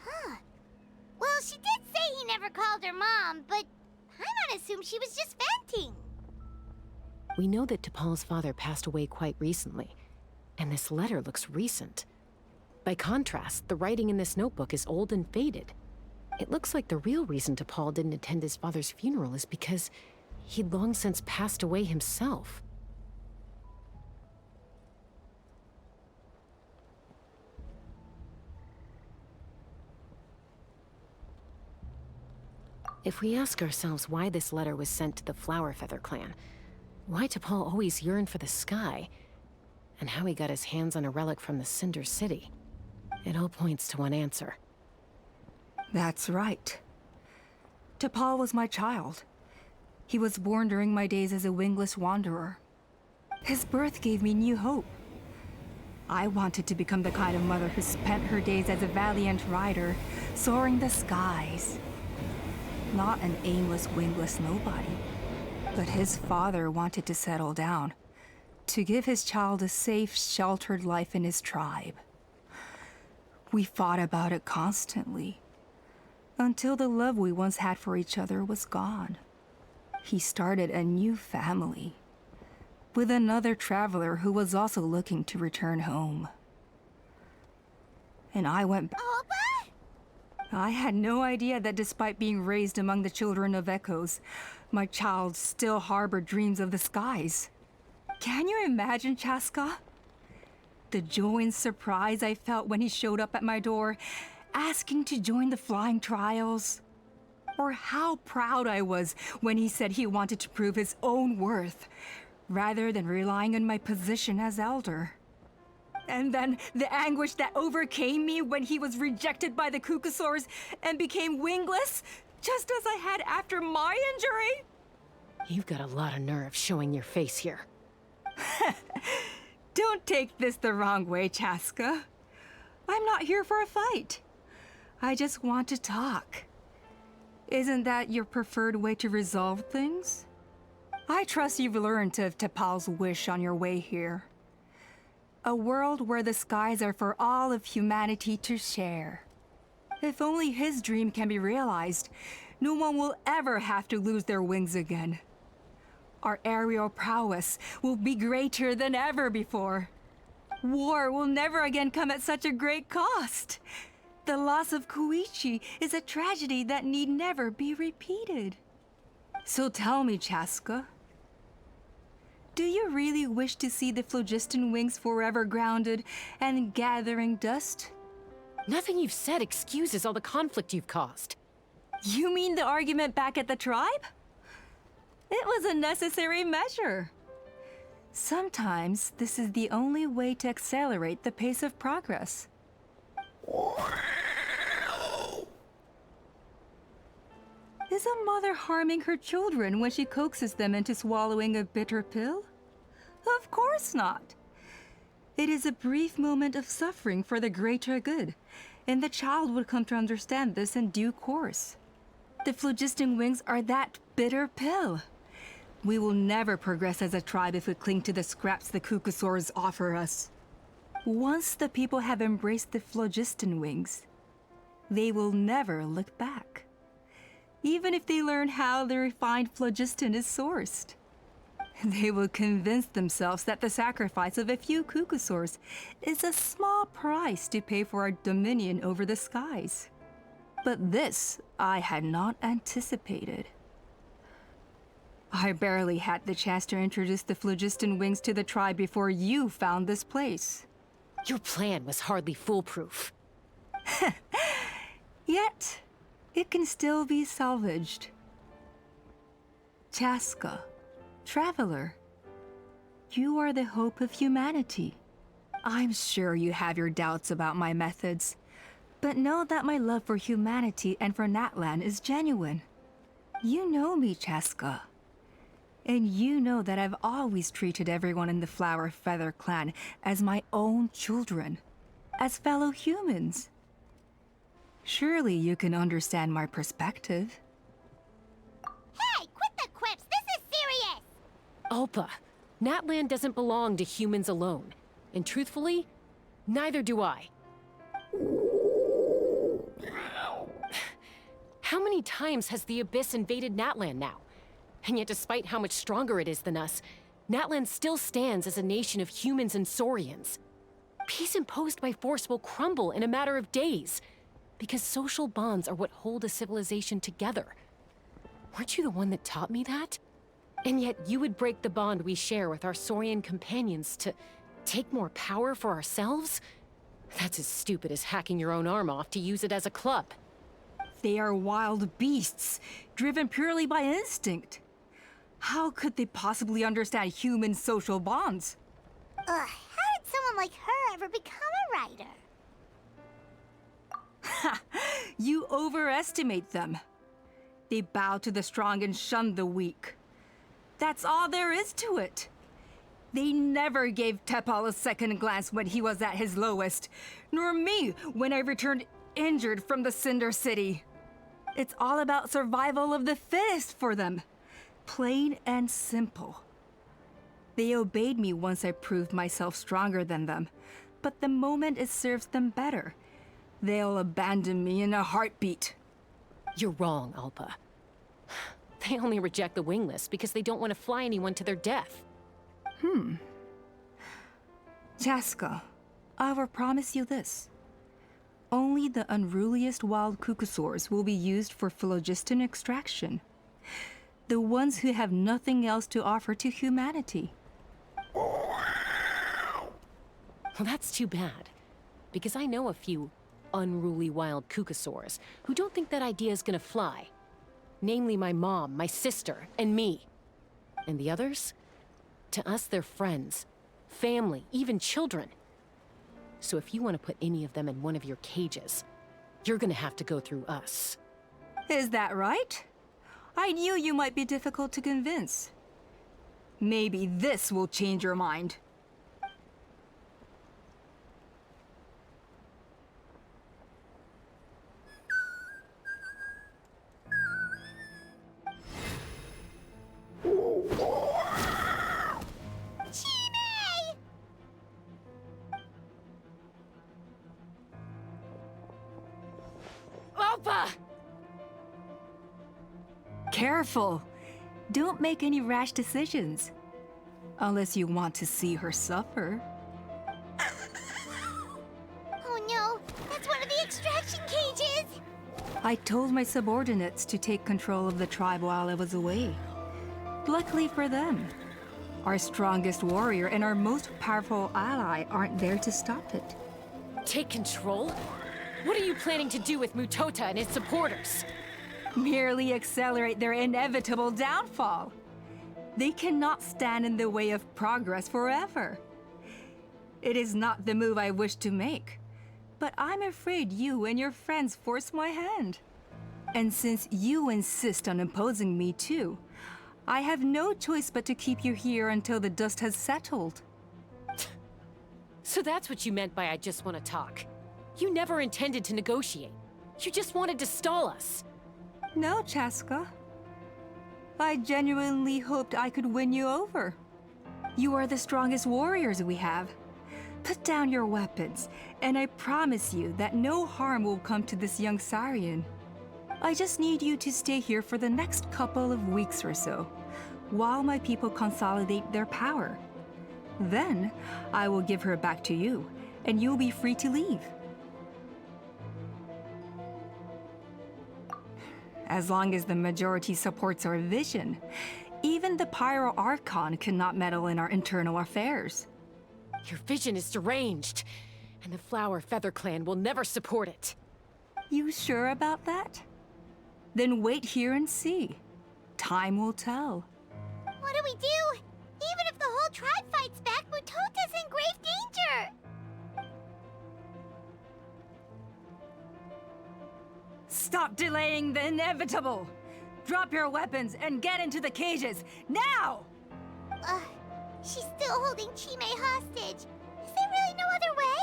Huh. Well, she did say he never called her mom, but I'm gonna assume she was just venting. We know that T'Pol's father passed away quite recently, and this letter looks recent. By contrast, the writing in this notebook is old and faded. It looks like the real reason T'Pol didn't attend his father's funeral is because he'd long since passed away himself. If we ask ourselves why this letter was sent to the Flower Feather clan, why T'Pol always yearned for the sky, and how he got his hands on a relic from the Cinder City, it all points to one answer. That's right. T'Pol was my child. He was born during my days as a wingless wanderer. His birth gave me new hope. I wanted to become the kind of mother who spent her days as a valiant rider, soaring the skies. Not an aimless, wingless nobody. But his father wanted to settle down, to give his child a safe, sheltered life in his tribe. We fought about it constantly, until the love we once had for each other was gone. He started a new family, with another traveler who was also looking to return home. And I went back. I had no idea that despite being raised among the children of echoes, my child still harbored dreams of the skies. Can you imagine, Chaska? The joy and surprise I felt when he showed up at my door, asking to join the flying trials. Or how proud I was when he said he wanted to prove his own worth, rather than relying on my position as elder. And then the anguish that overcame me when he was rejected by the Kukusaurs and became wingless, just as I had after my injury. You've got a lot of nerve showing your face here. Don't take this the wrong way, Chaska. I'm not here for a fight. I just want to talk. Isn't that your preferred way to resolve things? I trust you've learned of T'Pol's wish on your way here. A world where the skies are for all of humanity to share. If only his dream can be realized, no one will ever have to lose their wings again. Our aerial prowess will be greater than ever before. War will never again come at such a great cost. The loss of Koichi is a tragedy that need never be repeated. So tell me, Chaska, do you really wish to see the phlogiston wings forever grounded and gathering dust? Nothing you've said excuses all the conflict you've caused. You mean the argument back at the tribe? It was a necessary measure. Sometimes this is the only way to accelerate the pace of progress. Is a mother harming her children when she coaxes them into swallowing a bitter pill? Of course not. It is a brief moment of suffering for the greater good, and the child would come to understand this in due course. The phlogiston wings are that bitter pill. We will never progress as a tribe if we cling to the scraps the Kukusaurs offer us. Once the people have embraced the phlogiston wings, they will never look back. Even if they learn how the refined phlogiston is sourced. They will convince themselves that the sacrifice of a few Kukusaurs is a small price to pay for our dominion over the skies. But this I had not anticipated. I barely had the chance to introduce the phlogiston wings to the tribe before you found this place. Your plan was hardly foolproof. Yet, it can still be salvaged. Chaska, traveler, you are the hope of humanity. I'm sure you have your doubts about my methods, but know that my love for humanity and for Natlan is genuine. You know me, Chaska. And you know that I've always treated everyone in the Flower Feather clan as my own children, as fellow humans. Surely you can understand my perspective. Hey, quit the quips! This is serious! Ulpa, Natlan doesn't belong to humans alone. And truthfully, neither do I. How many times has the Abyss invaded Natlan now? And yet despite how much stronger it is than us, Natlan still stands as a nation of humans and saurians. Peace imposed by force will crumble in a matter of days, because social bonds are what hold a civilization together. Weren't you the one that taught me that? And yet you would break the bond we share with our saurian companions to take more power for ourselves? That's as stupid as hacking your own arm off to use it as a club. They are wild beasts, driven purely by instinct. How could they possibly understand human social bonds? How did someone like her ever become a writer? Ha! You overestimate them. They bow to the strong and shun the weak. That's all there is to it. They never gave T'Pol a second glance when he was at his lowest, nor me when I returned injured from the Cinder City. It's all about survival of the fittest for them. Plain and simple. They obeyed me once I proved myself stronger than them, but the moment it serves them better, they'll abandon me in a heartbeat. You're wrong, Ulpa. They only reject the wingless because they don't want to fly anyone to their death. Chaska, I will promise you this. Only the unruliest wild Kukusaurs will be used for phlogiston extraction. The ones who have nothing else to offer to humanity. Well, that's too bad. Because I know a few unruly wild Kukasaurs who don't think that idea is gonna fly. Namely my mom, my sister, and me. And the others? To us, they're friends, family, even children. So if you want to put any of them in one of your cages, you're gonna have to go through us. Is that right? I knew you might be difficult to convince. Maybe this will change your mind. Opa! Careful! Don't make any rash decisions. Unless you want to see her suffer. Oh no, that's one of the extraction cages! I told my subordinates to take control of the tribe while I was away. Luckily for them, our strongest warrior and our most powerful ally aren't there to stop it. Take control? What are you planning to do with Mutota and his supporters? Merely accelerate their inevitable downfall. They cannot stand in the way of progress forever. It is not the move I wish to make, but I'm afraid you and your friends force my hand. And since you insist on imposing me too, I have no choice but to keep you here until the dust has settled. So that's what you meant by I just want to talk. You never intended to negotiate. You just wanted to stall us. No, Chaska. I genuinely hoped I could win you over. You are the strongest warriors we have. Put down your weapons, and I promise you that no harm will come to this young Sarian. I just need you to stay here for the next couple of weeks or so, while my people consolidate their power. Then, I will give her back to you, and you'll be free to leave. As long as the majority supports our vision, even the Pyro Archon cannot meddle in our internal affairs. Your vision is deranged, and the Flower Feather Clan will never support it. You sure about that? Then wait here and see. Time will tell. What do we do? Even if the whole tribe fights back, Mutota's in grave danger! Stop delaying the inevitable! Drop your weapons and get into the cages, now! She's still holding Chime hostage. Is there really no other way?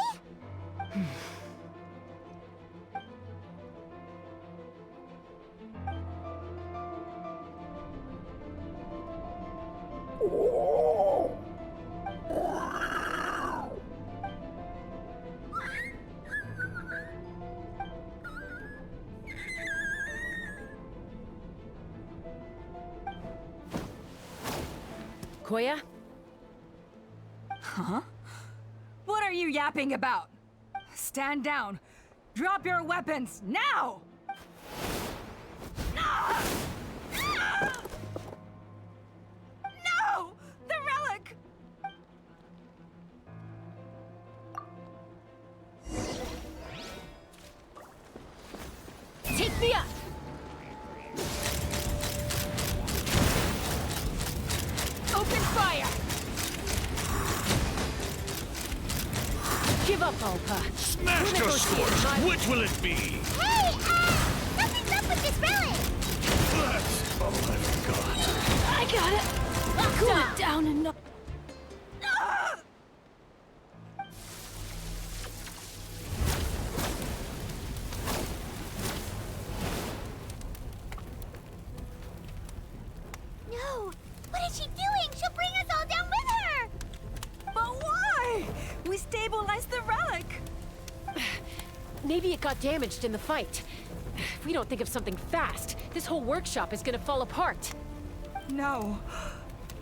Koya? Huh? What are you yapping about? Stand down. Drop your weapons, now! No! The relic! Take me up! Open fire! Give up, Alpa. Smash your sword! Which will it be? Hey, something's up with this relic! That's all I've got. I got it! Cool it down enough. No! What is she doing? She'll bring us all down with her! But why? We stabilized the relic! Maybe it got damaged in the fight. If we don't think of something fast, this whole workshop is gonna fall apart. No.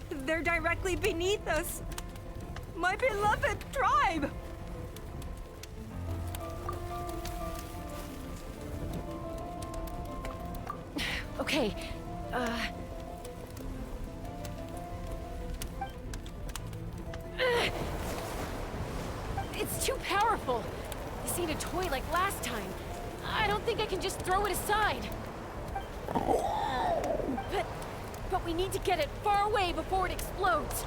They're directly beneath us. My beloved tribe! Okay, ain't a toy like last time. I don't think I can just throw it aside. But we need to get it far away before it explodes.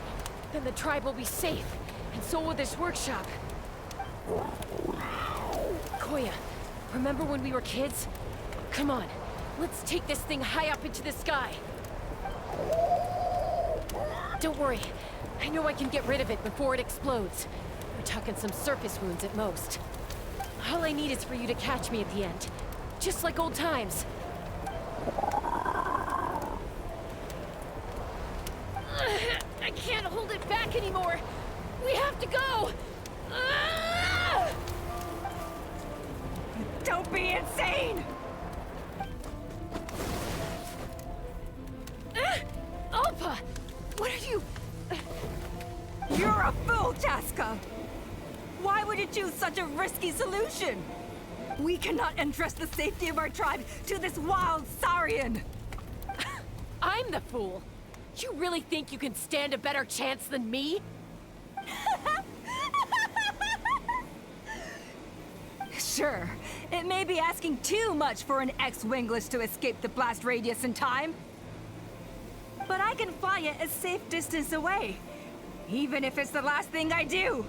Then the tribe will be safe, and so will this workshop. Koya, remember when we were kids? Come on, let's take this thing high up into the sky. Don't worry, I know I can get rid of it before it explodes. We're talking some surface wounds at most. All I need is for you to catch me at the end, just like old times. I can't hold it back anymore. We have to go. Don't be insane! Alpa, what are you? You're a fool, Chaska! Why would you choose such a risky solution? We cannot entrust the safety of our tribe to this wild Saurian! I'm the fool. You really think you can stand a better chance than me? Sure, it may be asking too much for an ex-wingless to escape the blast radius in time. But I can fly it a safe distance away, even if it's the last thing I do.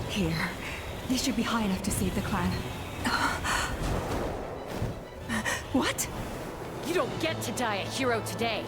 Here, this should be high enough to save the clan. What? You don't get to die a hero today.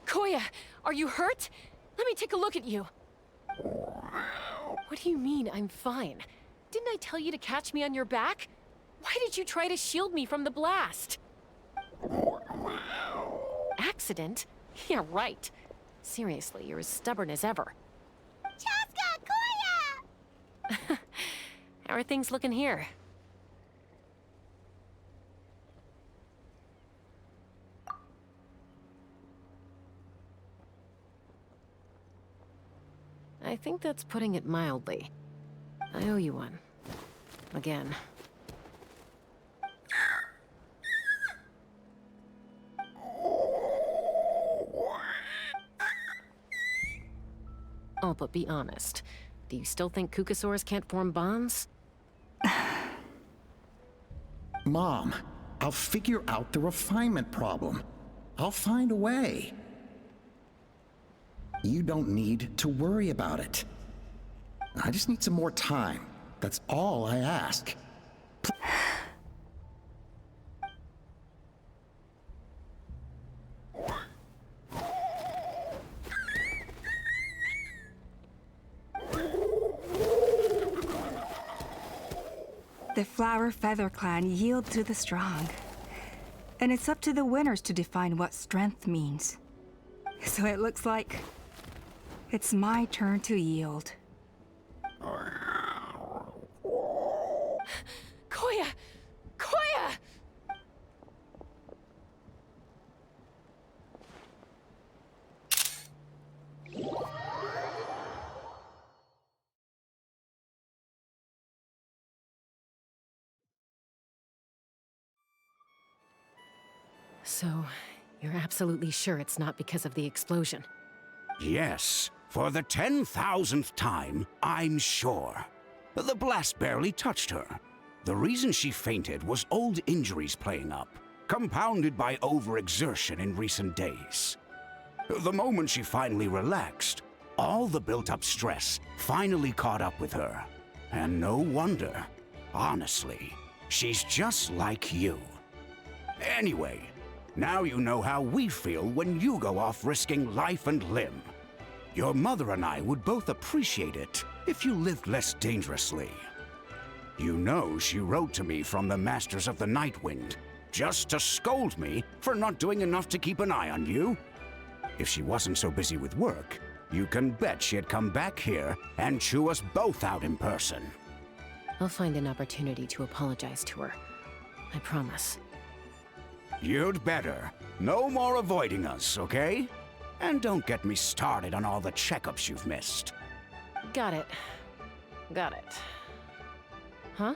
Koya, are you hurt? Let me take a look at you. What do you mean, I'm fine? Didn't I tell you to catch me on your back? Why did you try to shield me from the blast? Accident? Yeah, right. Seriously, you're as stubborn as ever. Chaska, Koya! How are things looking here? I think that's putting it mildly. I owe you one. Again. Oh, but be honest. Do you still think Kukasaurs can't form bonds? Mom, I'll figure out the refinement problem. I'll find a way. You don't need to worry about it. I just need some more time. That's all I ask. The Flower Feather Clan yield to the strong. And it's up to the winners to define what strength means. So it looks like it's my turn to yield. Koya! Koya! So, you're absolutely sure it's not because of the explosion? Yes, for the 10,000th time, I'm sure. The blast barely touched her. The reason she fainted was old injuries playing up, compounded by overexertion in recent days. The moment she finally relaxed, all the built-up stress finally caught up with her. And no wonder. Honestly, she's just like you. Anyway, now you know how we feel when you go off risking life and limb. Your mother and I would both appreciate it if you lived less dangerously. You know she wrote to me from the Masters of the Night Wind, just to scold me for not doing enough to keep an eye on you. If she wasn't so busy with work, you can bet she'd come back here and chew us both out in person. I'll find an opportunity to apologize to her. I promise. You'd better. No more avoiding us, okay? And don't get me started on all the checkups you've missed. Got it. Got it. Huh?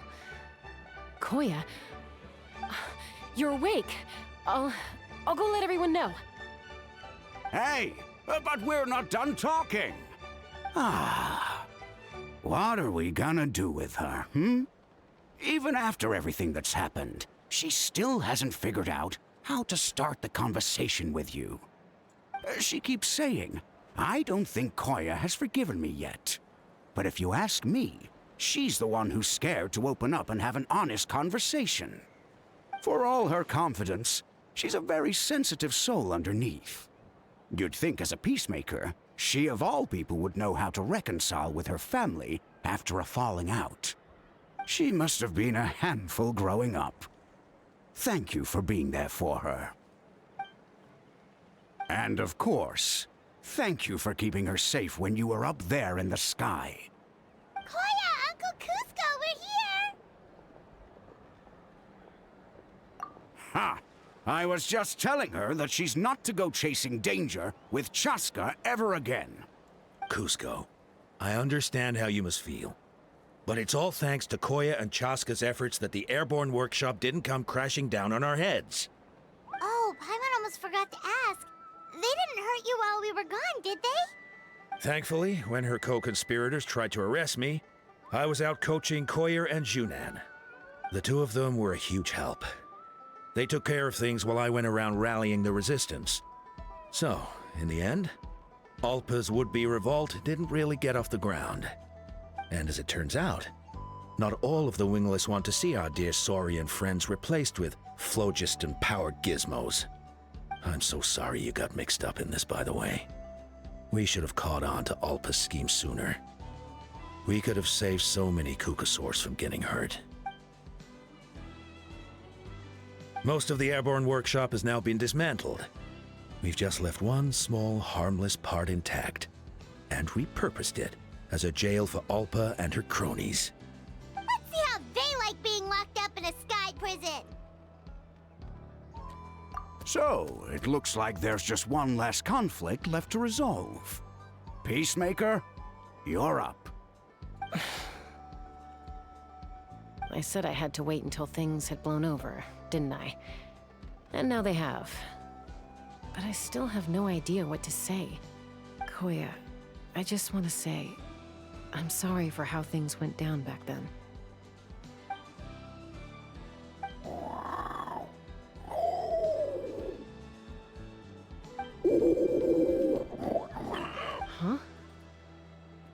Koya? You're awake. I'll go let everyone know. Hey, but we're not done talking. What are we gonna do with her, Even after everything that's happened, she still hasn't figured out how to start the conversation with you. She keeps saying, I don't think Koya has forgiven me yet. But if you ask me, she's the one who's scared to open up and have an honest conversation. For all her confidence, she's a very sensitive soul underneath. You'd think as a peacemaker, she of all people would know how to reconcile with her family after a falling out. She must have been a handful growing up. Thank you for being there for her. And of course, thank you for keeping her safe when you were up there in the sky. Koya, Uncle Cusco, we're here! Ha! I was just telling her that she's not to go chasing danger with Chaska ever again. Cusco, I understand how you must feel. But it's all thanks to Koya and Chaska's efforts that the airborne workshop didn't come crashing down on our heads. Oh, Paimon almost forgot to ask. They didn't hurt you while we were gone, did they? Thankfully, when her co-conspirators tried to arrest me, I was out coaching Koyer and Junan. The two of them were a huge help. They took care of things while I went around rallying the resistance. So, in the end, Alpa's would-be revolt didn't really get off the ground. And as it turns out, not all of the wingless want to see our dear Saurian friends replaced with phlogiston-powered gizmos. I'm so sorry you got mixed up in this, by the way. We should have caught on to Alpa's scheme sooner. We could have saved so many Kukasaurs from getting hurt. Most of the airborne workshop has now been dismantled. We've just left one small, harmless part intact, and repurposed it as a jail for Alpa and her cronies. Let's see how they like being locked up in a sky prison. So, it looks like there's just one last conflict left to resolve. Peacemaker, you're up. I said I had to wait until things had blown over, didn't I? And now they have. But I still have no idea what to say. Koya, I just want to say, I'm sorry for how things went down back then. Huh?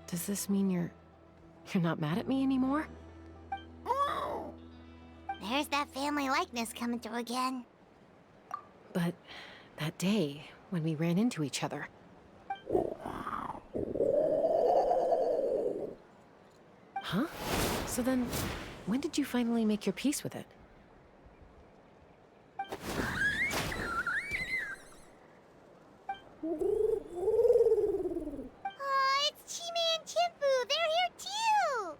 Does this mean you're not mad at me anymore? There's that family likeness coming through again. But that day, when we ran into each other. Huh? So then, when did you finally make your peace with it? Oh, it's Chime and Chimpu! They're here too!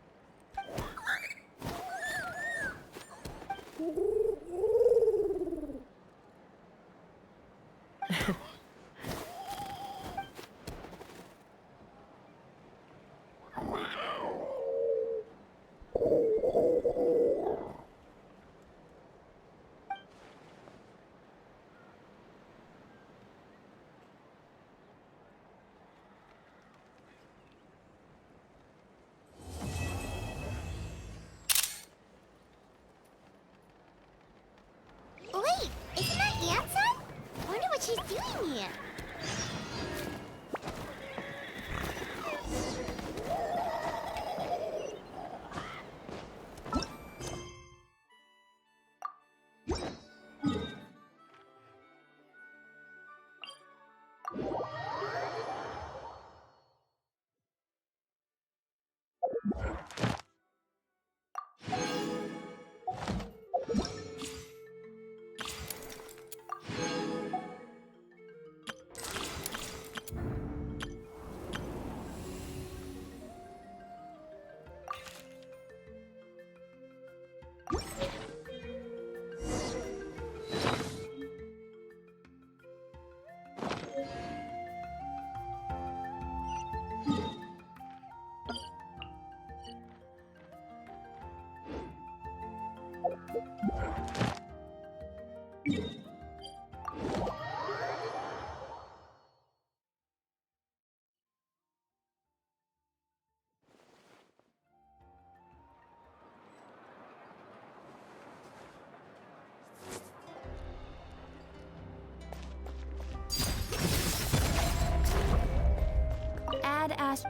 Add as.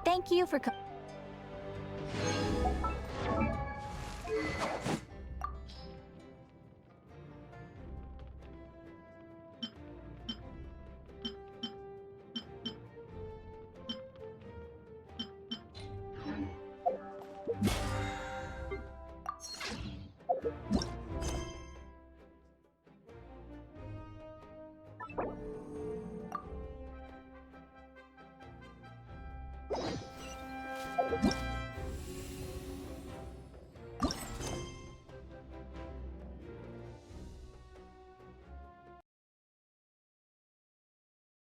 Thank you for.